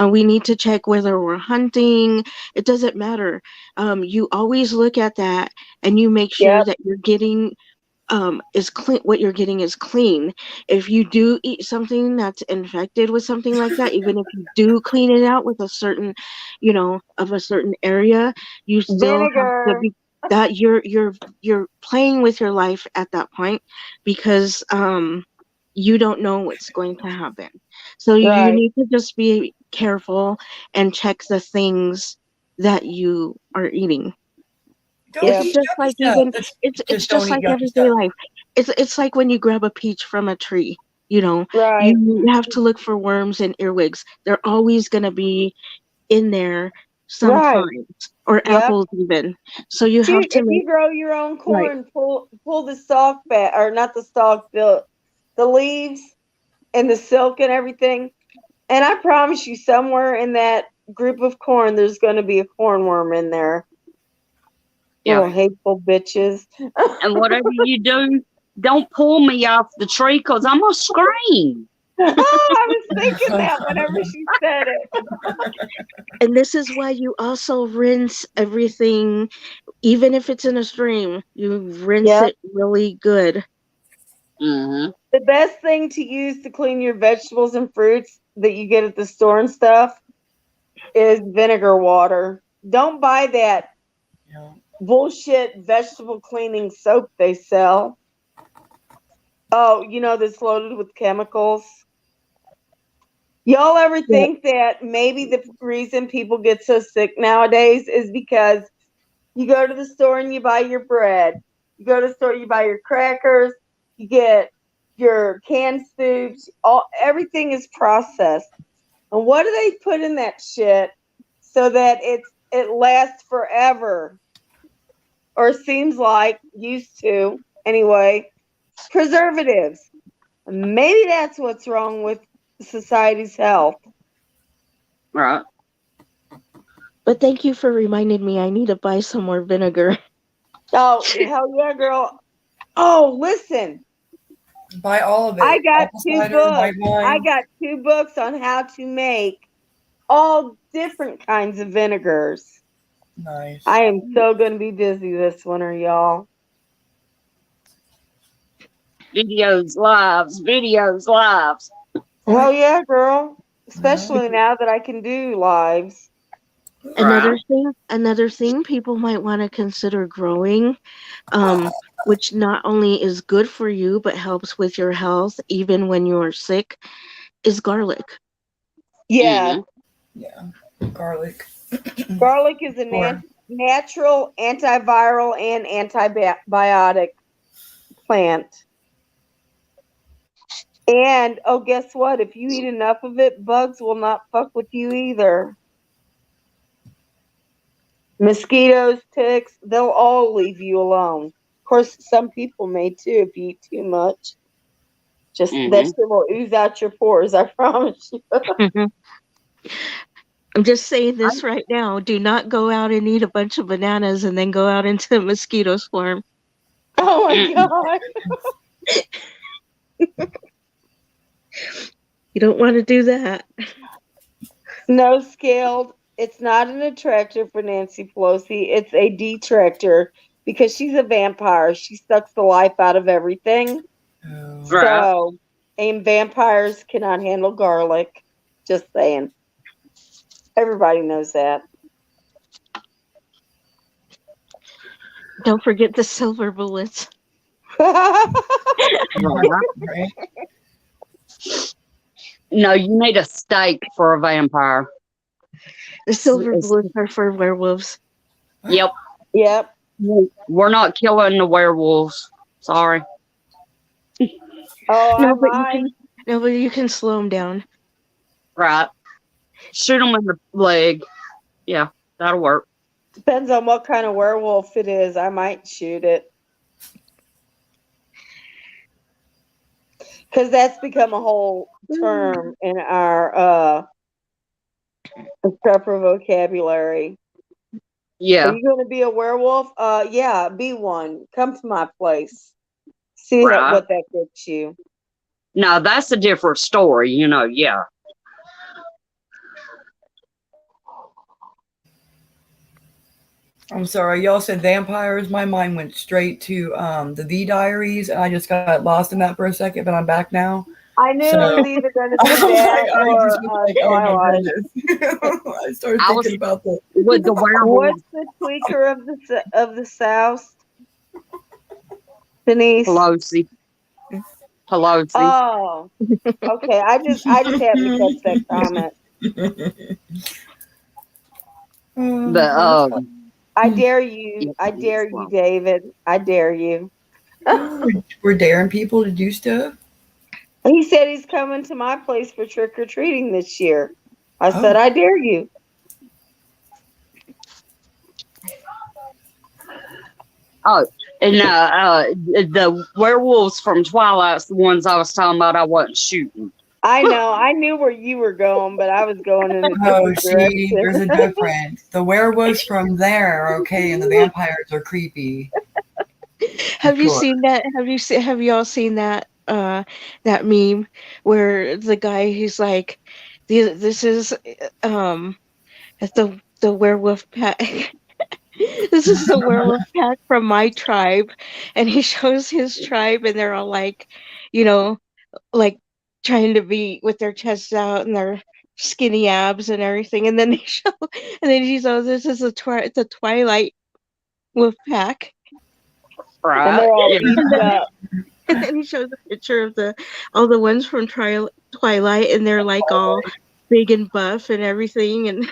We need to check whether we're hunting. It doesn't matter. You always look at that and you make sure Yep. that you're getting is clean. What you're getting is clean. If you do eat something that's infected with something like that, even if you do clean it out with a certain, of a certain area, you still have to Vinegar. be that you're playing with your life at that point, because you don't know what's going to happen. So you Right. need to just be careful and check the things that you are eating. Don't Yep. It's eat just yucky like stuff. even That's it's just just don't eat like yucky everyday stuff. life. it's like when you grab a peach from a tree. You know, Right. you have to look for worms and earwigs. They're always going to be in there Right. sometimes, or Yep. apples even. So you have Shoot, to if make you grow your own right. corn, pull the stalk back, or not the stalk, the leaves and the silk and everything. And I promise you, somewhere in that group of corn, there's going to be a cornworm in there. Yeah. Little hateful bitches. And whatever you do, don't pull me off the tree because I'm going to scream. Oh, I was thinking that whenever she said it. And this is why you also rinse everything, even if it's in a stream, you rinse Yep. it really good. Mm-hmm. The best thing to use to clean your vegetables and fruits that you get at the store and stuff is vinegar water. Don't buy that Yeah. bullshit vegetable cleaning soap they sell. Oh, you know, that's loaded with chemicals. Y'all ever think that maybe the reason people get so sick nowadays is because you go to the store and you buy your bread. You go to the store, you buy your crackers, you get your canned foods, everything is processed. And what do they put in that shit so that it lasts forever? Or seems like, used to anyway, preservatives. Maybe that's what's wrong with society's health. Right. But thank you for reminding me I need to buy some more vinegar. Oh, hell yeah, girl. Oh, listen. Buy all of it. I got Apple 2 cider, books. white wine. I got 2 books on how to make all different kinds of vinegars. Nice. I am so going to be busy this winter, y'all. Videos, lives, videos, lives. Hell yeah, girl. Especially now that I can do lives. Another thing people might want to consider growing, which not only is good for you but helps with your health even when you're sick, is garlic. Yeah. Mhm. Yeah. Garlic. Garlic is a Or- natural antiviral and antibiotic plant. And oh, guess what? If you eat enough of it, bugs will not fuck with you either. Mosquitoes, ticks, they'll all leave you alone. Of course, some people may too if you eat too much. Just that shit will ooze out your pores, I promise you. I'm just saying this right now. Do not go out and eat a bunch of bananas and then go out into a mosquito swarm. Oh my God. You don't want to do that. Snow scaled. It's not an attractor for Nancy Pelosi. It's a detractor because she's a vampire. She sucks the life out of everything. Oh. Right. So, and vampires cannot handle garlic. Just saying. Everybody knows that. Don't forget the silver bullets. Right. No, you need a stake for a vampire. The silver It's- bullets are for werewolves. Yep. Yep. We're not killing the werewolves. Sorry. Oh, No, I but might. you can slow them down. Right. Shoot them in the leg. Yeah, that'll work. Depends on what kind of werewolf it is. I might shoot it. Because that's become a whole term in our proper vocabulary. Yeah. Are you going to be a werewolf? Yeah, be one. Come to my place. See Right. what that gets you. No, that's a different story, yeah. I'm sorry, y'all said vampires. My mind went straight to the V Diaries, and I just got lost in that for a second, but I'm back now. I knew So- it was either going to I be was that like, I or just was like, oh my Twilight. goodness. I started I was- thinking about the With the werewolves, What's the tweaker of the South? Denise. Pelosi. Oh, okay. I just happened to catch that comment. The I dare you. I dare you, David. I dare you. We're daring people to do stuff. He said he's coming to my place for trick or treating this year. I said, Oh. I dare you. Oh, and the werewolves from Twilight's the ones I was talking about. I wasn't shooting. I know. I knew where you were going, but I was going in a Oh, different see, direction. there's a difference. The werewolves from there, are okay, and the vampires are creepy. Have you Sure. seen that? Have you all seen that that meme where the guy he's like, This is the werewolf pack." This is the werewolf pack from my tribe, and he shows his tribe, and they're all like, you know, like trying to be with their chests out and their skinny abs and everything, and then they show, and then he says, "This is the Twilight Wolf Pack," And Right? they're all Yeah. beat up. and then he shows a picture of all the ones from Twilight, and they're like all big and buff and everything, and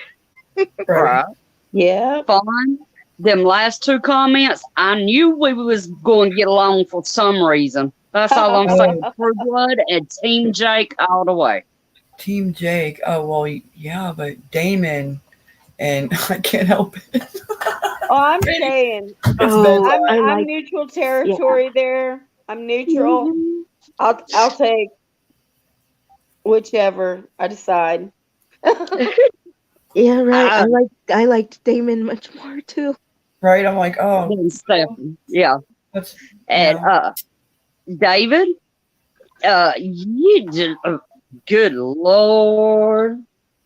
Right. Right. Yeah. Fun. Them last two comments, I knew we was going to get along for some reason. That's all I'm saying. True Blood and Team Jake all the way. Team Jake. Oh, well, yeah, but Damon, and I can't help it. Oh, I'm saying oh, I I'm like neutral territory there. I'm neutral. I'll take whichever I decide. yeah, right. I- I liked Damon much more too. Right? I'm like, oh, and Stephen. Yeah. that's And David, you just, good Lord.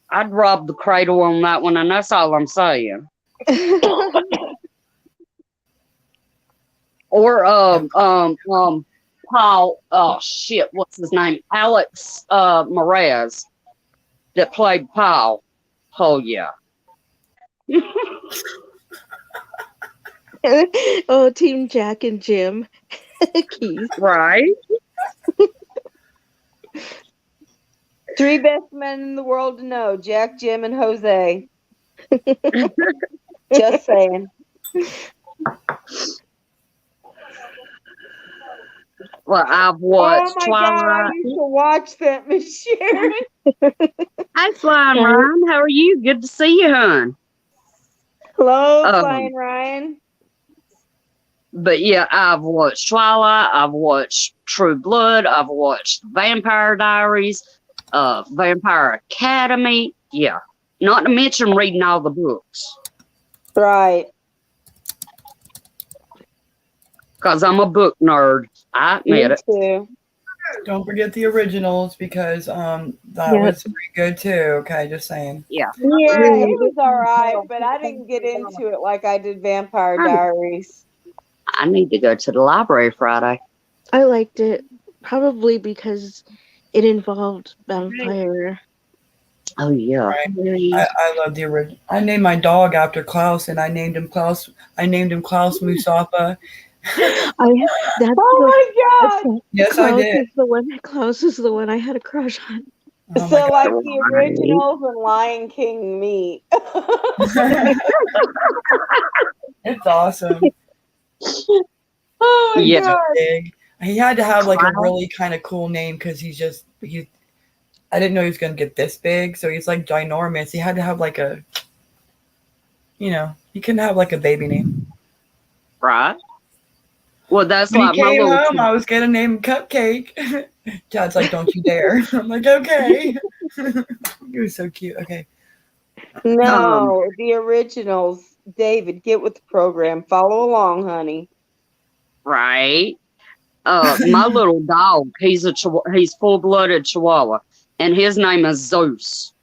I'd rob the cradle on that one, and that's all I'm saying. Or Paul, oh shit, what's his name? Alex Morez that played Paul. Oh yeah. Oh, Team Jack and Jim. Keith. Right? Three best men in the world to know: Jack, Jim, and Jose. Just saying. Well, I've Oh watched my God! I Twilight. used to watch that, Miss Sharon. Hi, Flying Ryan. How are you? Good to see you, hon. Hello, Flying Ryan. But yeah, I've watched Twilight. I've watched True Blood. I've watched Vampire Diaries, Vampire Academy. Yeah, not to mention reading all the books Right. because I'm a book nerd. I admit Me it. too. don't forget the originals because that Yeah. was pretty good too. Okay, just saying. Yeah, it was all right, but I didn't get into it like I did Vampire Diaries. I need to go to the library Friday. I liked it probably because it involved vampire. Oh yeah. Right. I love the original. I named my dog after Klaus, and I named him Klaus Mustafa. That's Oh my God! Yes, I did. Klaus is the one I had a crush on. Oh So my like God. the originals and Lion King meet. It's awesome. Oh my Yeah. God! Big. He had to have like a really kind of cool name because he's I didn't know he was gonna get this big, so he's like ginormous. He had to have like a, he couldn't have like a baby name. Right. Well, that's When like he my came little. home, I was gonna name him Cupcake. Dad's like, "Don't you dare!" I'm like, "Okay." He was so cute. Okay. No, the originals. David, get with the program. Follow along, honey. Right. My little dog, he's full-blooded Chihuahua, and his name is Zeus,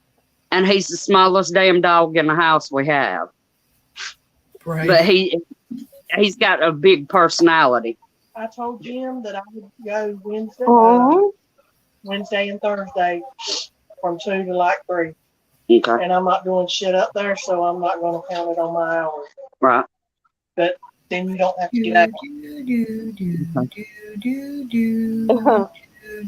and he's the smallest damn dog in the house we have. Right. But he's got a big personality. I told Jim that I would go Wednesday, Oh, Wednesday and Thursday from 2 to like 3. Okay. And I'm not doing shit up there, so I'm not going to count it on my hours. Right. Then you don't have to Do, get up. do, do, do,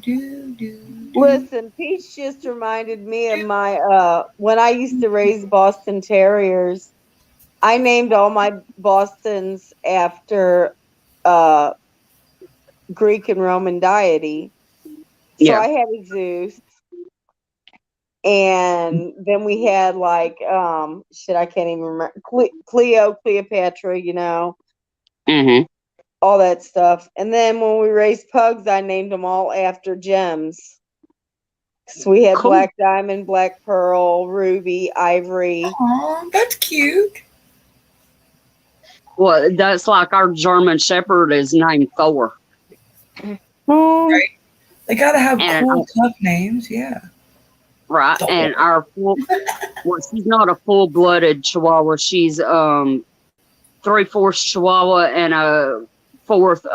do, do. listen, Peach just reminded me of my when I used to raise Boston Terriers. I named all my Bostons after Greek and Roman deity. So Yeah. I had a Zeus. And then we had like I can't even remember, Cleopatra, Mm-hmm. all that stuff. And then when we raised pugs, I named them all after gems. So we had Cool. Black Diamond, Black Pearl, Ruby, Ivory. Aw, that's cute. Well, that's like our German Shepherd is named Thor. Right. They gotta have And cool, tough names. Yeah. Right. Thor. And our she's not a full-blooded Chihuahua. She's 3/4 Chihuahua and a 4th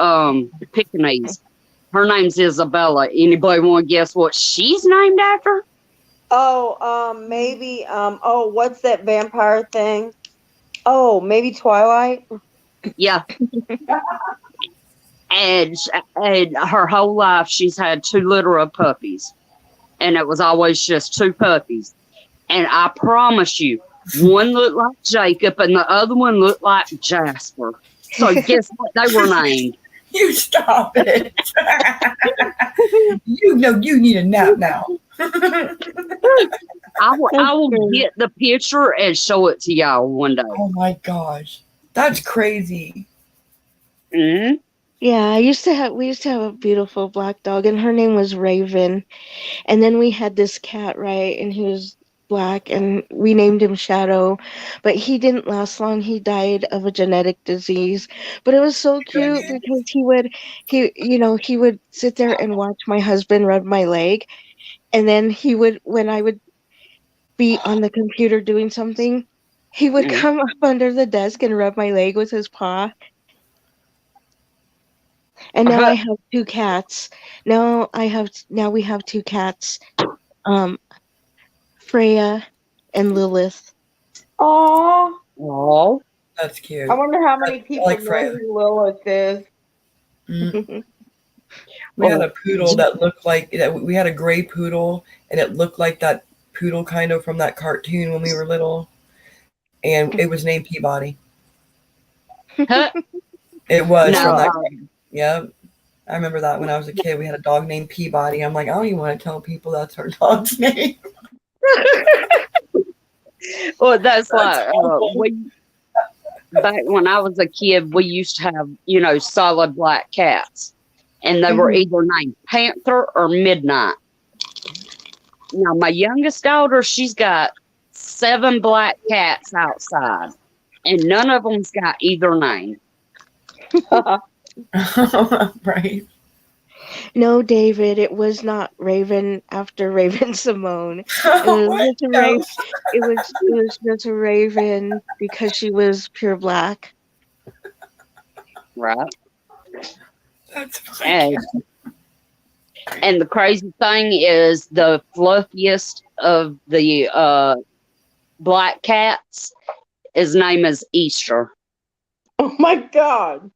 Pekingese. Her name's Isabella. Anybody want to guess what she's named after? Oh, maybe. What's that vampire thing? Oh, maybe Twilight. Yeah. and her whole life she's had 2 litter of puppies, and it was always just 2 puppies. And I promise you, one looked like Jacob and the other one looked like Jasper. So guess what they were named? You stop it. You know you need a nap now. I will get the picture and show it to y'all one day. Oh my gosh. That's crazy. Mm-hmm. Yeah, we used to have a beautiful black dog, and her name was Raven. And then we had this cat, right? And he was black, and we named him Shadow, but he didn't last long. He died of a genetic disease. But it was so cute because he would sit there and watch my husband rub my leg, and then when I would be on the computer doing something, he would come up under the desk and rub my leg with his paw. And now I have 2 cats. Now we have 2 cats, Freya and Lilith. Oh, Oh, That's cute. I wonder how many people like know Freya. who Lilith is. Mm. We had a poodle that looked like that. We had a gray poodle, and it looked like that poodle kind of from that cartoon when we were little, and it was named Peabody. It was no, from that. Yep. I remember that when I was a kid. We had a dog named Peabody. I'm like, I don't even want to tell people that's our dog's name. well, that's like back when I was a kid, we used to have solid black cats, and they were either named Panther or Midnight. Now my youngest daughter, she's got 7 black cats outside, and none of them's got either name. Right. No, David, it was not Raven after Raven Simone. It What? was just a Raven because she was pure black. Right. That's funny. And the crazy thing is, the fluffiest of the black cats, his name is Easter. Oh my God.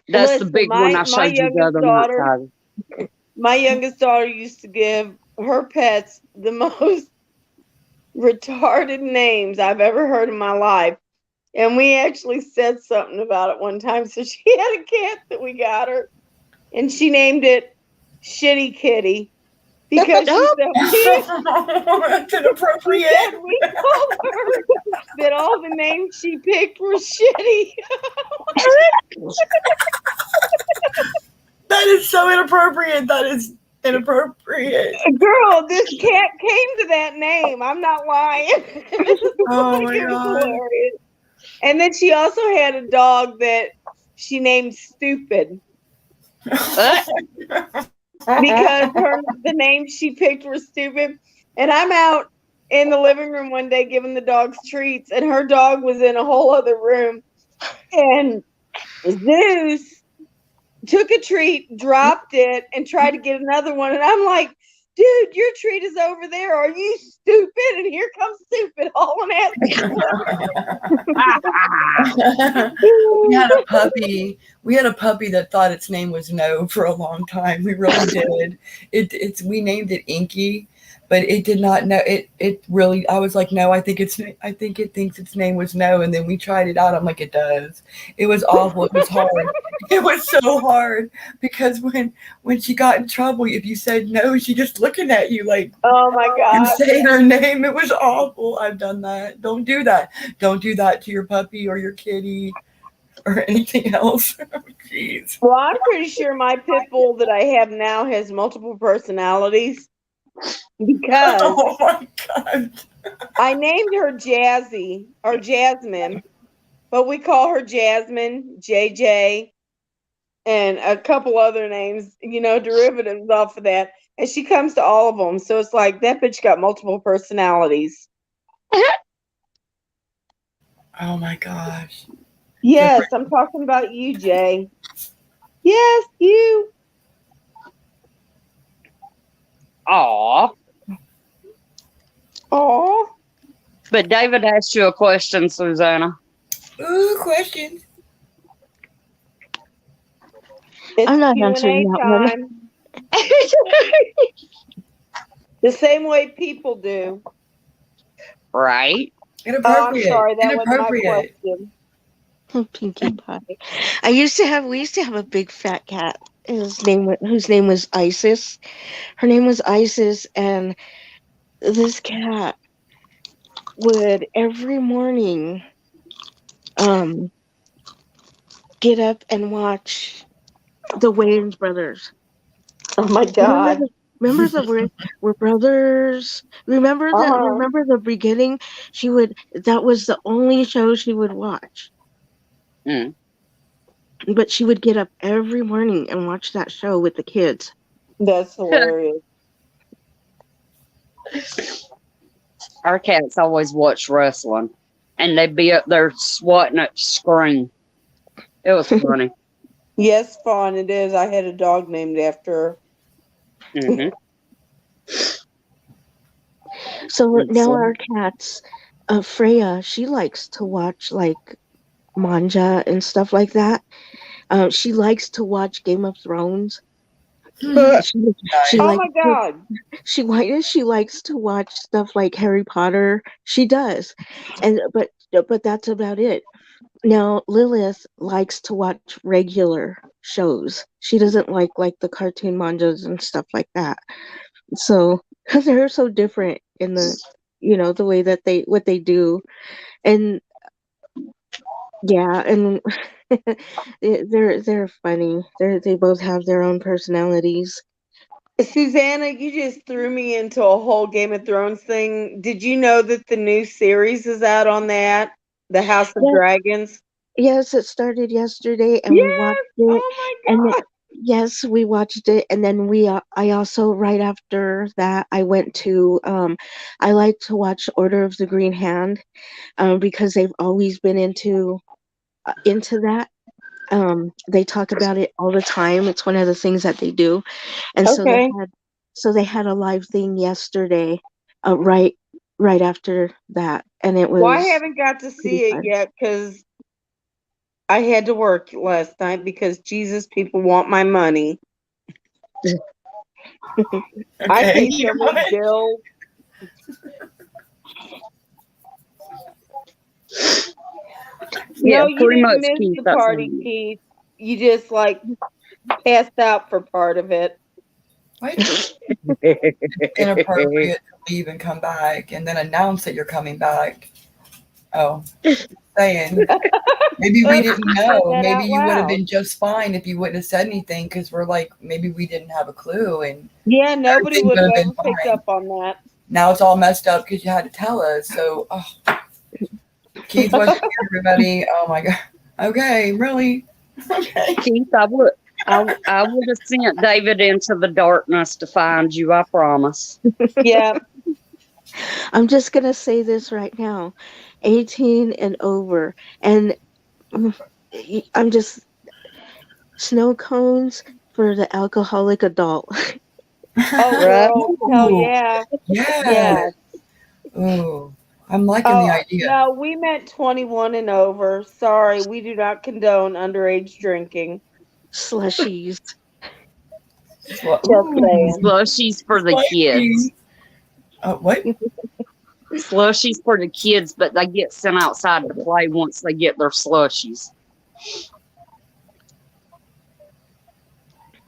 That's Listen, the big one I showed you the other night. My youngest daughter used to give her pets the most retarded names I've ever heard in my life. And we actually said something about it one time. So she had a cat that we got her, and she named it Shitty Kitty because she That's inappropriate. we told her that all the names she picked were shitty. That is so inappropriate. That is inappropriate. Girl, this cat came to that name. I'm not lying. Oh my God. Hilarious. And then she also had a dog that she named Stupid because the names she picked were stupid. And I'm out in the living room one day giving the dogs treats, and her dog was in a whole other room. And Zeus took a treat, dropped it, and tried to get another one. And I'm like, dude, your treat is over there. Are you stupid? And here comes Stupid hauling ass. We had a puppy. We had a puppy that thought its name was No for a long time. We really did. We named it Inky, but it did not know it. It really, I was like, no, I think it thinks its name was No, and then we tried it out. I'm like, it does. It was awful. It was hard. It was so hard because when she got in trouble, if you said no, she just looking at you like, Oh my and God. saying her name. It was awful. I've done that. Don't do that. Don't do that to your puppy or your kitty or anything else. Jeez. Well, I'm pretty sure my pit bull that I have now has multiple personalities because Oh my God. I named her Jazzy or Jasmine, but we call her Jasmine, JJ, and a couple other names, derivatives off of that. And she comes to all of them. So it's like that bitch got multiple personalities. Oh my gosh. Yes, I'm talking about you, Jay. Yes, you. Aw. Aw. But David asked you a question, Susanna. Ooh, questions. It's I'm not Q&A answering that one. time. The same way people do. Right? Oh, I'm Inappropriate. sorry, that was my Inappropriate. question. Pinkie Pie. We used to have a big fat cat. Whose name was Isis. Her name was Isis, and this cat would every morning get up and watch the Wayans brothers. Oh my God. Remember the we're brothers. Remember the beginning. That was the only show she would watch. Mm. But she would get up every morning and watch that show with the kids. That's hilarious. Our cats always watch wrestling, and they'd be up there swatting at the screen. It was funny. Yes, fun it is. I had a dog named after her. Hmm. So That's now so- our cats, Freya, she likes to watch like manga and stuff like that. She likes to watch Game of Thrones. She Oh likes my God. she likes to watch stuff like Harry Potter. She does, but that's about it. Now Lilith likes to watch regular shows. She doesn't like the cartoon mangas and stuff like that. So they're so different in the way that what they do, and yeah, and they're funny. They both have their own personalities. Susanna, you just threw me into a whole Game of Thrones thing. Did you know that the new series is out on that? The House of Yeah. Dragons? Yes, it started yesterday, and we watched it. Oh my And God. yes, we watched it, and then I also right after that I went to I like to watch Order of the Green Hand, because they've always been into that. They talk about it all the time. It's one of the things that they do, and Okay. so they had a live thing yesterday, right after that, and it was Well, I haven't got to see it fun. yet because I had to work last night because Jesus, people want my money. I Okay. pay so much bills. Yeah, No, you pretty didn't much, miss Keith. the That's party, all. Keith. You just passed out for part of it. Why is it inappropriate to leave and come back and then announce that you're coming back? Oh, saying maybe we didn't know. that Maybe out you would have loud. been just fine if you wouldn't have said anything because we're like, maybe we didn't have a clue. And Yeah, nobody Everything would have would have ever been picked fine. up on that. now it's all messed up because you had to tell us. So, Keith wasn't here, everybody. Oh my God. Okay, really? Okay. Keith, I would have sent David into the darkness to find you. I promise. Yeah. I'm just gonna say this right now, 18 and over, and I'm just snow cones for the alcoholic adult. Oh, Right. girl. Hell yeah. Yeah. Ooh, I'm liking the idea. No, we meant 21 and over. Sorry, we do not condone underage drinking. Slushies. Well, Just ooh, saying. Slushies for the slushies. kids. What? Slushies for the kids, but they get sent outside to play once they get their slushies.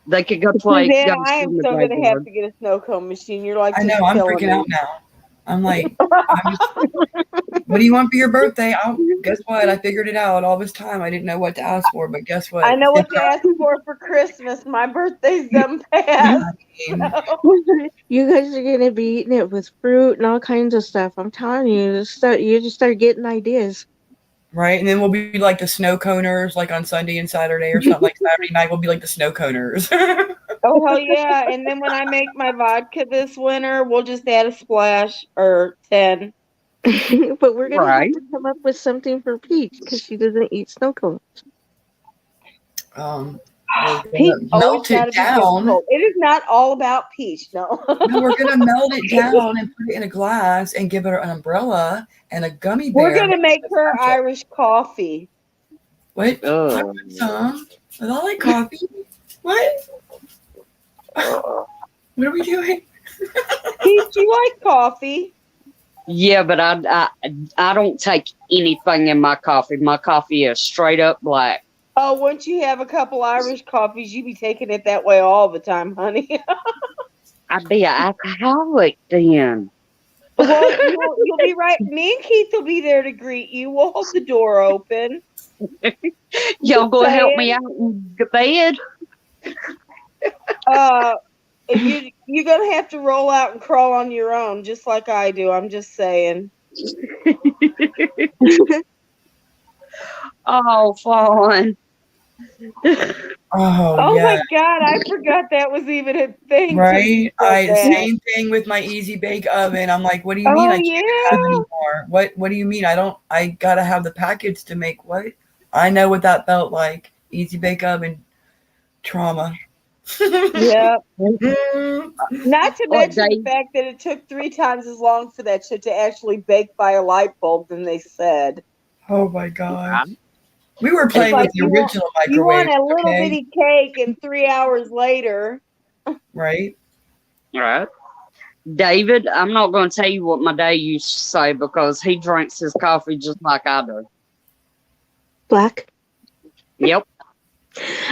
They could go play. Susanna, Go I am swim the so gonna have backyard. to get a snow cone machine. You're like I just know, I'm killing freaking me. out now. I'm like, what do you want for your birthday? Guess what? I figured it out all this time. I didn't know what to ask for, but guess what? I know what to ask for Christmas. My birthday's done passed. You guys are gonna be eating it with fruit and all kinds of stuff. I'm telling you, you just start getting ideas. Right? And then we'll be like the snow coners, like on Sunday and Saturday or something. Like Saturday night, we'll be like the snow coners. Oh hell yeah! And then when I make my vodka this winter, we'll just add a splash or 10. But we're gonna Right. have to come up with something for Peach because she doesn't eat snow cones. We're Peach gonna always melt it gotta be down. difficult. It is not all about Peach, no. No, we're gonna melt it down and put it in a glass and give her an umbrella and a gummy bear. We're gonna make her Irish coffee. What? I Oh. want some. I like coffee. What? What are we doing? Peach, you like coffee? Yeah, but I don't take anything in my coffee. My coffee is straight up black. Oh, once you have a couple Irish coffees, you be taking it that way all the time, honey. I'd be an alcoholic then. Well, you'll be right. Me and Keith will be there to greet you. We'll hold the door open. Y'all gonna help me out in the bed? You're gonna have to roll out and crawl on your own, just like I do. I'm just saying. Oh, fun. Oh yeah. my God, I forgot that was even a thing. Right? that. Same thing with my easy bake oven. I'm like, what do you mean Oh, I can't have anymore? What do you mean? I gotta have the package to make what? I know what that felt like. Easy bake oven trauma. Yeah. Not to mention the Dave. fact that it took 3 times as long for that shit to actually bake by a light bulb than they said. Oh my God. We were playing like with the original You microwave. want a little okay? bitty cake, and 3 hours later. Right? Right. David, I'm not going to tell you what my dad used to say because he drinks his coffee just like I do. Black. Yep.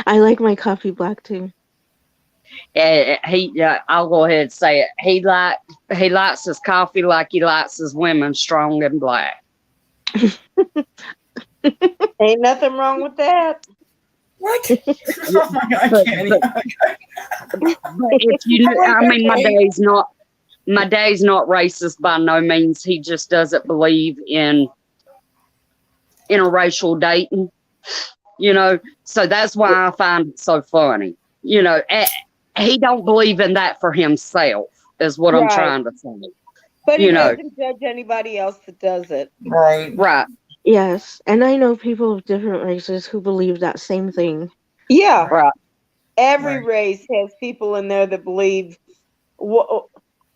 I like my coffee black too. I'll go ahead and say it. He likes his coffee like he likes his women strong and black. Ain't nothing wrong with that. What? Oh my God, I can't even. But if you, I mean, my dad's not racist by no means. He just doesn't believe in interracial dating, so that's why I find it so funny. He don't believe in that for himself is what I'm trying to say. But he doesn't judge anybody else that does it. Right. Yes, and I know people of different races who believe that same thing. Yeah. Right. Every race has people in there that believe. What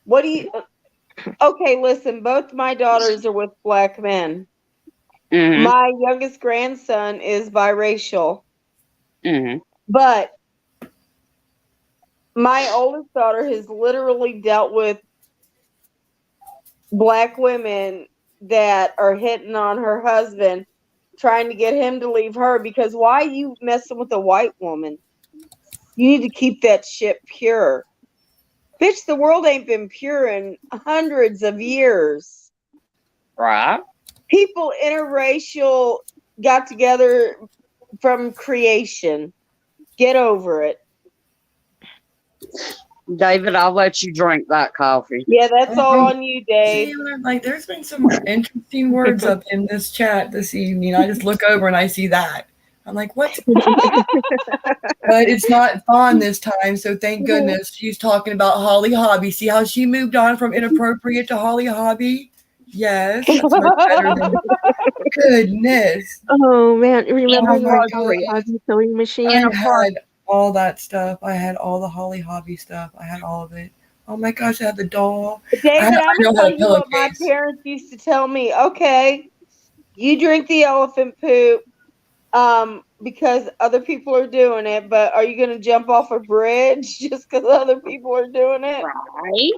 do you? Okay, listen. Both my daughters are with black men. Mm-hmm. My youngest grandson is biracial. Mm-hmm. But my oldest daughter has literally dealt with black women that are hitting on her husband, trying to get him to leave her, because why are you messing with a white woman? You need to keep that shit pure. Bitch, the world ain't been pure in hundreds of years. Right. People interracial got together from creation. Get over it. David, I'll let you drink that coffee. Yeah, that's all on you, Dave. Like, there's been some interesting words up in this chat this evening. I just look over and I see that. I'm like, what? But it's not Fawn this time, so thank goodness. She's talking about Holly Hobby. See how she moved on from inappropriate to Holly Hobby? Yes, that's much better than goodness. Oh man, remember the Holly Hobby sewing machine? I had all that stuff. I had all the Holly Hobby stuff. I had all of it. Oh my gosh, I had the doll. David, I'm know going how to to tell you what my pillowcase. parents used to tell me. Okay, you drink the elephant poop because other people are doing it, but are you going to jump off a bridge just because other people are doing it? Right.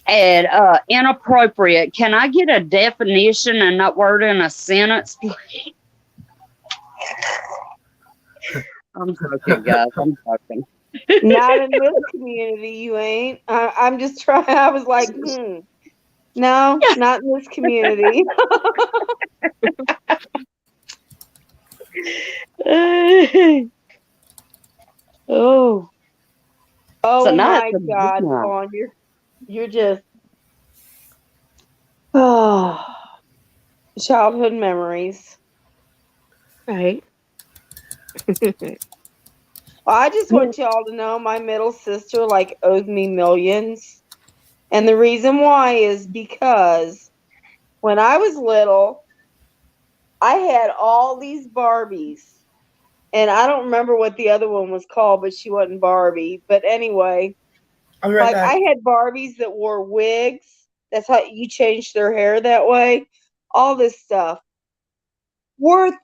And inappropriate. Can I get a definition and that word in a sentence, please? I'm joking, guys. I'm joking. Not in this community, you ain't. I'm just trying. I was like, no, not in this community. Oh. Oh So now my it's a good God, one. Fawn, you're just childhood memories. Right. Well, I just want y'all to know my middle sister like owes me millions. And the reason why is because when I was little, I had all these Barbies. And I don't remember what the other one was called, but she wasn't Barbie. But anyway, I'll be right like back. I had Barbies that wore wigs. That's how you changed their hair that way. All this stuff. Worth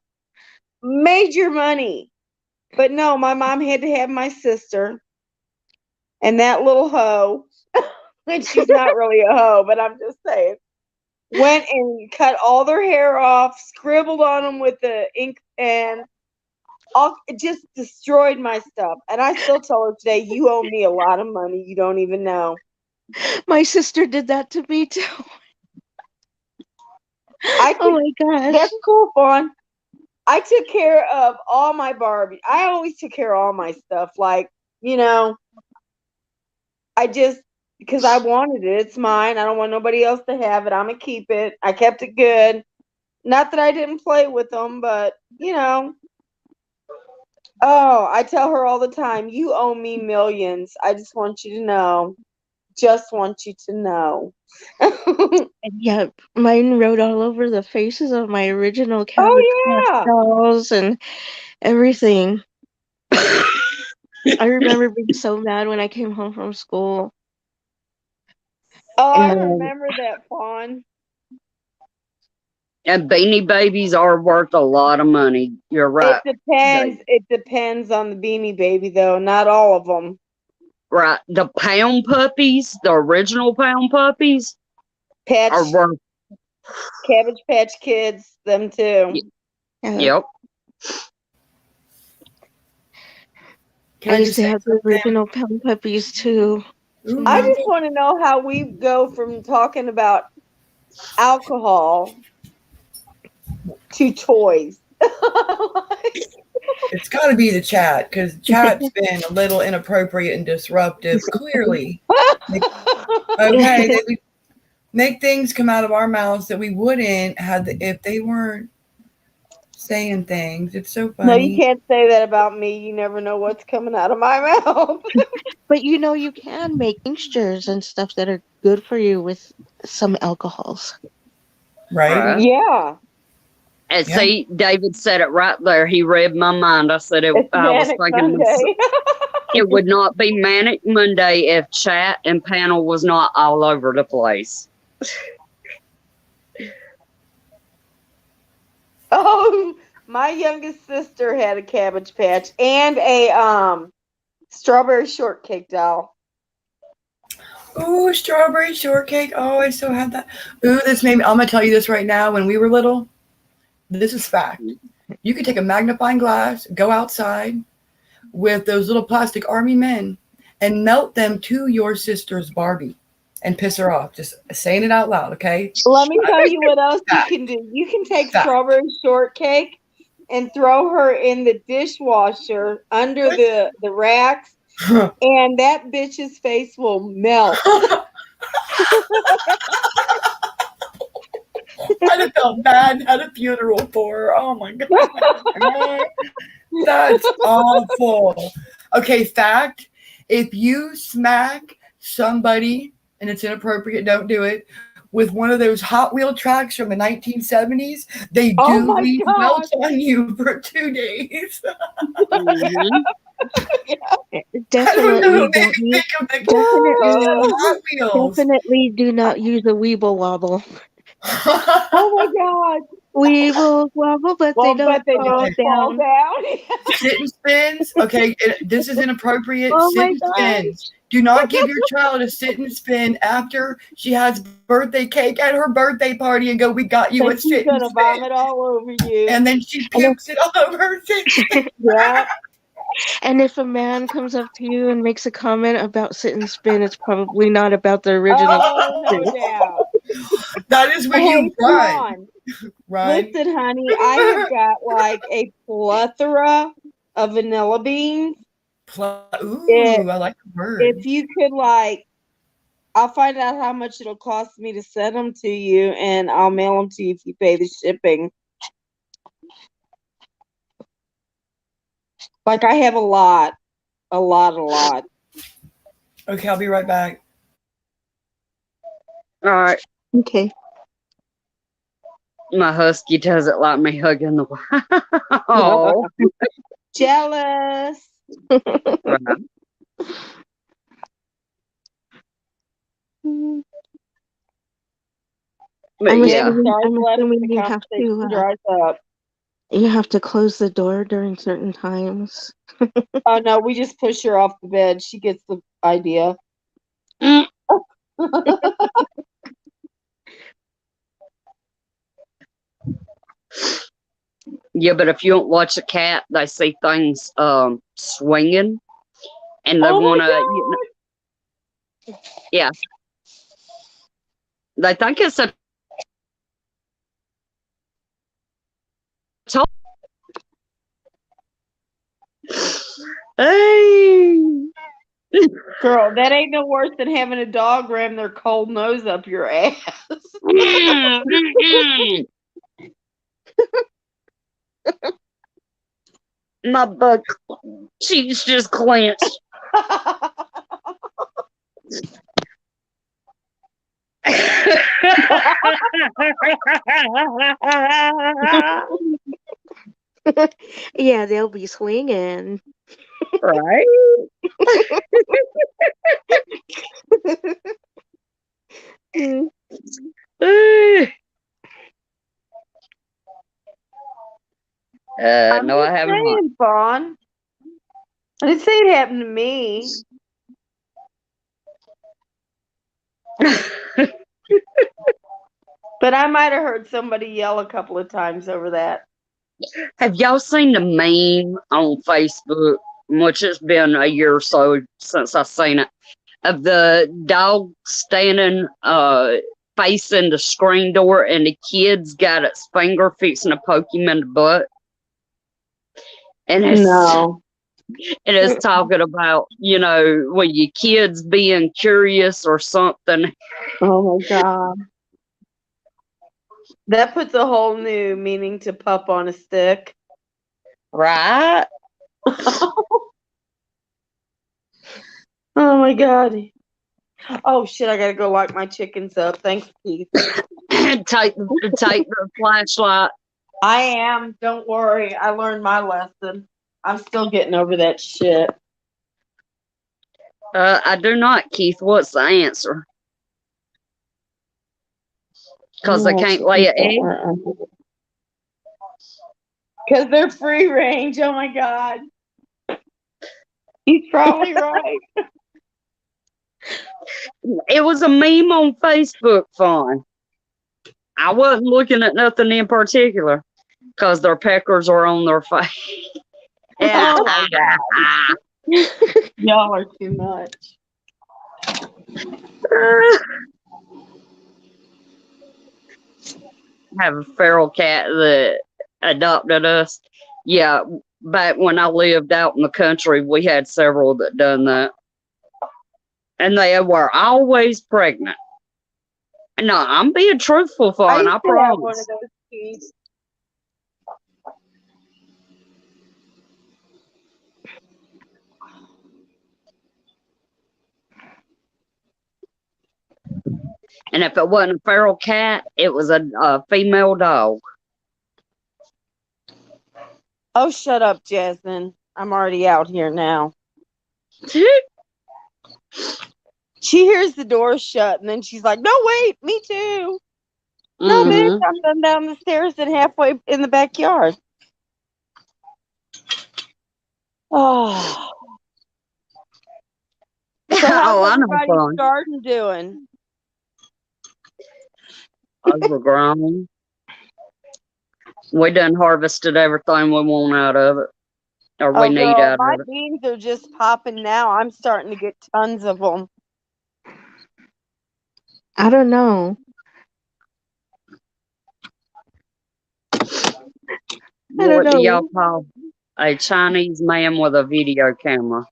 major money. But no, my mom had to have my sister. And that little hoe, and she's not really a hoe, but I'm just saying, went and cut all their hair off, scribbled on them with the ink pen, it just destroyed my stuff. And I still tell her today, you owe me a lot of money. You don't even know. My sister did that to me too. Oh my gosh. That's cool, Fawn. I took care of all my Barbie. I always took care of all my stuff. Like, I just, because I wanted it. It's mine. I don't want nobody else to have it. I'm going to keep it. I kept it good. Not that I didn't play with them, but, Oh, I tell her all the time, you owe me millions. I just want you to know. Just want you to know. Yeah, mine wrote all over the faces of my original Cabbage Oh, yeah. Patch dolls and everything. I remember being so mad when I came home from school. Oh, I And remember that, Fawn. And Beanie Babies are worth a lot of money. You're right. It depends. It depends on the Beanie Baby, though. Not all of them. Right. The Pound Puppies, the original Pound Puppies, are worth. Cabbage Patch Kids, them too. Yep. I used to have the original Pound Puppies too. I just want to know how we go from talking about alcohol to toys. It's got to be the chat, because chat's been a little inappropriate and disruptive, clearly. Okay, they would make things come out of our mouths that we wouldn't have if they weren't saying things. It's so funny. No, you can't say that about me. You never know what's coming out of my mouth. But you can make mixtures and stuff that are good for you with some alcohols. Right? Yeah. And see, David said it right there. He read my mind. I said it. I was thinking it would not be Manic Monday if chat and panel was not all over the place. Oh, my youngest sister had a Cabbage Patch and a strawberry shortcake doll. Ooh, strawberry shortcake. Oh, I still have that. Ooh, this made me. I'm gonna tell you this right now. When we were little, this is fact. You could take a magnifying glass, go outside with those little plastic army men, and melt them to your sister's Barbie and piss her off. Just saying it out loud, okay? Let me tell you what else you can do. You can take strawberry shortcake and throw her in the dishwasher under the racks, and that bitch's face will melt. I'd have felt bad at a funeral for her. Oh my God. That's awful. Okay, fact. If you smack somebody, and it's inappropriate, don't do it, with one of those Hot Wheel tracks from the 1970s, they do leave welts on you for 2 days. Definitely do not use a Weeble Wobble. Oh my God. We will wobble, but they Well, don't but they fall don't fall down. down. Sit-in spins. Okay, this is inappropriate. Oh my Sit-in gosh. spins. Do not give your child a sit-in spin after she has birthday cake at her birthday party and go, we got you a But she's sit-in gonna spin. vomit all over you. And then she And if, pukes it all over her sit-in. Yeah. and if a man comes up to you and makes a comment about sit and spin, it's probably not about the original. Oh, no doubt. That is when Hey, you run. Fawn, Run. listen, honey, I have got like a plethora of vanilla beans. Ooh, If, I like the word. if you could, like, I'll find out how much it'll cost me to send them to you, and I'll mail them to you if you pay the shipping. Like, I have a lot. Okay, I'll be right back. All right. Okay. My husky doesn't like me hugging the Oh. Jealous. Right. But I'm yeah. assuming you have to Dries up. you have to close the door during certain times. Oh no, we just push her off the bed. She gets the idea. Mm. Yeah, but if you don't watch a cat, they see things swinging, and they Oh my want to. Yeah, they think it's a. Hey. Girl, that ain't no worse than having a dog ram their cold nose up your ass. My butt cheeks just clenched. Yeah, they'll be swinging. Right? Mm. No, I haven't. Saying, Fawn. I didn't say it happened to me. But I might have heard somebody yell a couple of times over that. Have y'all seen the meme on Facebook, which it's been a year or so since I've seen it, of the dog standing facing the screen door and the kid's got its finger fixing to poke him in the butt? And it's talking about, when your kid's being curious or something. Oh my God. That puts a whole new meaning to pup on a stick. Right? Oh my God. Oh shit, I gotta go lock my chickens up. Thanks, Keith. Take the flashlight. I am. Don't worry. I learned my lesson. I'm still getting over that shit. I do not, Keith. What's the answer? Because I can't lay an egg. Because they're free range. Oh my God. He's probably right. It was a meme on Facebook, Fawn. I wasn't looking at nothing in particular because their peckers are on their face. Oh my God. Y'all are too much. Have a feral cat that adopted us. Yeah, back when I lived out in the country, we had several that done that. And they were always pregnant. No, I'm being truthful, Fawn, I promise. One of those keys. And if it wasn't a feral cat, it was a female dog. Oh, shut up, Jasmine. I'm already out here now. She hears the door shut, and then she's like, no, wait, me too. No, they Mm-hmm. come them down the stairs and halfway in the backyard. Oh, so how's Oh, I know everybody's fun. garden doing? Overgrown. We done harvested everything we want out of it, or we Oh, need girl, out my of it. beans are just popping now. I'm starting to get tons of them. I don't know. I don't What do y'all know. call a Chinese man with a video camera?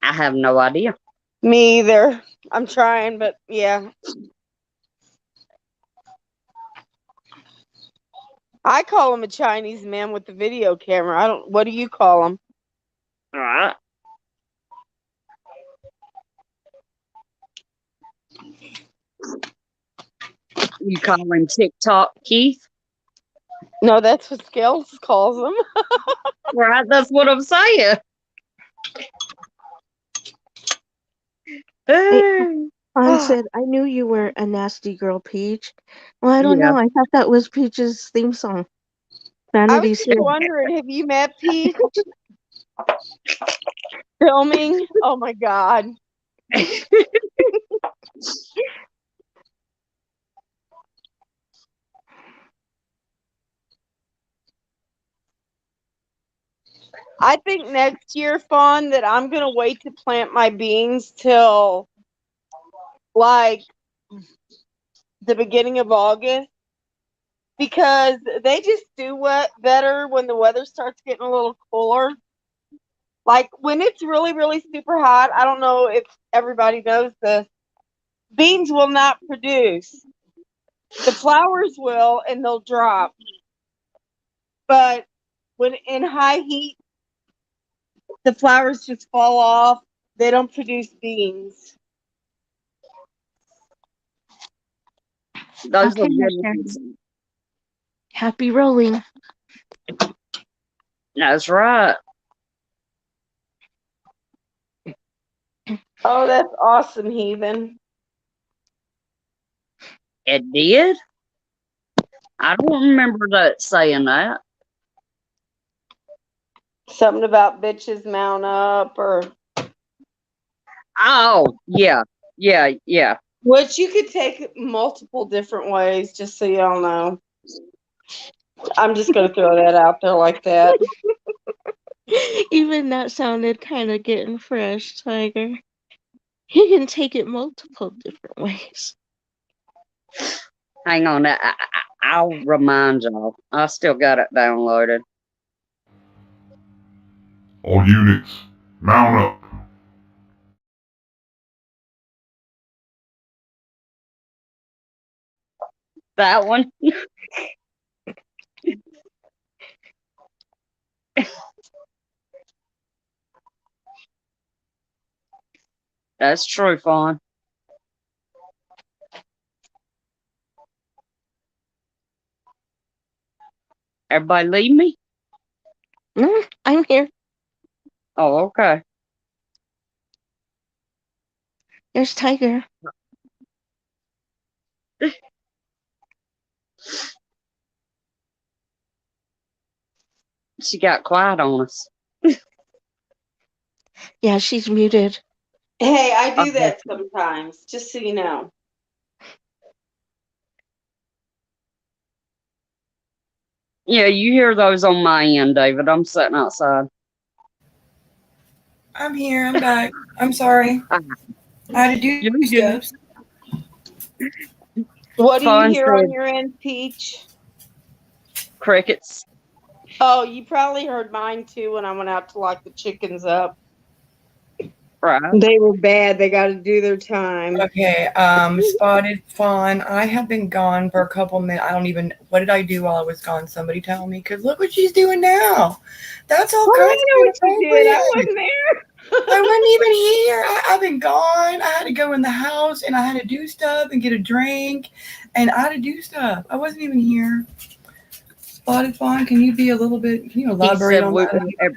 I have no idea. Me either. I'm trying, but yeah. I call him a Chinese man with the video camera. I don't. What do you call him? All right. You call him TikTok Keith? No, that's what Scales calls him. Right, that's what I'm saying. Fawn said, I knew you were a nasty girl, Peach. Well, I don't Yeah. know. I thought that was Peach's theme song. I was Vanity just said, wondering, have you met Pete filming? Oh my God. I think next year, Fawn, that I'm gonna wait to plant my beans till like the beginning of August because they just do better when the weather starts getting a little cooler. Like when it's really, really super hot, I don't know if everybody knows this, beans will not produce. The flowers will and they'll drop. But when in high heat, the flowers just fall off. They don't produce beans. Those are okay, good Mister. ones. Happy rolling. That's right. Oh, that's awesome, Heathen. It did? I don't remember that saying that. Something about bitches mount up or Oh, yeah. Yeah, yeah. which you could take multiple different ways, just so y'all know. I'm just gonna throw that out there like that. Even that sounded kind of getting fresh, Tiger. You can take it multiple different ways. Hang on. I'll remind y'all. I still got it downloaded. All units, mount up. That one. That's true, Fawn. Everybody leave me? No, I'm here. Oh, okay. There's Tiger. She got quiet on us. Yeah, she's muted. Hey, I do Okay. that sometimes, just so you know. Yeah, you hear those on my end, David. I'm sitting outside. I'm here. I'm back. I'm sorry. I had to You're do good. stuff. What do you Fawn hear on said your end, Peach? crickets. Oh, you probably heard mine too when I went out to lock the chickens up. Right. They were bad. They got to do their time. Okay, Spotted Fawn. I have been gone for a couple minutes. I don't even. What did I do while I was gone? Somebody tell me. Because look what she's doing now. That's all Well, I kinds know of what you did. I inappropriate. wasn't there. I wasn't even here. I've been gone. I had to go in the house and I had to do stuff and get a drink and I had to do stuff. I wasn't even here. Spotted Fawn, can you be a little bit, can you He elaborate said on we, that?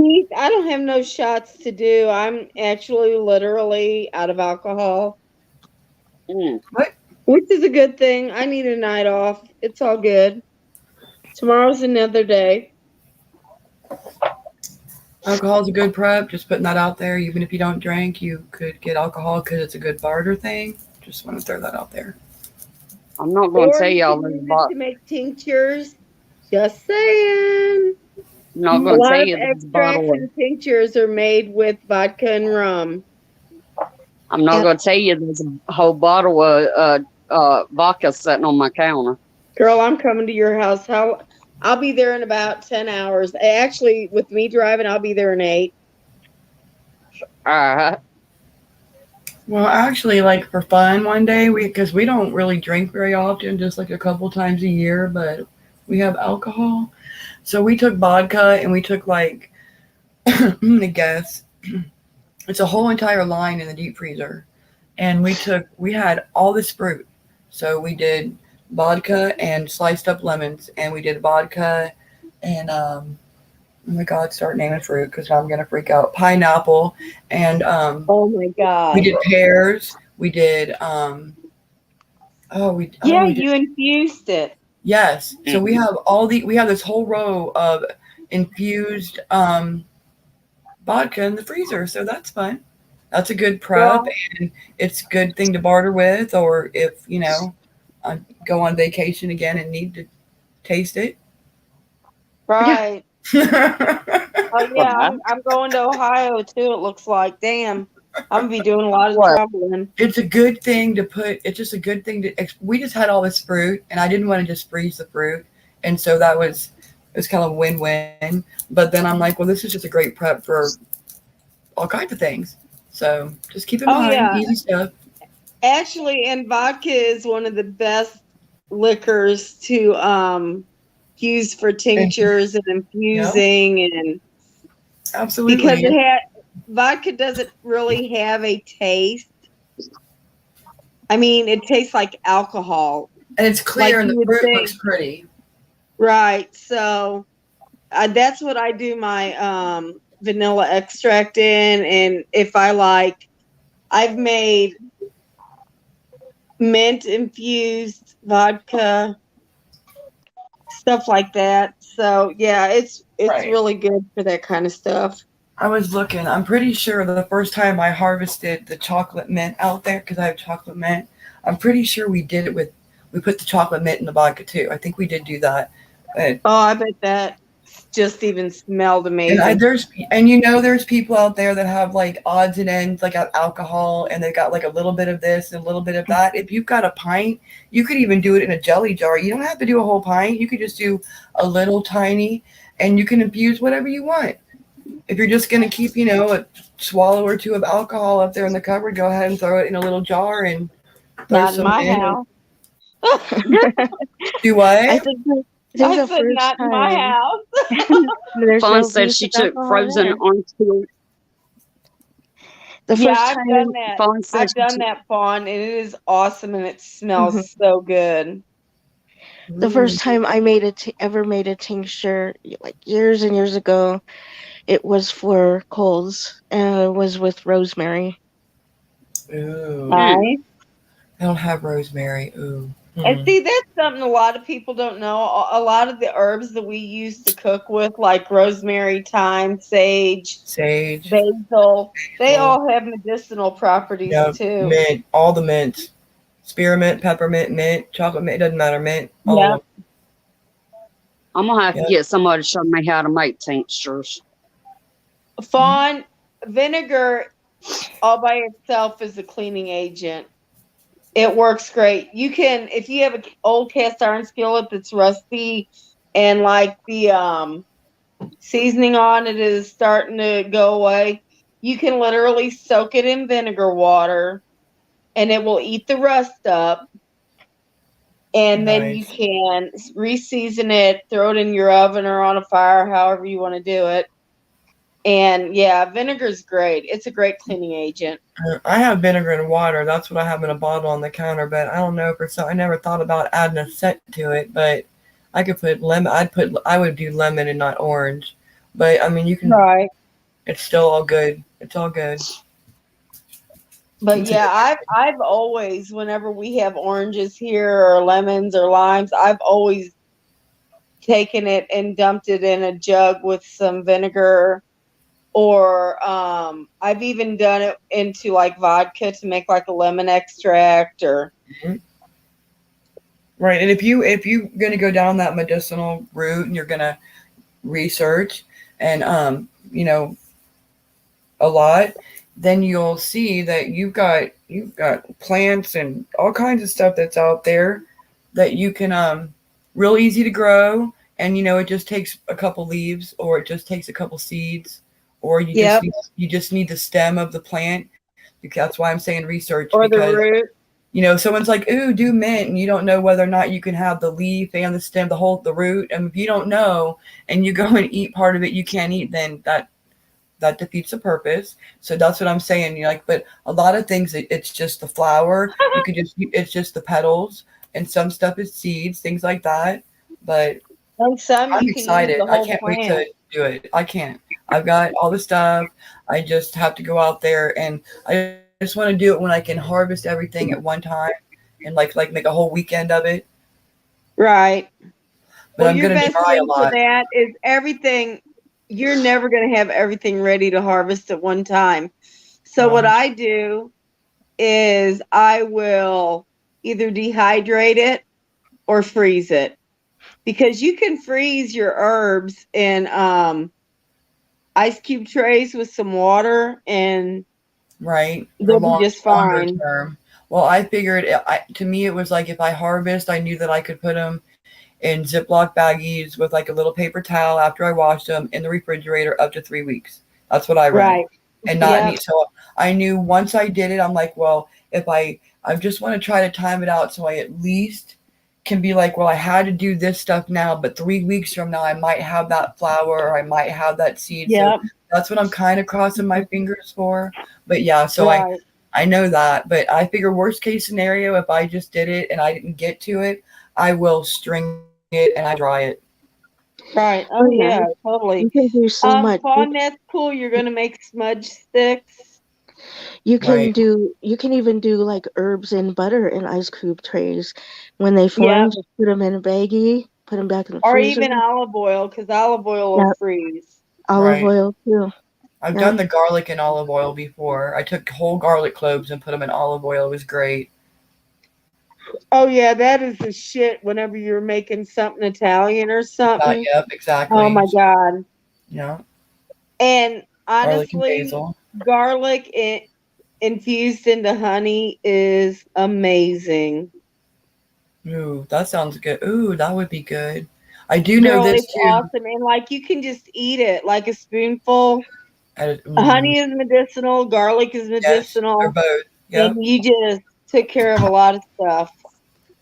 Keith, I don't have no shots to do. I'm actually literally out of alcohol, Mm. which is a good thing. I need a night off. It's all good. Tomorrow's another day. Alcohol's a good prep. Just putting that out there. Even if you don't drink, you could get alcohol because it's a good barter thing. Just want to throw that out there. I'm not going to Or tell you y'all can this, use but it to make tinctures. Just saying. I'm not A going to lot tell of you this extracts bottle of. and tinctures are made with vodka and rum. I'm not going to tell you there's a whole bottle of vodka sitting on my counter. Girl, I'm coming to your house. I'll be there in about 10 hours. Actually, with me driving, I'll be there in 8. All right. Well, actually, like for fun one day, because we don't really drink very often, just like a couple times a year, but we have alcohol. So we took vodka and we took like, I'm going to guess, it's a whole entire line in the deep freezer. And we had all this fruit. So we did vodka and sliced up lemons, and we did vodka and, oh my God, start naming fruit because now I'm going to freak out. Pineapple and, Oh my God. we did pears. We did, we did, you infused it. yes. So we have we have this whole row of infused vodka in the freezer. So that's fun. That's a good prep, and it's a good thing to barter with, or if, I go on vacation again and need to taste it. Right. Oh yeah, Well, I'm going to Ohio too. It looks like. Damn, I'm gonna be doing a lot of What? traveling. It's a good thing to put. It's just a good thing to. We just had all this fruit, and I didn't want to just freeze the fruit, and so it was kind of a win-win. But then I'm like, well, this is just a great prep for all kinds of things. So just keep in mind, yeah. easy stuff. Actually, and vodka is one of the best liquors to use for tinctures and infusing, and Absolutely. because vodka doesn't really have a taste. I mean, it tastes like alcohol. And it's clear, like and you the would fruit think. looks pretty. Right. So that's what I do my vanilla extract in. And if I've made mint infused vodka, stuff like that. So yeah, it's Right. really good for that kind of stuff. I was looking. I'm pretty sure the first time I harvested the chocolate mint out there, because I have chocolate mint, I'm pretty sure we put the chocolate mint in the vodka too. I think we did do that. But, I bet that just even smelled amazing. there's people out there that have like odds and ends, like alcohol, and they got like a little bit of this and a little bit of that. If you've got a pint, you could even do it in a jelly jar. You don't have to do a whole pint. You could just do a little tiny, and you can infuse whatever you want. If you're just going to keep, a swallow or two of alcohol up there in the cupboard, go ahead and throw it in a little jar and throw Not in some my in. house. Do what? I think the I said first not in my time house. there's Fawn no said use she of took alcohol frozen there. orange peel. The Yeah, first I've time, done that. Fawn said I've she done took- that, Fawn, and it is awesome, and it smells so good. the first time I ever made a tincture, like years and years ago, it was for colds, and it was with rosemary. Ooh. Right? I don't have rosemary. Ooh. And see, that's something a lot of people don't know. A lot of the herbs that we use to cook with, like rosemary, thyme, sage, basil, they all have medicinal properties too. Mint, all the mints. Spearmint, peppermint, mint, chocolate mint, it doesn't matter, mint. All Yeah. of them. I'm gonna have to get somebody to show me how to make tinctures. Fawn, vinegar all by itself is a cleaning agent. It works great. You can, if you have an old cast iron skillet that's rusty and like the seasoning on it is starting to go away, you can literally soak it in vinegar water and it will eat the rust up. And then you can re-season it, throw it in your oven or on a fire, however you want to do it. And yeah, vinegar is great. It's a great cleaning agent. I have vinegar and water. That's what I have in a bottle on the counter. But I don't know I never thought about adding a scent to it. But I could put lemon. I would do lemon and not orange. But I mean, you can. Right. It's still all good. It's all good. But It's a yeah, good- I've always, whenever we have oranges here or lemons or limes, I've always taken it and dumped it in a jug with some vinegar, or I've even done it into like vodka to make like a lemon extract. Or Right, and if you're gonna go down that medicinal route and you're gonna research and a lot, then you'll see that you've got plants and all kinds of stuff that's out there that you can real easy to grow, and it just takes a couple leaves, or it just takes a couple seeds, or Yep. you just need the stem of the plant. That's why I'm saying research, or the because root. someone's like, ooh, do mint, and you don't know whether or not you can have the leaf and the stem, the root. And if you don't know and you go and eat part of it you can't eat, then that defeats the purpose. So that's what I'm saying. But a lot of things, it's just the flower. It's just the petals, and some stuff is seeds, things like that. But And some I'm you can use excited. the I whole can't wait plant. to do it. I can't. I've got all the stuff. I just have to go out there, and I just want to do it when I can harvest everything at one time and like make a whole weekend of it. Right. But Well, I'm your gonna best dry a thing for lot. that is everything. You're never going to have everything ready to harvest at one time. So what I do is I will either dehydrate it or freeze it, because you can freeze your herbs in ice cube trays with some water, and Right, for they'll be just longer fine. term. Well, I figured to me it was like if I harvest, I knew that I could put them in Ziploc baggies with like a little paper towel after I washed them in the refrigerator up to 3 weeks. That's what I read. Right. And not Yep. need. So I knew once I did it, I'm like, well, if I just want to try to time it out so I at least can be like, well, I had to do this stuff now, but 3 weeks from now I might have that flower or I might have that seed. So Yep. that's what I'm kind of crossing my fingers for. But yeah, so Right. I know that, but I figure worst case scenario, if I just did it and I didn't get to it, I will string it and I dry it. Right. Oh, Oh yeah. yeah, totally. You can do so much. Fawn, that's cool. You're gonna make smudge sticks. You Right. can even do like herbs and butter in ice cube trays. When they form, Yep. just put them in a baggie, put them back in the Or freezer. even olive oil, because olive oil will Yep. freeze. Olive Right. oil too. I've Yep. done the garlic and olive oil before. I took whole garlic cloves and put them in olive oil. It was great. Oh yeah, that is the shit whenever you're making something Italian or something. Yep, exactly. Oh my God. Yeah, And garlic and honestly, basil. garlic infused into honey is amazing. Ooh, that sounds good. Ooh, that would be good. I do know Girl, this it's too. awesome. And like you can just eat it like a spoonful. Mm, Honey is medicinal, garlic is yes, they're medicinal, both. Yep. and you just took care of a lot of stuff.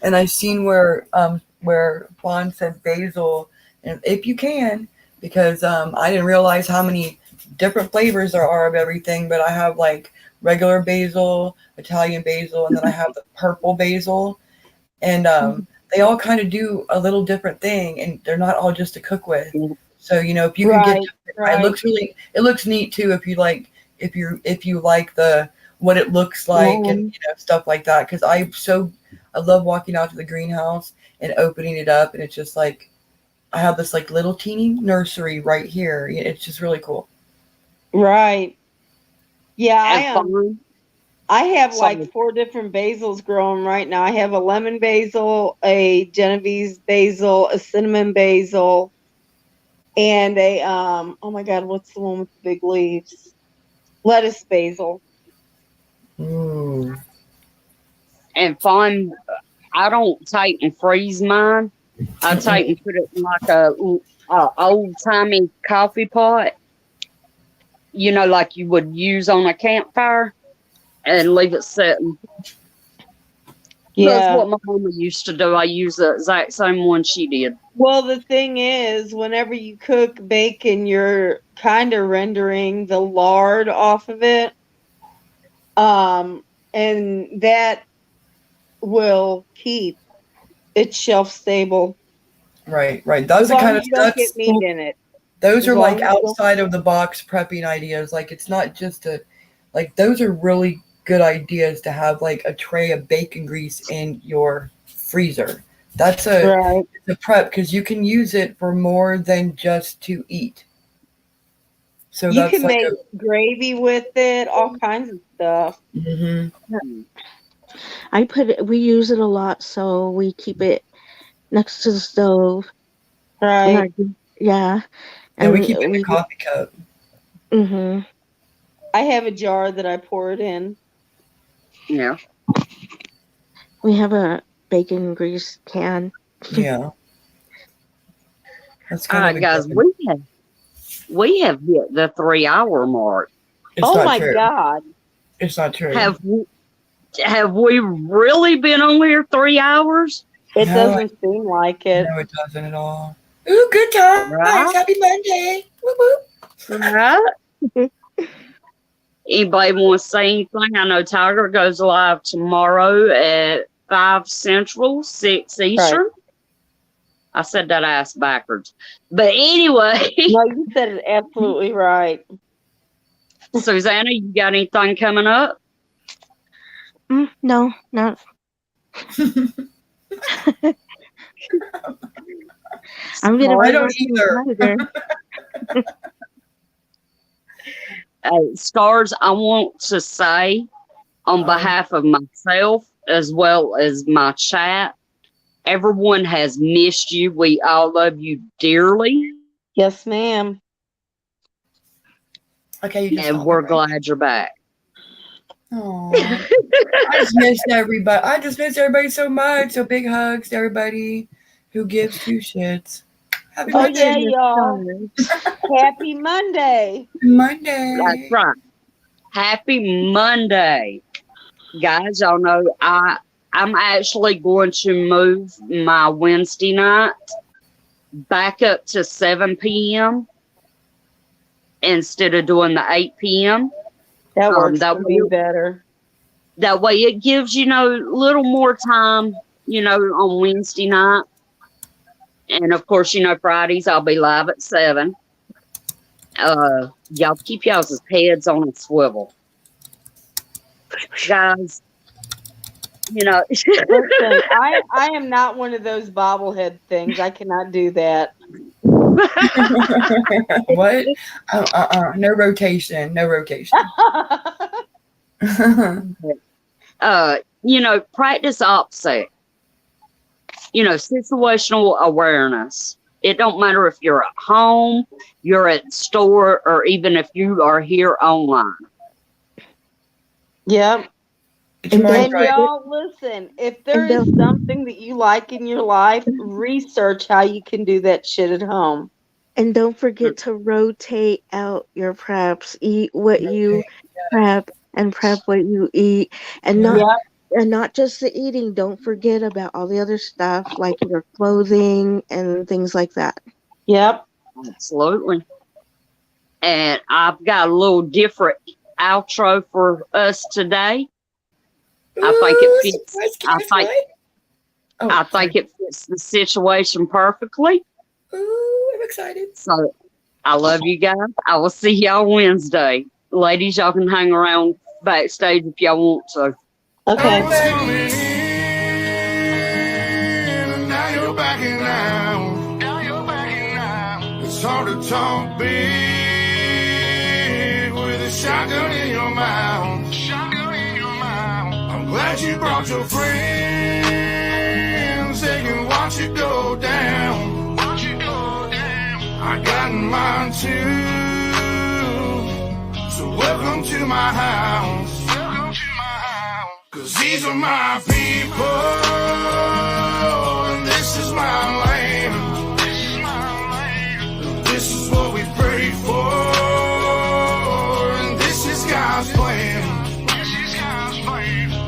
And I've seen where Juan said basil, and if you can, because I didn't realize how many different flavors there are of everything. But I have like regular basil, Italian basil, and then I have the purple basil, and they all kind of do a little different thing, and they're not all just to cook with. So if you can get, Right. it looks neat too. If you like, if you like what it looks like and stuff like that. Because I love walking out to the greenhouse and opening it up, and it's just like I have this like little teeny nursery right here. It's just really cool. Right. Yeah, And I have Sorry. like 4 different basils growing right now. I have a lemon basil, a Genovese basil, a cinnamon basil, and a oh my God, what's the one with the big leaves? Lettuce basil. Ooh. and fun. I don't take and freeze mine. I take and put it in like a old timey coffee pot. Like you would use on a campfire, and leave it sitting. Yeah. That's what my mama used to do. I use the exact same one she did. Well, the thing is, whenever you cook bacon, you're kind of rendering the lard off of it. And that will keep it shelf stable. Right. That's As the long kind as of you don't stuff. get meat in it. Those As are like long as- outside of the box prepping ideas. Like it's not just those are really good ideas to have like a tray of bacon grease in your freezer. That's Right. a prep because you can use it for more than just to eat. So You that's can like make gravy with it, all kinds of stuff. We use it a lot, so we keep it next to the stove. Right. Yeah. and we keep it in a coffee cup. Mm-hmm. I have a jar that I pour it in. Yeah. We have a bacon grease can. Yeah. That's All kind right, of guys, we have hit the 3-hour mark. It's Oh not my true. God. It's not true. Have we really been on here 3 hours? It No, doesn't seem like it. No, it doesn't at all. Ooh, good times. Right. Happy Monday. Whoop, whoop. Right? Anybody want to say anything? I know Tiger goes live tomorrow at 5 Central, 6 Eastern. I said that ass backwards. But anyway, No, you said it absolutely right. Susanna, you got anything coming up? No, not. I'm gonna. I be don't watching either. Tiger. Stars, I want to say on behalf of myself as well as my chat, everyone has missed you. We all love you dearly, Yes, ma'am. Okay, you just and talk we're about glad you're back. it. Aw. I just miss everybody. I just miss everybody so much. So big hugs to everybody who gives two shits. Happy Oh, Monday. yeah, y'all. Happy Monday. Monday. That's right. Happy Monday. Guys, y'all know I'm actually going to move my Wednesday night back up to 7 p.m. instead of doing the 8 p.m. That works that for me better. That way it gives, a little more time, on Wednesday night. And of course, Fridays I'll be live at 7. Y'all keep y'all's heads on a swivel. Guys, Listen, I am not one of those bobblehead things. I cannot do that. What? No rotation. No rotation. practice opposite. Situational awareness. It don't matter if you're at home, you're at the store, or even if you are here online. Yep. Get your mind And right. y'all, listen, if there is something that you like in your life, research how you can do that shit at home. And don't forget to rotate out your preps. Eat what you prep and prep what you eat. And not just the eating. Don't forget about all the other stuff like your clothing and things like that. Yep. Absolutely. And I've got a little different outro for us today. I think it fits. I think it fits the situation perfectly. Ooh, I'm excited. So I love you guys. I will see y'all Wednesday. Ladies, y'all can hang around backstage if y'all want to. Okay. Now you're backing out. It's hard to talk big with a shotgun in your mouth. I'm glad you brought your friends. They can watch it go down. I got mine too. So welcome to my house. 'Cause these are my people, and this is my land. This is what we prayed for, and this is God's plan.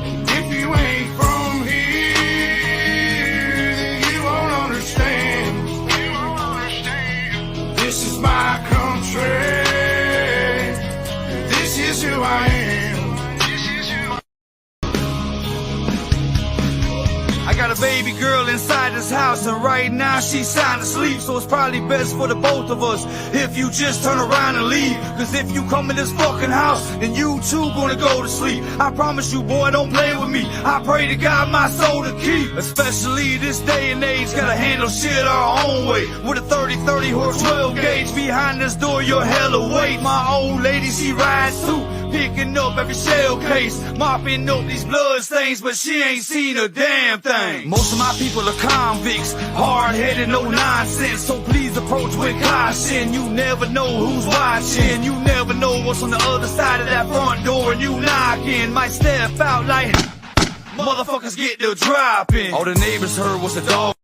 And if you ain't from here, then you won't understand. This is my country, and this is who I am. I got a baby girl inside this this house, and right now she's sound asleep. So it's probably best for the both of us if you just turn around and leave. Cause if you come in this fucking house, then you too gonna go to sleep. I promise you, boy, don't play with me. I pray to God my soul to keep. Especially this day and age, gotta handle shit our own way. With a 30-30 or 12 gauge behind this door, you're hella weight. My old lady, she rides too, picking up every shell case, mopping up these blood stains, but she ain't seen a damn thing. Most of my people are convicts, hard-headed, no nonsense. So please approach with caution. You never know who's watching. You never know what's on the other side of that front door, and you knocking. Might step out like motherfuckers get the dropping. All the neighbors heard was the dog.